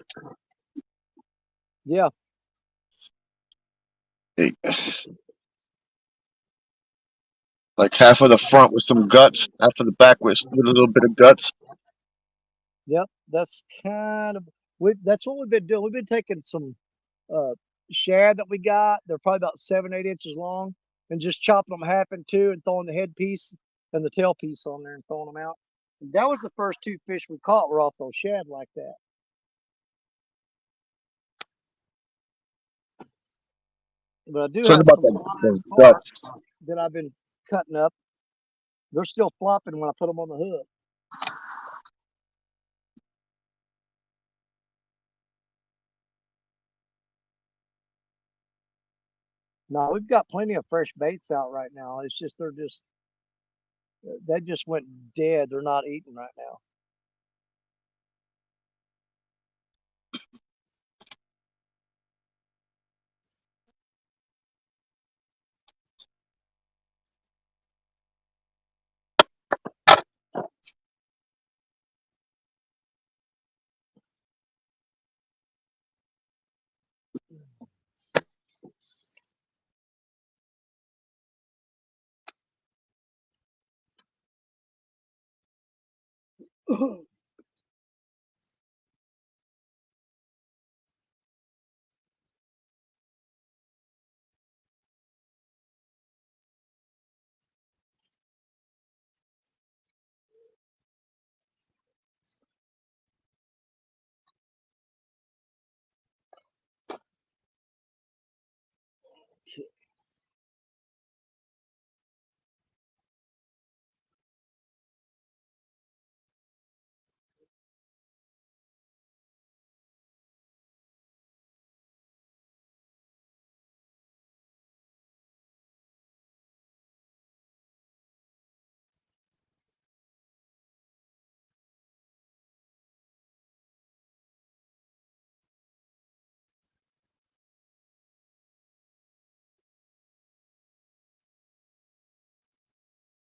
Yeah, Like half of the front with some guts, half of the back with a little bit of guts. yep. That's kind of that's what we've been doing. We've been taking some uh, shad that we got. They're probably about 7, 8 inches long, and just chopping them half in two and throwing the head piece and the tail piece on there and throwing them out. And that was the first 2 fish we caught were off those shad like that. But I do Something have about some the, live those carp guts. that I've been cutting up. They're still flopping when I put them on the hook. No, we've got plenty of fresh baits out right now. It's just they just went dead. They're not eating right now.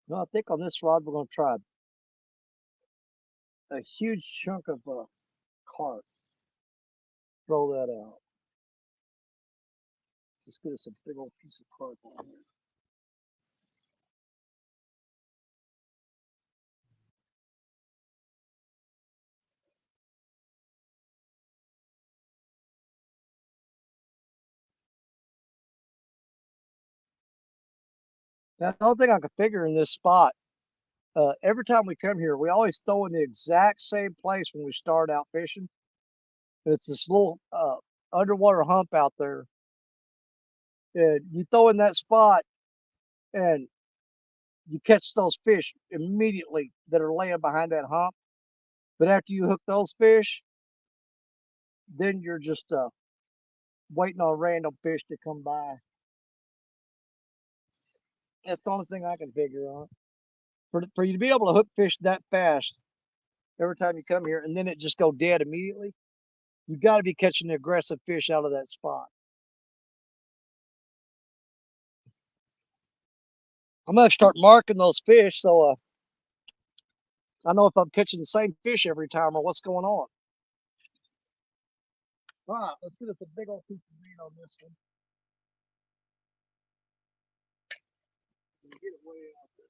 No, I think on this rod we're going to try a huge chunk of carp. Throw that out. Just get us a big old piece of carp on here. Now, the only thing I can figure in this spot, every time we come here, we always throw in the exact same place when we start out fishing. And it's this little underwater hump out there. And you throw in that spot, and you catch those fish immediately that are laying behind that hump. But after you hook those fish, then you're just waiting on random fish to come by. That's the only thing I can figure out. For you to be able to hook fish that fast every time you come here, and then it just go dead immediately, you got to be catching the aggressive fish out of that spot. I'm gonna start marking those fish so I know if I'm catching the same fish every time or what's going on. All right, let's get us a big old piece of meat on this one. Get it way out there.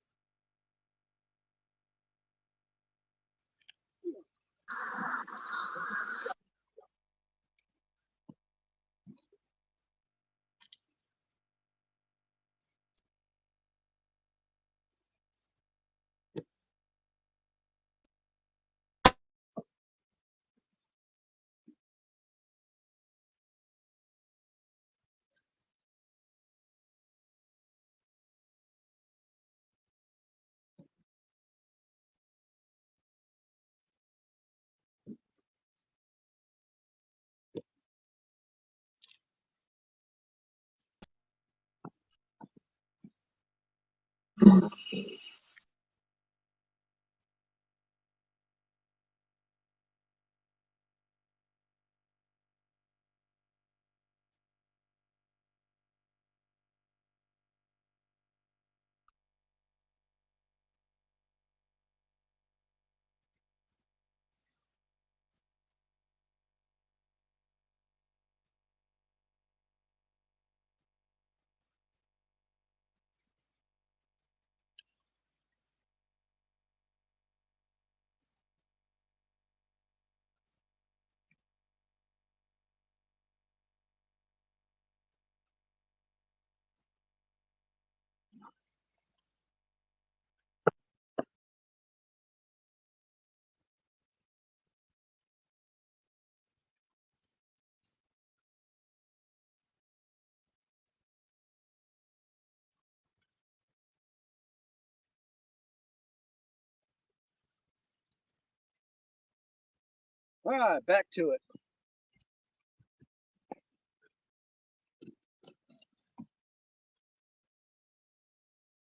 All right, back to it.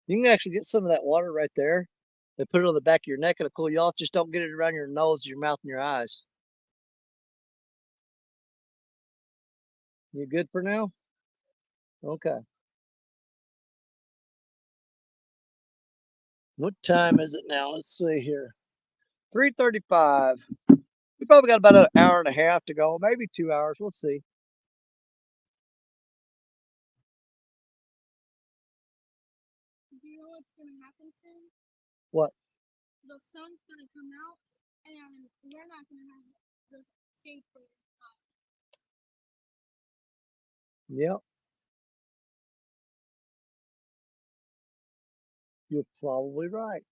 You can actually get some of that water right there and put it on the back of your neck. It'll cool you off. Just don't get it around your nose, your mouth, and your eyes. You good for now? Okay. What time is it now? Let's see here. 3:35. We probably got about an hour and a half to go, maybe 2 hours. We'll see. Do you know what's gonna happen soon? What? The sun's gonna come out, and we're not gonna have the shade for it. Yep. You're probably right.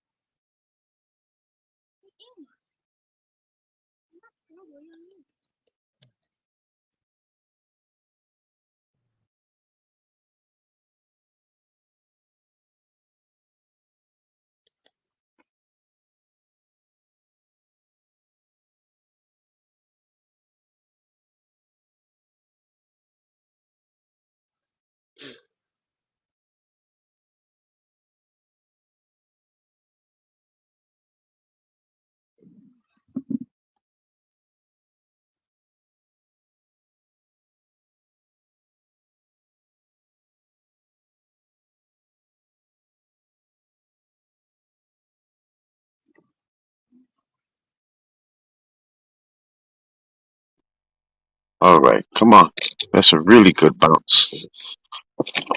All right, come on. That's a really good bounce.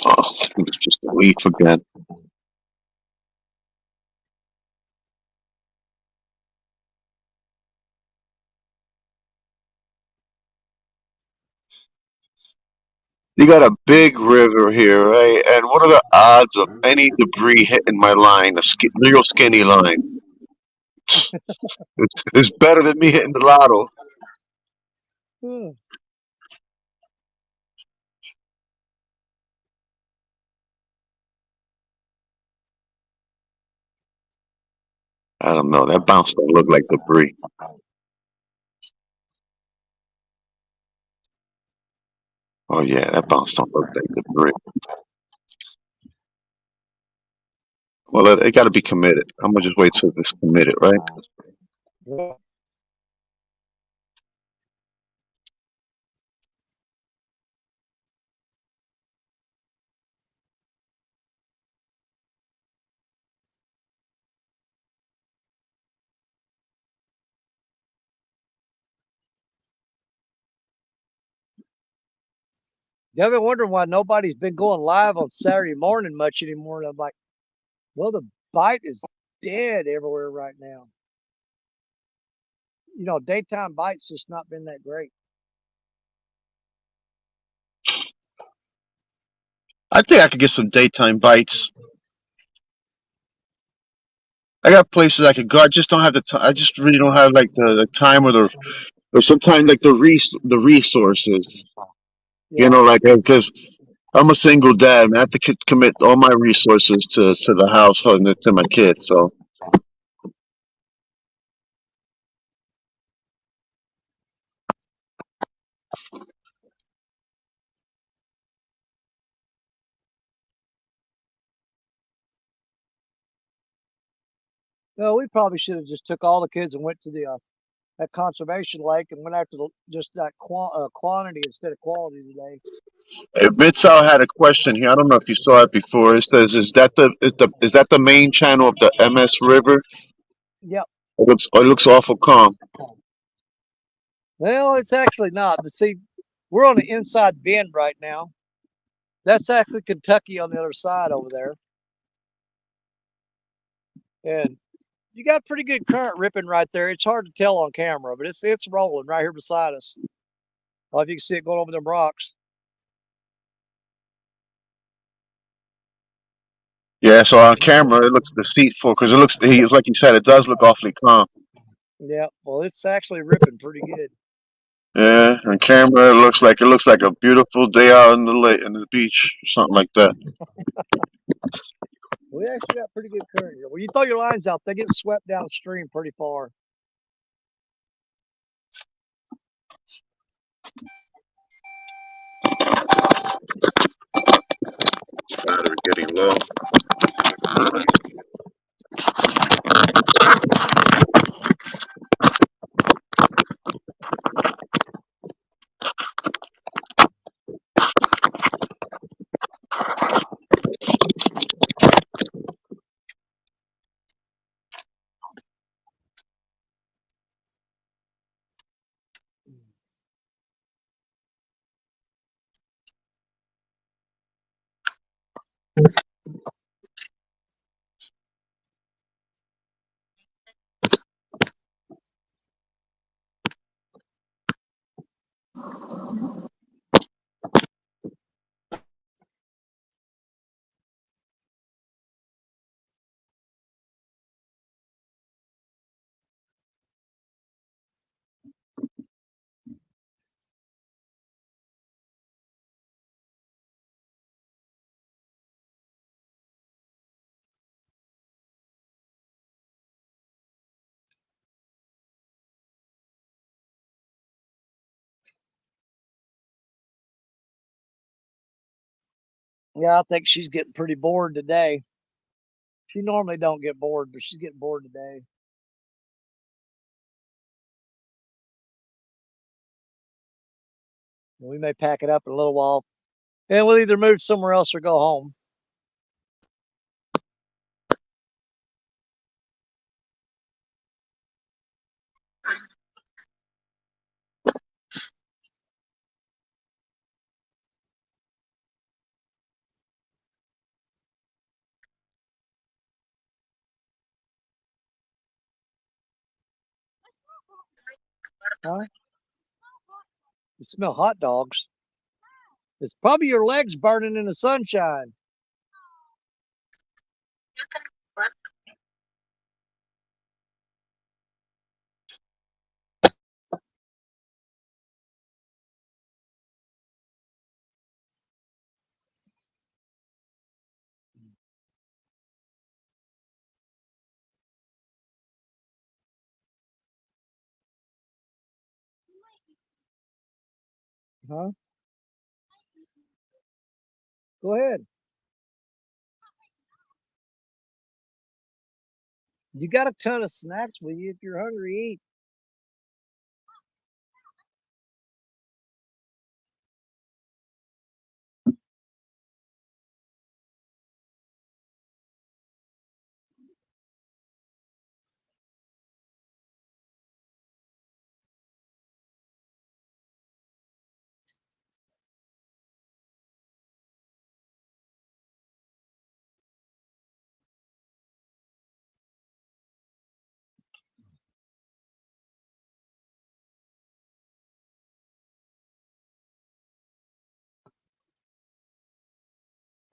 Oh, just a leaf again. You got a big river here, right? And what are the odds of any debris hitting my line, a real skinny line? It's better than me hitting the lotto. Hmm. I don't know. That bounce don't look like debris. Oh yeah, that bounce don't look like debris. Well, it got to be committed. I'm gonna just wait till it's committed, right? Yeah. I've been wondering why nobody's been going live on Saturday morning much anymore. And I'm like, well, the bite is dead everywhere right now. You know, daytime bite's just not been that great. I think I could get some daytime bites. I got places I could go. I just don't have the time. I just really don't have like the time or sometimes like the resources. You Yeah. know, like because I'm a single dad, and I have to commit all my resources to the household and to my kids. So No, we probably should have just took all the kids and went to the that conservation lake and went after just that quantity instead of quality today. Mitzal had a question here. I don't know if you saw it before. It says, is that the main channel of the MS River? Yep. It looks awful calm. Well, it's actually not. But see, we're on the inside bend right now. That's actually Kentucky on the other side over there. And you got pretty good current ripping right there. It's hard to tell on camera, but it's rolling right here beside us. Well, if you can see it going over them rocks. Yeah, so on camera it looks deceitful because it's like you said, it does look awfully calm. Yeah, well, it's actually ripping pretty good. Yeah, on camera it looks like a beautiful day out in the lake in the beach, or something like that. We actually got pretty good current here. When you throw your lines out, they get swept downstream pretty far. Battery getting low. Yeah, I think she's getting pretty bored today. She normally don't get bored, but she's getting bored today. We may pack it up in a little while, and we'll either move somewhere else or go home. Huh? You smell hot dogs. It's probably your legs burning in the sunshine. Huh? Go ahead. You got a ton of snacks with you. If you're hungry, eat.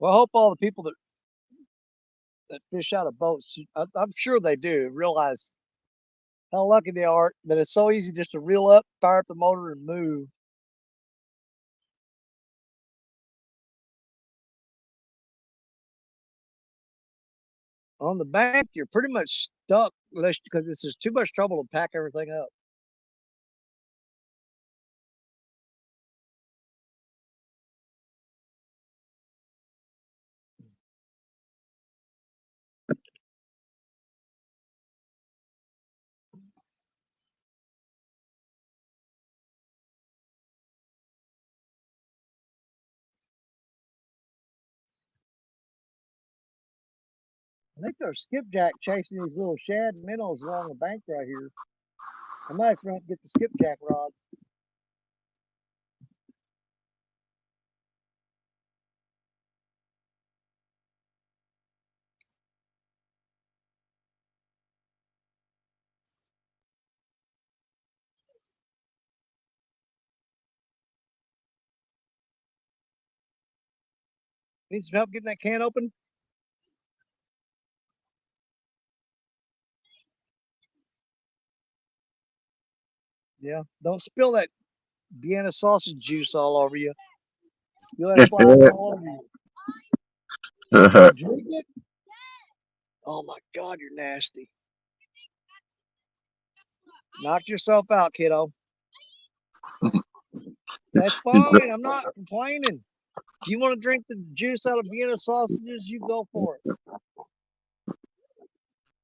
Well, I hope all the people that fish out of boats, I'm sure they do, realize how lucky they are that it's so easy just to reel up, fire up the motor, and move. On the bank, you're pretty much stuck unless because it's just too much trouble to pack everything up. I think there's skipjack chasing these little shad minnows along the bank right here. I might have to get the skipjack rod. Need some help getting that can open? Yeah. Don't spill that Vienna sausage juice all over you. You'll have flies all over you. You drink it? Oh my God, you're nasty. Knock yourself out, kiddo. That's fine. I'm not complaining. If you want to drink the juice out of Vienna sausages, you go for it.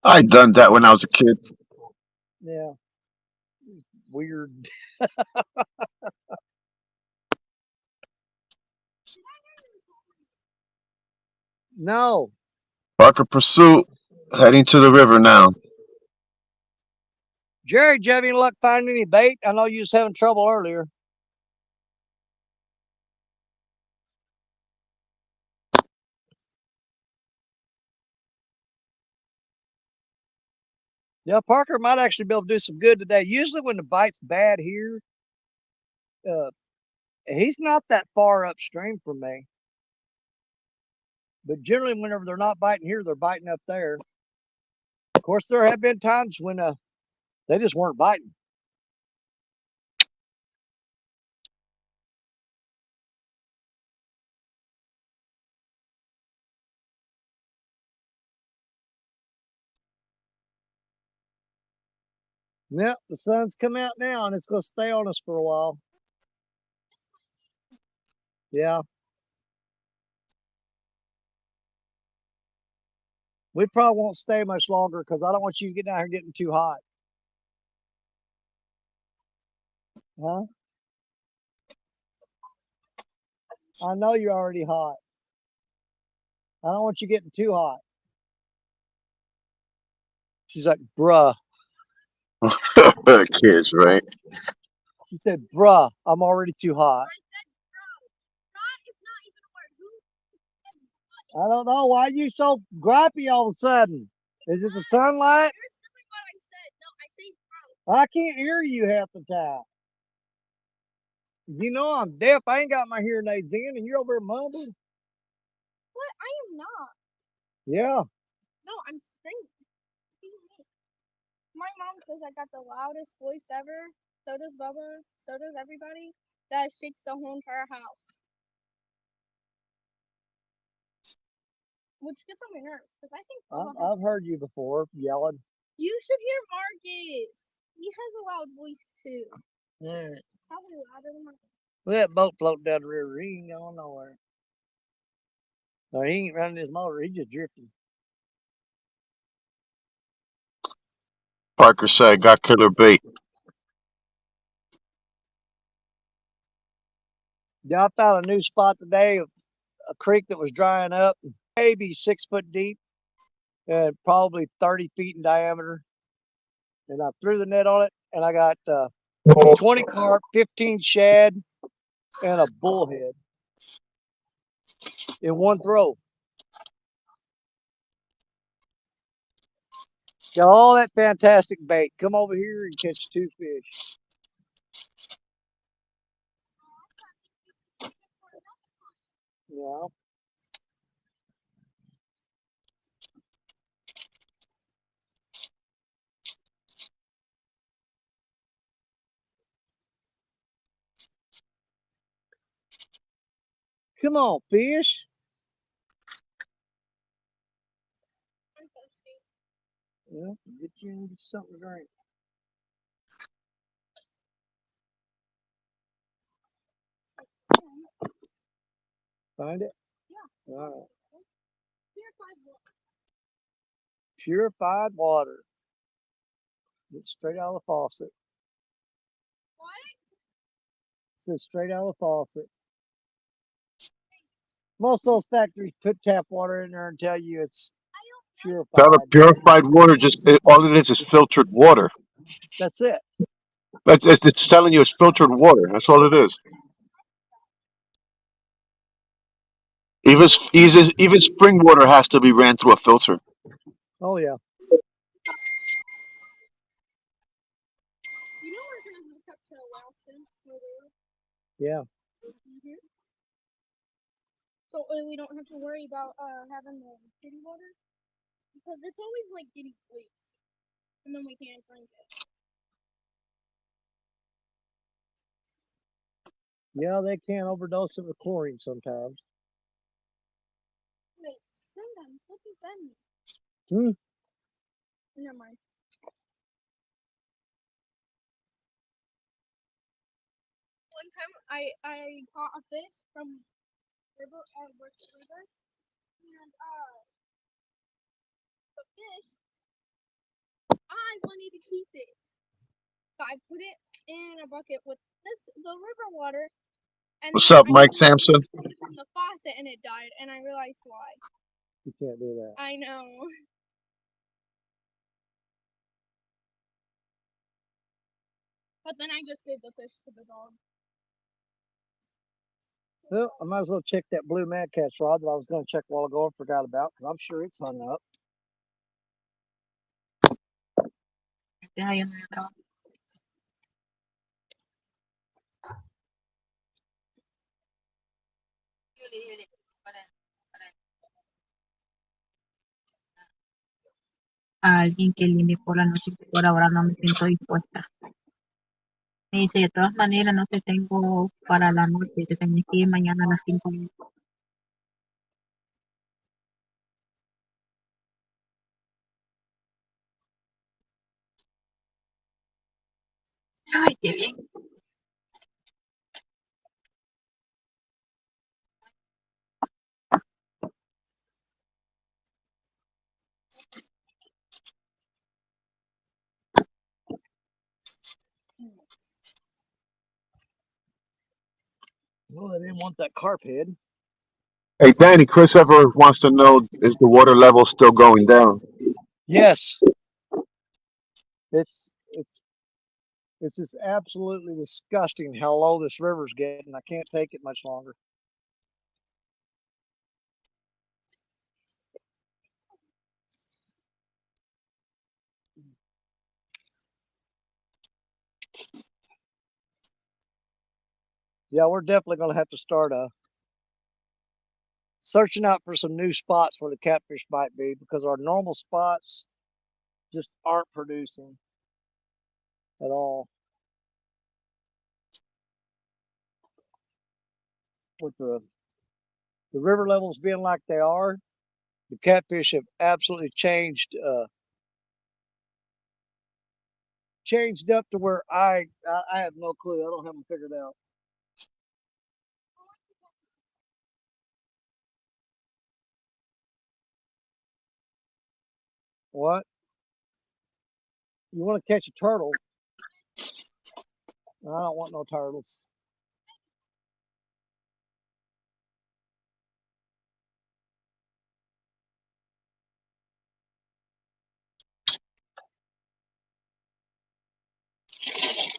I done that when I was a kid. Yeah. Weird. No. Parker Pursuit heading to the river now. Jerry, did you have any luck finding any bait? I know you was having trouble earlier. Yeah, Parker might actually be able to do some good today. Usually when the bite's bad here, uh, he's not that far upstream from me. But generally whenever they're not biting here, they're biting up there. Of course, there have been times when they just weren't biting. Yep, the sun's come out now and it's going to stay on us for a while. Yeah. We probably won't stay much longer because I don't want you getting out here getting too hot. Huh? I know you're already hot. I don't want you getting too hot. She's like, bruh. Kids, right? She said, bruh, I'm already too hot. I don't know. Why are you so gripey all of a sudden? Is it the sunlight? I can't hear you half the time. You know I'm deaf. I ain't got my hearing aids in, and you're over there mumbling. What? I am not. Yeah. No, I'm screaming. My mom says I got the loudest voice ever. So does Bubba. So does everybody. That shakes the whole entire house. Which gets on my nerves because I think I've heard you before yelling. You should hear Marcus. He has a loud voice too. Yeah. Probably louder than mine. Look at that boat floating down the river. He ain't going nowhere. No, he ain't running his motor. He's just drifting. Parker said, got killer bait. Yeah, I found a new spot today, a creek that was drying up, maybe 6 foot deep and probably 30 feet in diameter. And I threw the net on it, and I got 20 carp, 15 shad, and a bullhead in one throw. Got all that fantastic bait. Come over here and catch 2 fish. Yeah. Come on, fish. I'm thirsty. Yeah, get you something to drink. Find it? Yeah. All right. Purified water. Purified water. It's straight out of the faucet. What? It's straight out of the faucet. Most of those factories put tap water in there and tell you it's purified. Tell the purified water, all it is filtered water. That's it. It's telling you it's filtered water. That's all it is. Even spring water has to be ran through a filter. Oh yeah. You know we're gonna hook up to a well soon. Yeah. Mm-hmm. So we don't have to worry about having the city water because it's always like getting leaked, and then we can't drink it. Yeah, they can overdose it with chlorine sometimes. Wait, sometimes what does that mean? Hmm. Never mind. One time I caught a fish from river river, and the fish I wanted to keep it, so I put it in a bucket with the river water, and What's then up, I Mike Sampson? put it from the faucet and it died, and I realized why. You can't do that. I know. But then I just gave the fish to the dog. Well, I might as well check that blue mad catch rod that I was going to check a while ago and forgot about because I'm sure it's hung up. Deja yo no he trabajo. A alguien que limpie por la noche, que por ahora no me siento dispuesta. Me dice, de todas maneras, no te tengo para la noche, te tengo que ir mañana a las 5. Ay, qué bien. Well, I didn't want that carp head. Hey, Danny, Chris Ever wants to know, is the water level still going down? Yes. It's just absolutely disgusting how low this river's getting. I can't take it much longer. Yeah, we're definitely going to have to start searching out for some new spots where the catfish might be because our normal spots just aren't producing at all. With the river levels being like they are, the catfish have absolutely changed up to where I have no clue. I don't have them figured out. What? You want to catch a turtle? I don't want no turtles.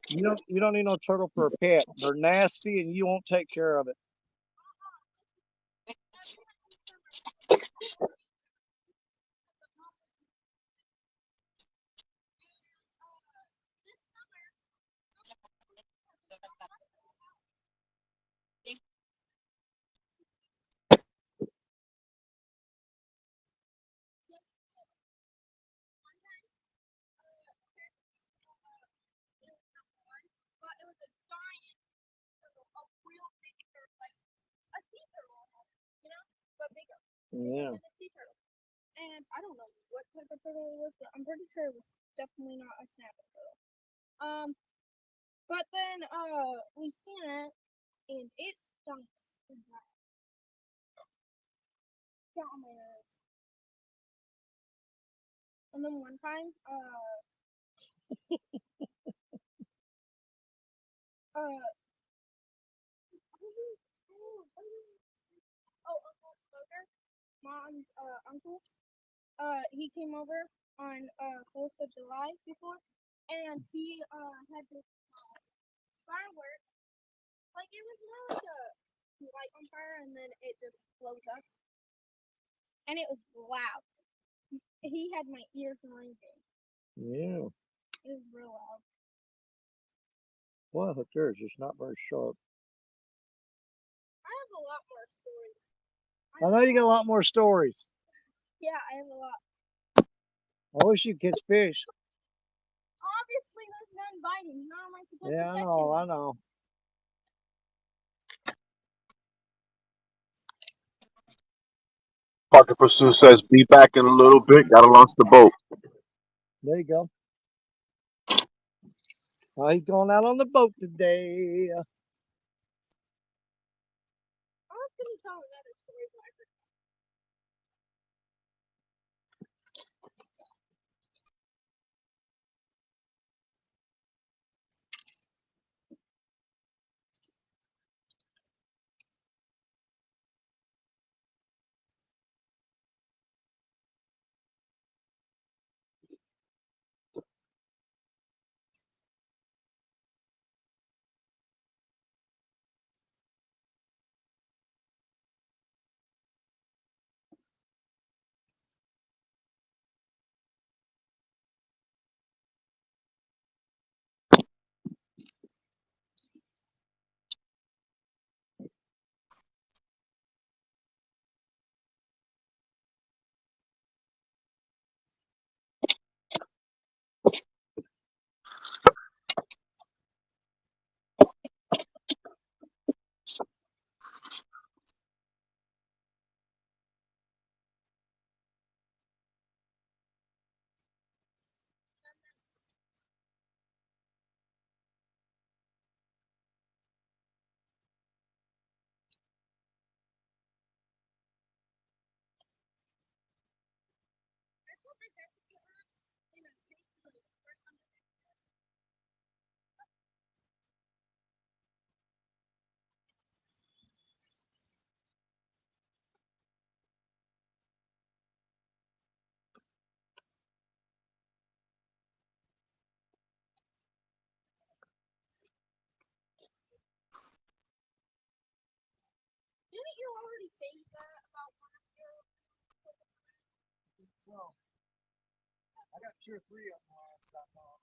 You don't need no turtle for a pet. They're nasty and you won't take care of it. But it was a giant turtle, a real big turtle, like a sea turtle, you know, but bigger. Yeah. Than a sea turtle. And I don't know what type of turtle it was, but I'm pretty sure it was definitely not a snapping turtle. But then we seen it, and it stunks. Got on my nerves. And then one time, Uncle Smoker, mom's uncle, he came over on 4th of July before, and he had this fireworks. Like it was more like a light on fire, and then it just blows up, and it was loud. He had my ears ringing. Yeah. It was real loud. Well, yours is not very sharp. I have a lot more stories. I know you got a lot more stories. Yeah, I have a lot. I wish you could catch fish. Obviously, there's none biting. How am I supposed Yeah, to I catch know, him? I know. Parker Pursuit says, "Be back in a little bit. Gotta launch the boat." There you go. Oh, he's going out on the boat today. I was gonna tell another story, but I forgot. I put my tentacle in a safe place right under there. Didn't you already say that about one of your? So, I got 2 or 3 of them last time on.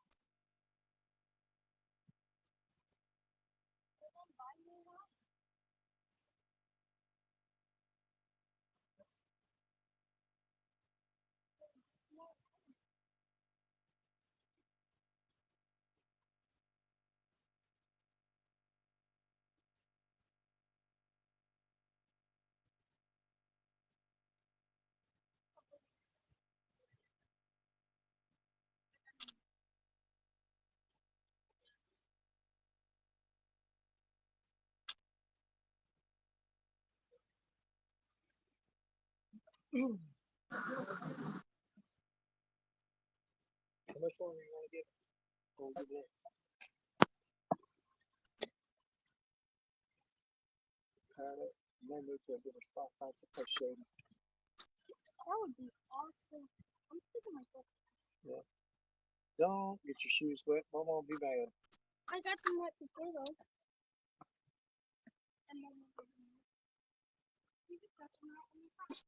much longer you want to give it? We'll give it. Then move to a different spot. Find some place shady. That would be awesome. I'm taking my foot. Yeah. Don't get your shoes wet. Mom won't be mad. I got them wet before though. And then you just got them out when you find.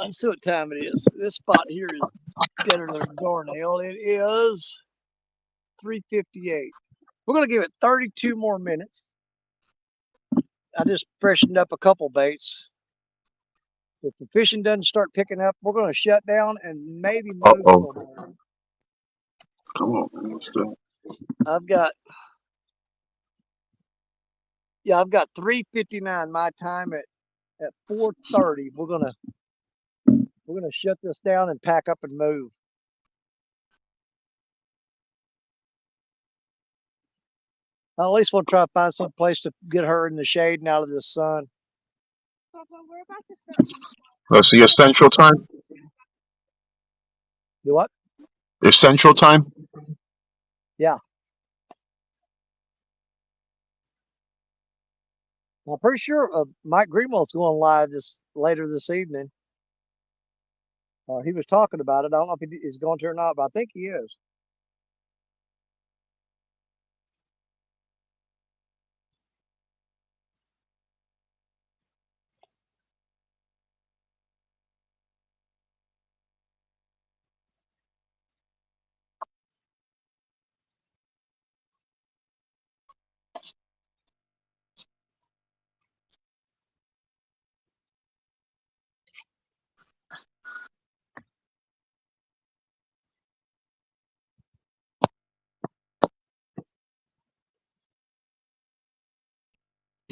Let's see what time it is. This spot here is deader than a doornail. It is 3:58. We're gonna give it 32 more minutes. I just freshened up a couple baits. If the fishing doesn't start picking up, we're gonna shut down and maybe move Uh-oh. for a moment. Come on, man. What's that? I've got 3:59 my time at 4:30. We're gonna shut this down and pack up and move. At least we'll try to find some place to get her in the shade and out of the sun. Papa, we're about to start. Let's see your central time. Do what? Your central time. Yeah. I'm pretty sure Mike Greenwell's going live later this evening. He was talking about it. I don't know if he is going to or not, but I think he is.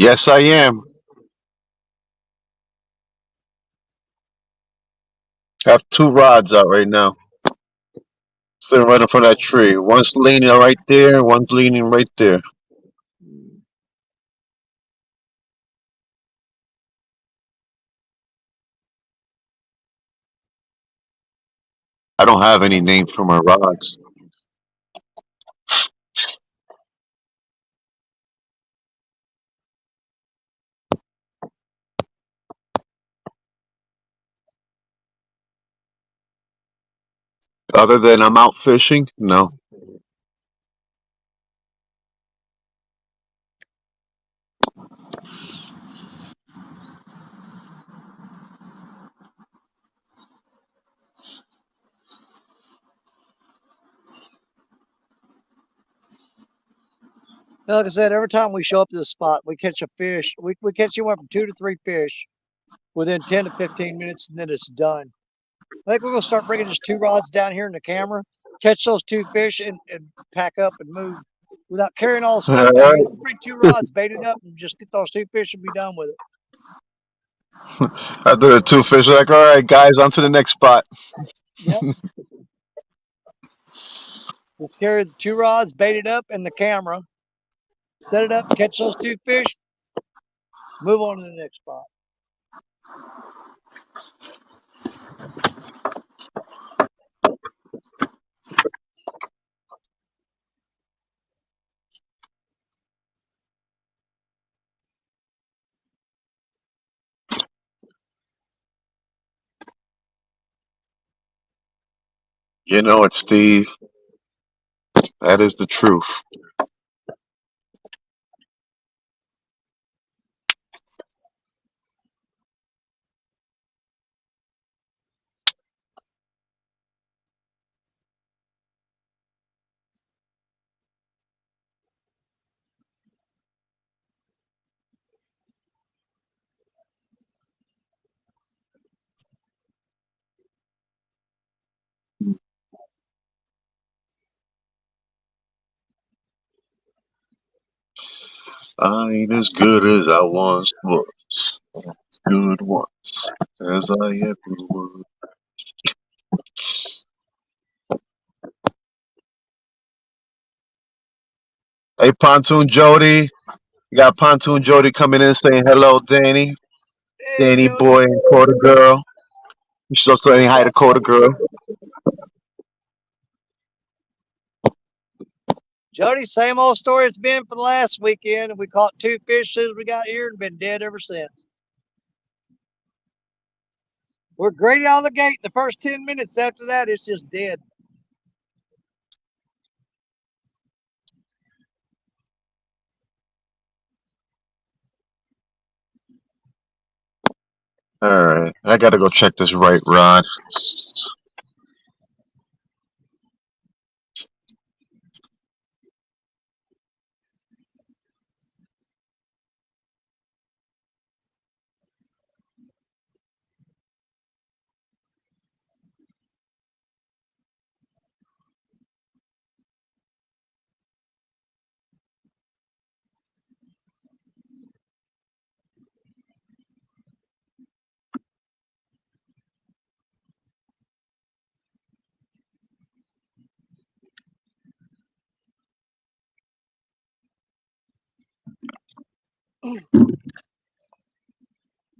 Yes, I am. I have two rods out right now. Sitting right in front of that tree. One's leaning right there, one's leaning right there. I don't have any name for my rods. Other than I'm out fishing, no. Like I said, every time we show up to this spot, we catch a fish. We catch anywhere from 2 to 3 fish within 10 to 15 minutes, and then it's done. I think we're going to start bringing just 2 rods down here in the camera, catch those 2 fish, and pack up and move without carrying all the stuff All down right. here. Just bring 2 rods, bait it up, and just get those 2 fish and be done with it. After the two fish, like, all right, guys, on to the next spot. Yep. Just carry the 2 rods, bait it up, and the camera. Set it up, catch those 2 fish, move on to the next spot. You know it, Steve. That is the truth. I ain't as good as I once was. Good once as I ever was. Hey, Pontoon Jody. You got Pontoon Jody coming in saying hello, Danny. Hey, Danny Jody. boy and Koda girl. She's also saying What's hi to up, Koda Jody? girl. Jody, same old story it's been for the last weekend. We caught 2 fish as soon as we got here and been dead ever since. We're great out of the gate. The first 10 minutes after that, it's just dead. All right, I gotta go check this right rod.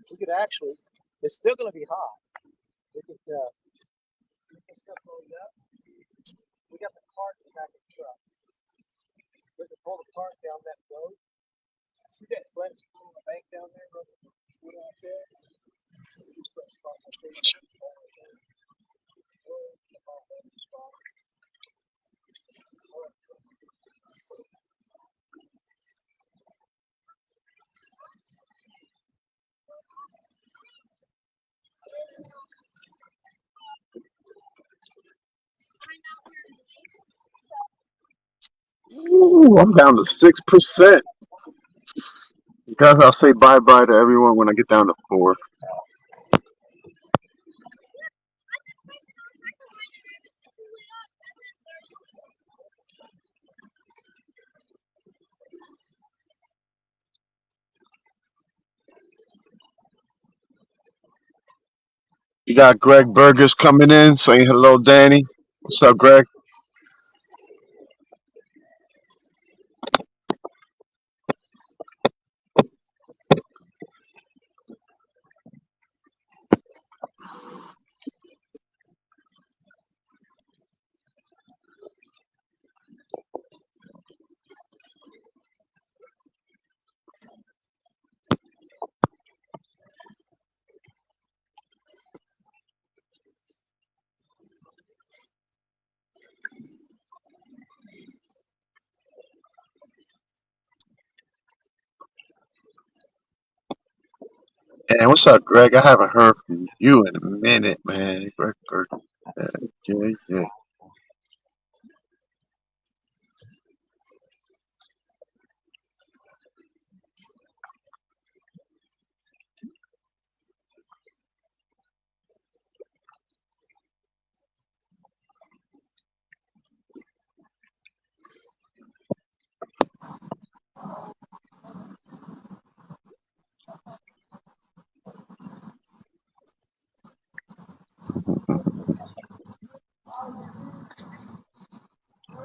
We could actually, it's still going to be hot. We could get stuff loaded up. We got the cart in the back of the truck. We could pull the cart down that road. See that flat spot on the bank down there? Out there? Just that spot right there. Ooh, I'm down to 6%. Guys, I'll say bye bye to everyone when I get down to 4. You got Greg Burgers coming in saying hello, Danny. What's up, Greg? And what's up, Greg? I haven't heard from you in a minute, man. Greg Burgers. Yeah.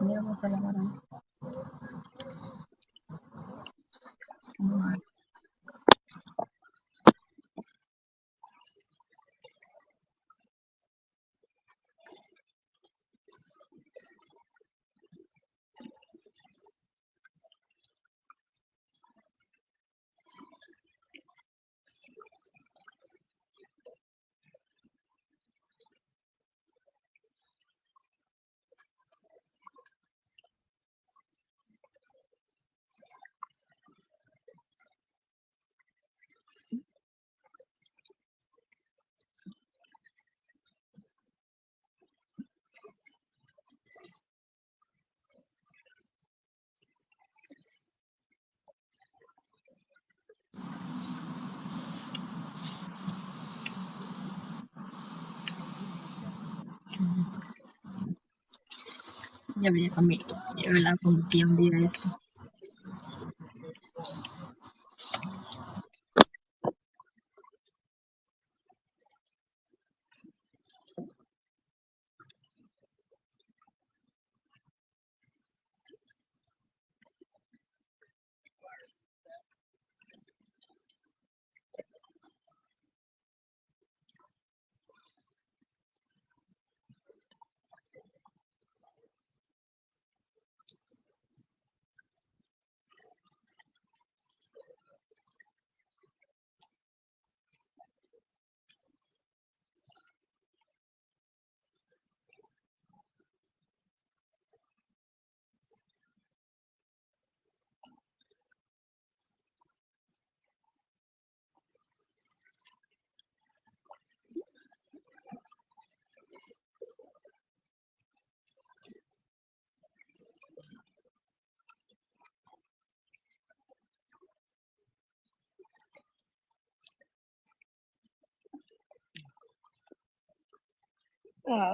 Vamos a lavar ahí. Ya me comí. Yo la comí un día eso.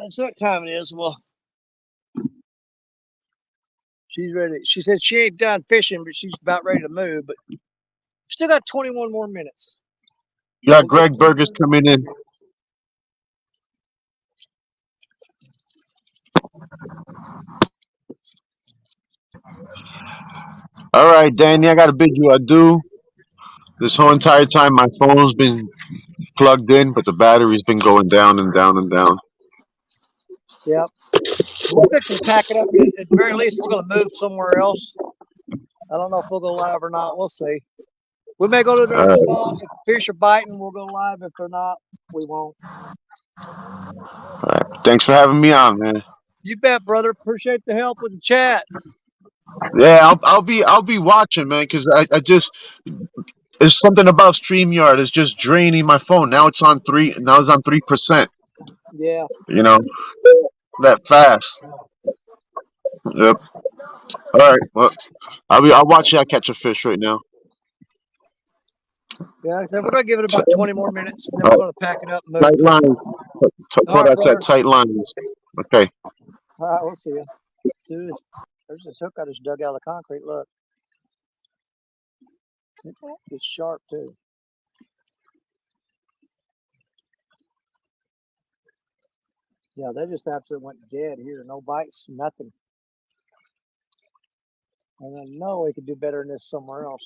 It's that time it is. Well, she's ready. She said she ain't done fishing, but she's about ready to move. But still got 21 more minutes. Yeah, We'll get Greg Burger's coming in. All right, Danny, I gotta bid you adieu. This whole entire time, my phone's been plugged in, but the battery's been going down and down and down. Yep. We're fixing to pack it up. At the very least, we're going to move somewhere else. I don't know if we'll go live or not. We'll see. We may go to another spot. If the fish are biting, we'll go live. If they're not, we won't. All right. Thanks for having me on, man. You bet, brother. Appreciate the help with the chat. Yeah, I'll be watching, man, because I just there's something about StreamYard. It's just draining my phone. Now it's on 3%. Yeah. You know, that fast. Yep. All right. Well, I'll watch you. I catch a fish right now. Yeah. Like I said, we're going to give it about 20 more minutes, and then we're Oh, going to pack it up and move. tight lines. All Koda right, said brother. tight lines. Okay. All right. We'll see you. See this. There's this hook I just dug out of the concrete. Look. It's sharp, too. Yeah, they just absolutely went dead here. No bites, nothing. And I know we could do better than this somewhere else.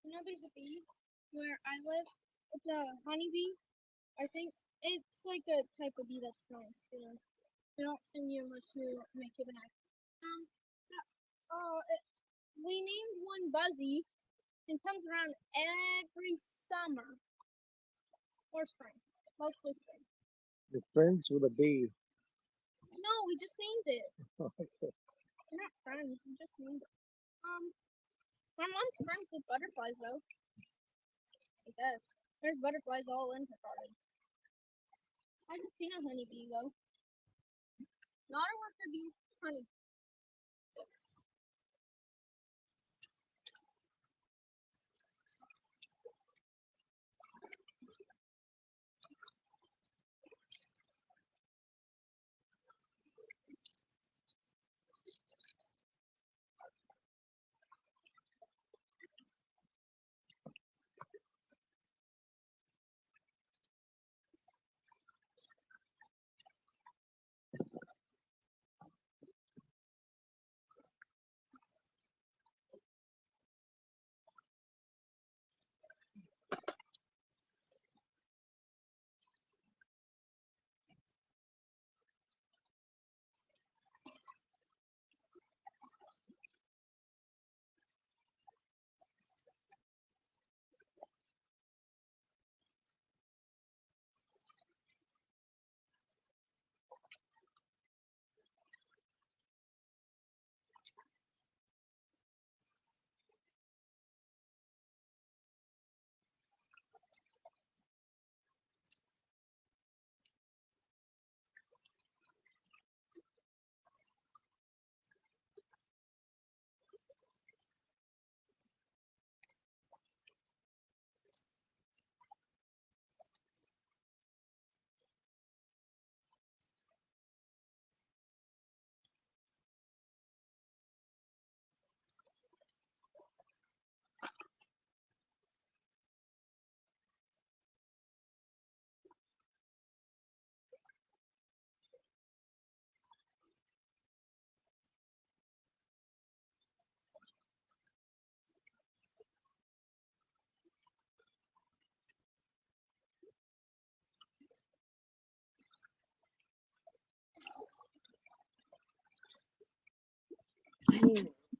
You know, there's a bee where I live. It's a honeybee. I think it's like a type of bee that's nice. You know, they don't sting you unless you make it back. Um, we named one Buzzy, and comes around every summer or spring, mostly spring. You're friends with a bee. No, we just named it. We're not friends. We just named it. My mom's friends with butterflies though. I guess there's butterflies all in her garden. I just seen a honeybee though. Not a worker bee, honey. Yes.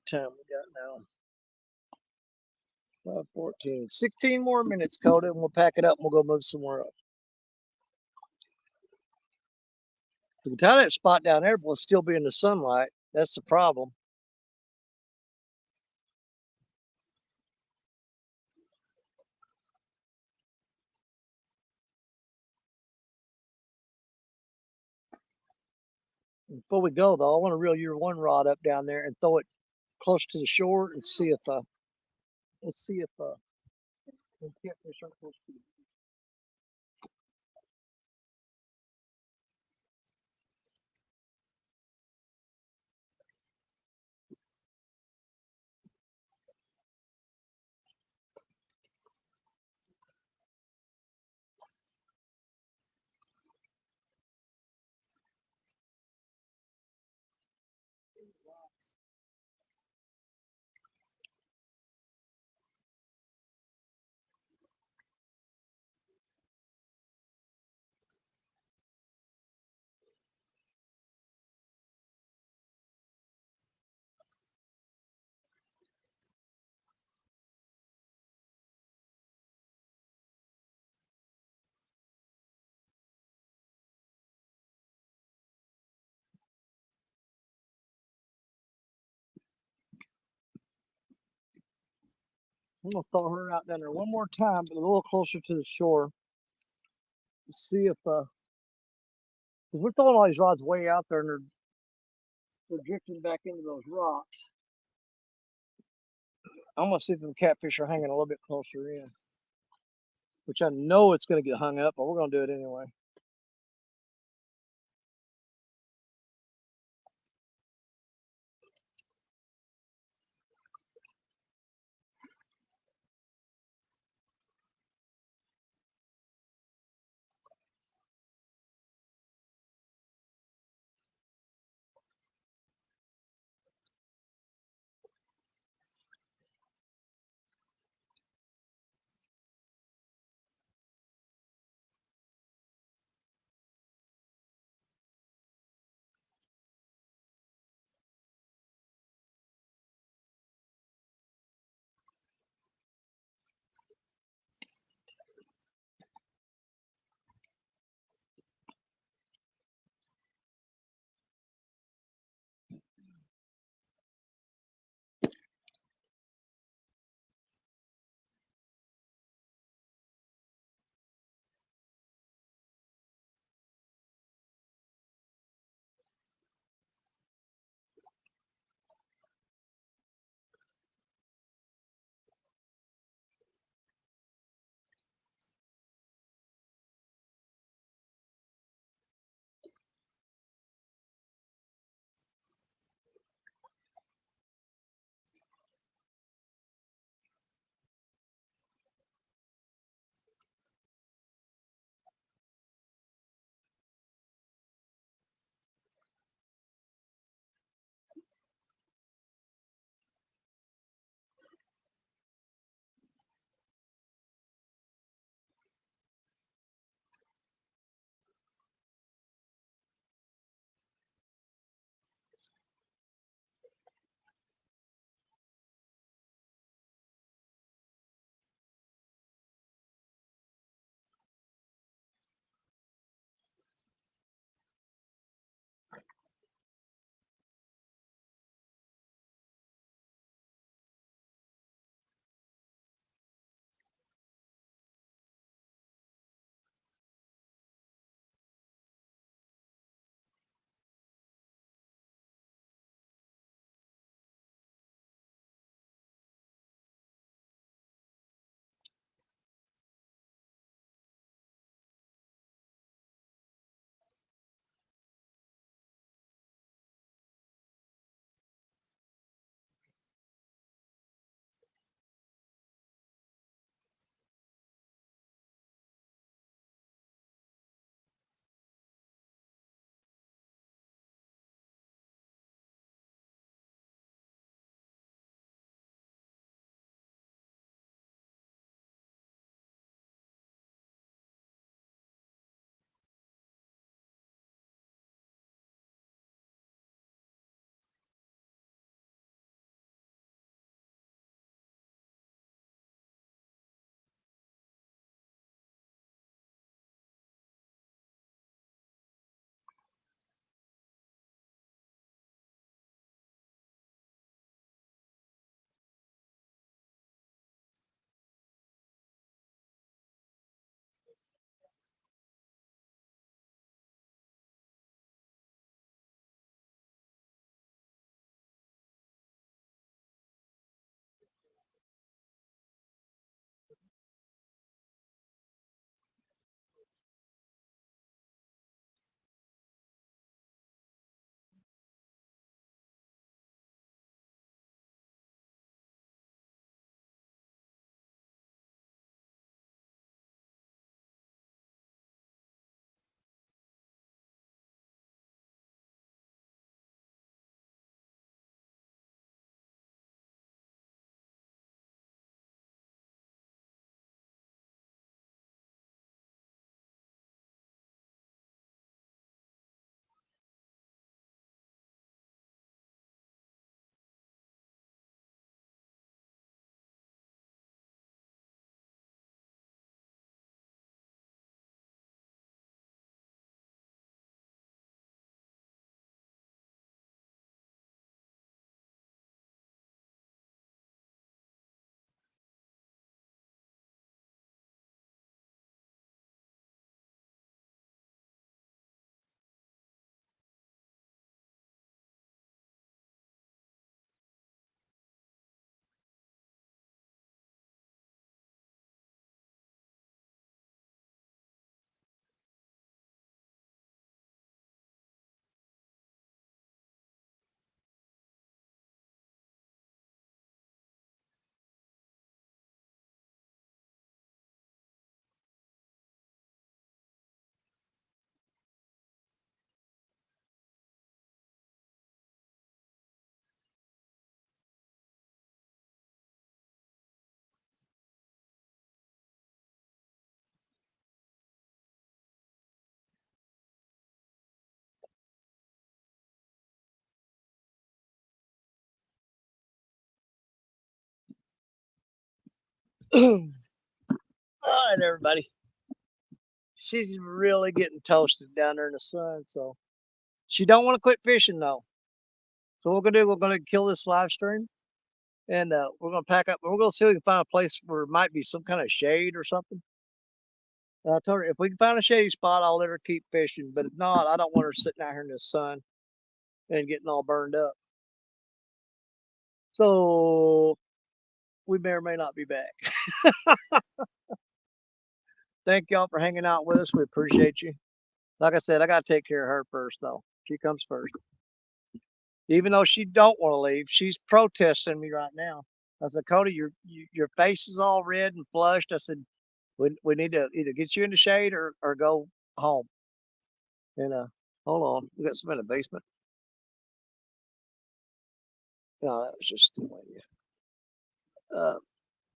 time we got now? 5:14. 16 more minutes, Coda, and we'll pack it up and we'll go move somewhere else. We can tie that spot down there, but we'll still be in the sunlight. That's the problem. Before we go, though, I want to reel your one rod up down there and throw it close to the shore and see if let's see if the catfish aren't close to you. I'm gonna throw her out down there one more time, but a little closer to the shore. Let's see if because we're throwing all these rods way out there and they're drifting back into those rocks. I'm gonna see if the catfish are hanging a little bit closer in, which I know it's gonna get hung up, but we're gonna do it anyway. All right, everybody. She's really getting toasted down there in the sun, so she don't want to quit fishing though. So what we're gonna do, we're gonna kill this live stream, and we're gonna pack up. We're gonna see if we can find a place where it might be some kind of shade or something. And I told her if we can find a shady spot, I'll let her keep fishing. But if not, I don't want her sitting out here in the sun and getting all burned up. So we may or may not be back. Thank y'all for hanging out with us. We appreciate you. Like I said, I gotta take care of her first though. She comes first. Even though she don't want to leave, she's protesting me right now. I said, Cody, your face is all red and flushed. I said, we need to either get you in the shade or go home. And hold on, we got some in the basement. No, that was just stealing you.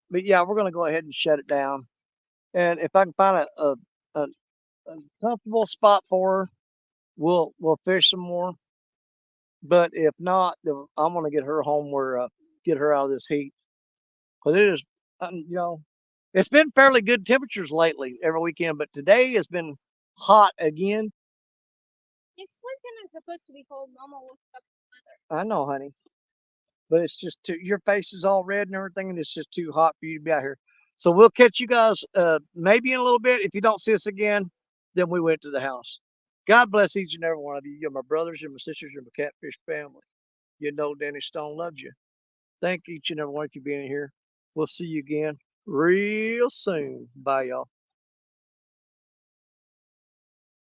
But yeah, we're gonna go ahead and shut it down. And if I can find a comfortable spot for her, we'll fish some more. But if not, then I'm gonna get her home where get her out of this heat. Cause it is, it's been fairly good temperatures lately every weekend, but today has been hot again. Next weekend is supposed to be cold. Mama woke up the weather. I know, honey, but it's just your face is all red and everything, and it's just too hot for you to be out here. So we'll catch you guys maybe in a little bit. If you don't see us again, then we went to the house. God bless each and every one of you. You're my brothers, you're my sisters, you're my catfish family. You know Danny Stone loves you. Thank each and every one of you being here. We'll see you again real soon. Bye, y'all.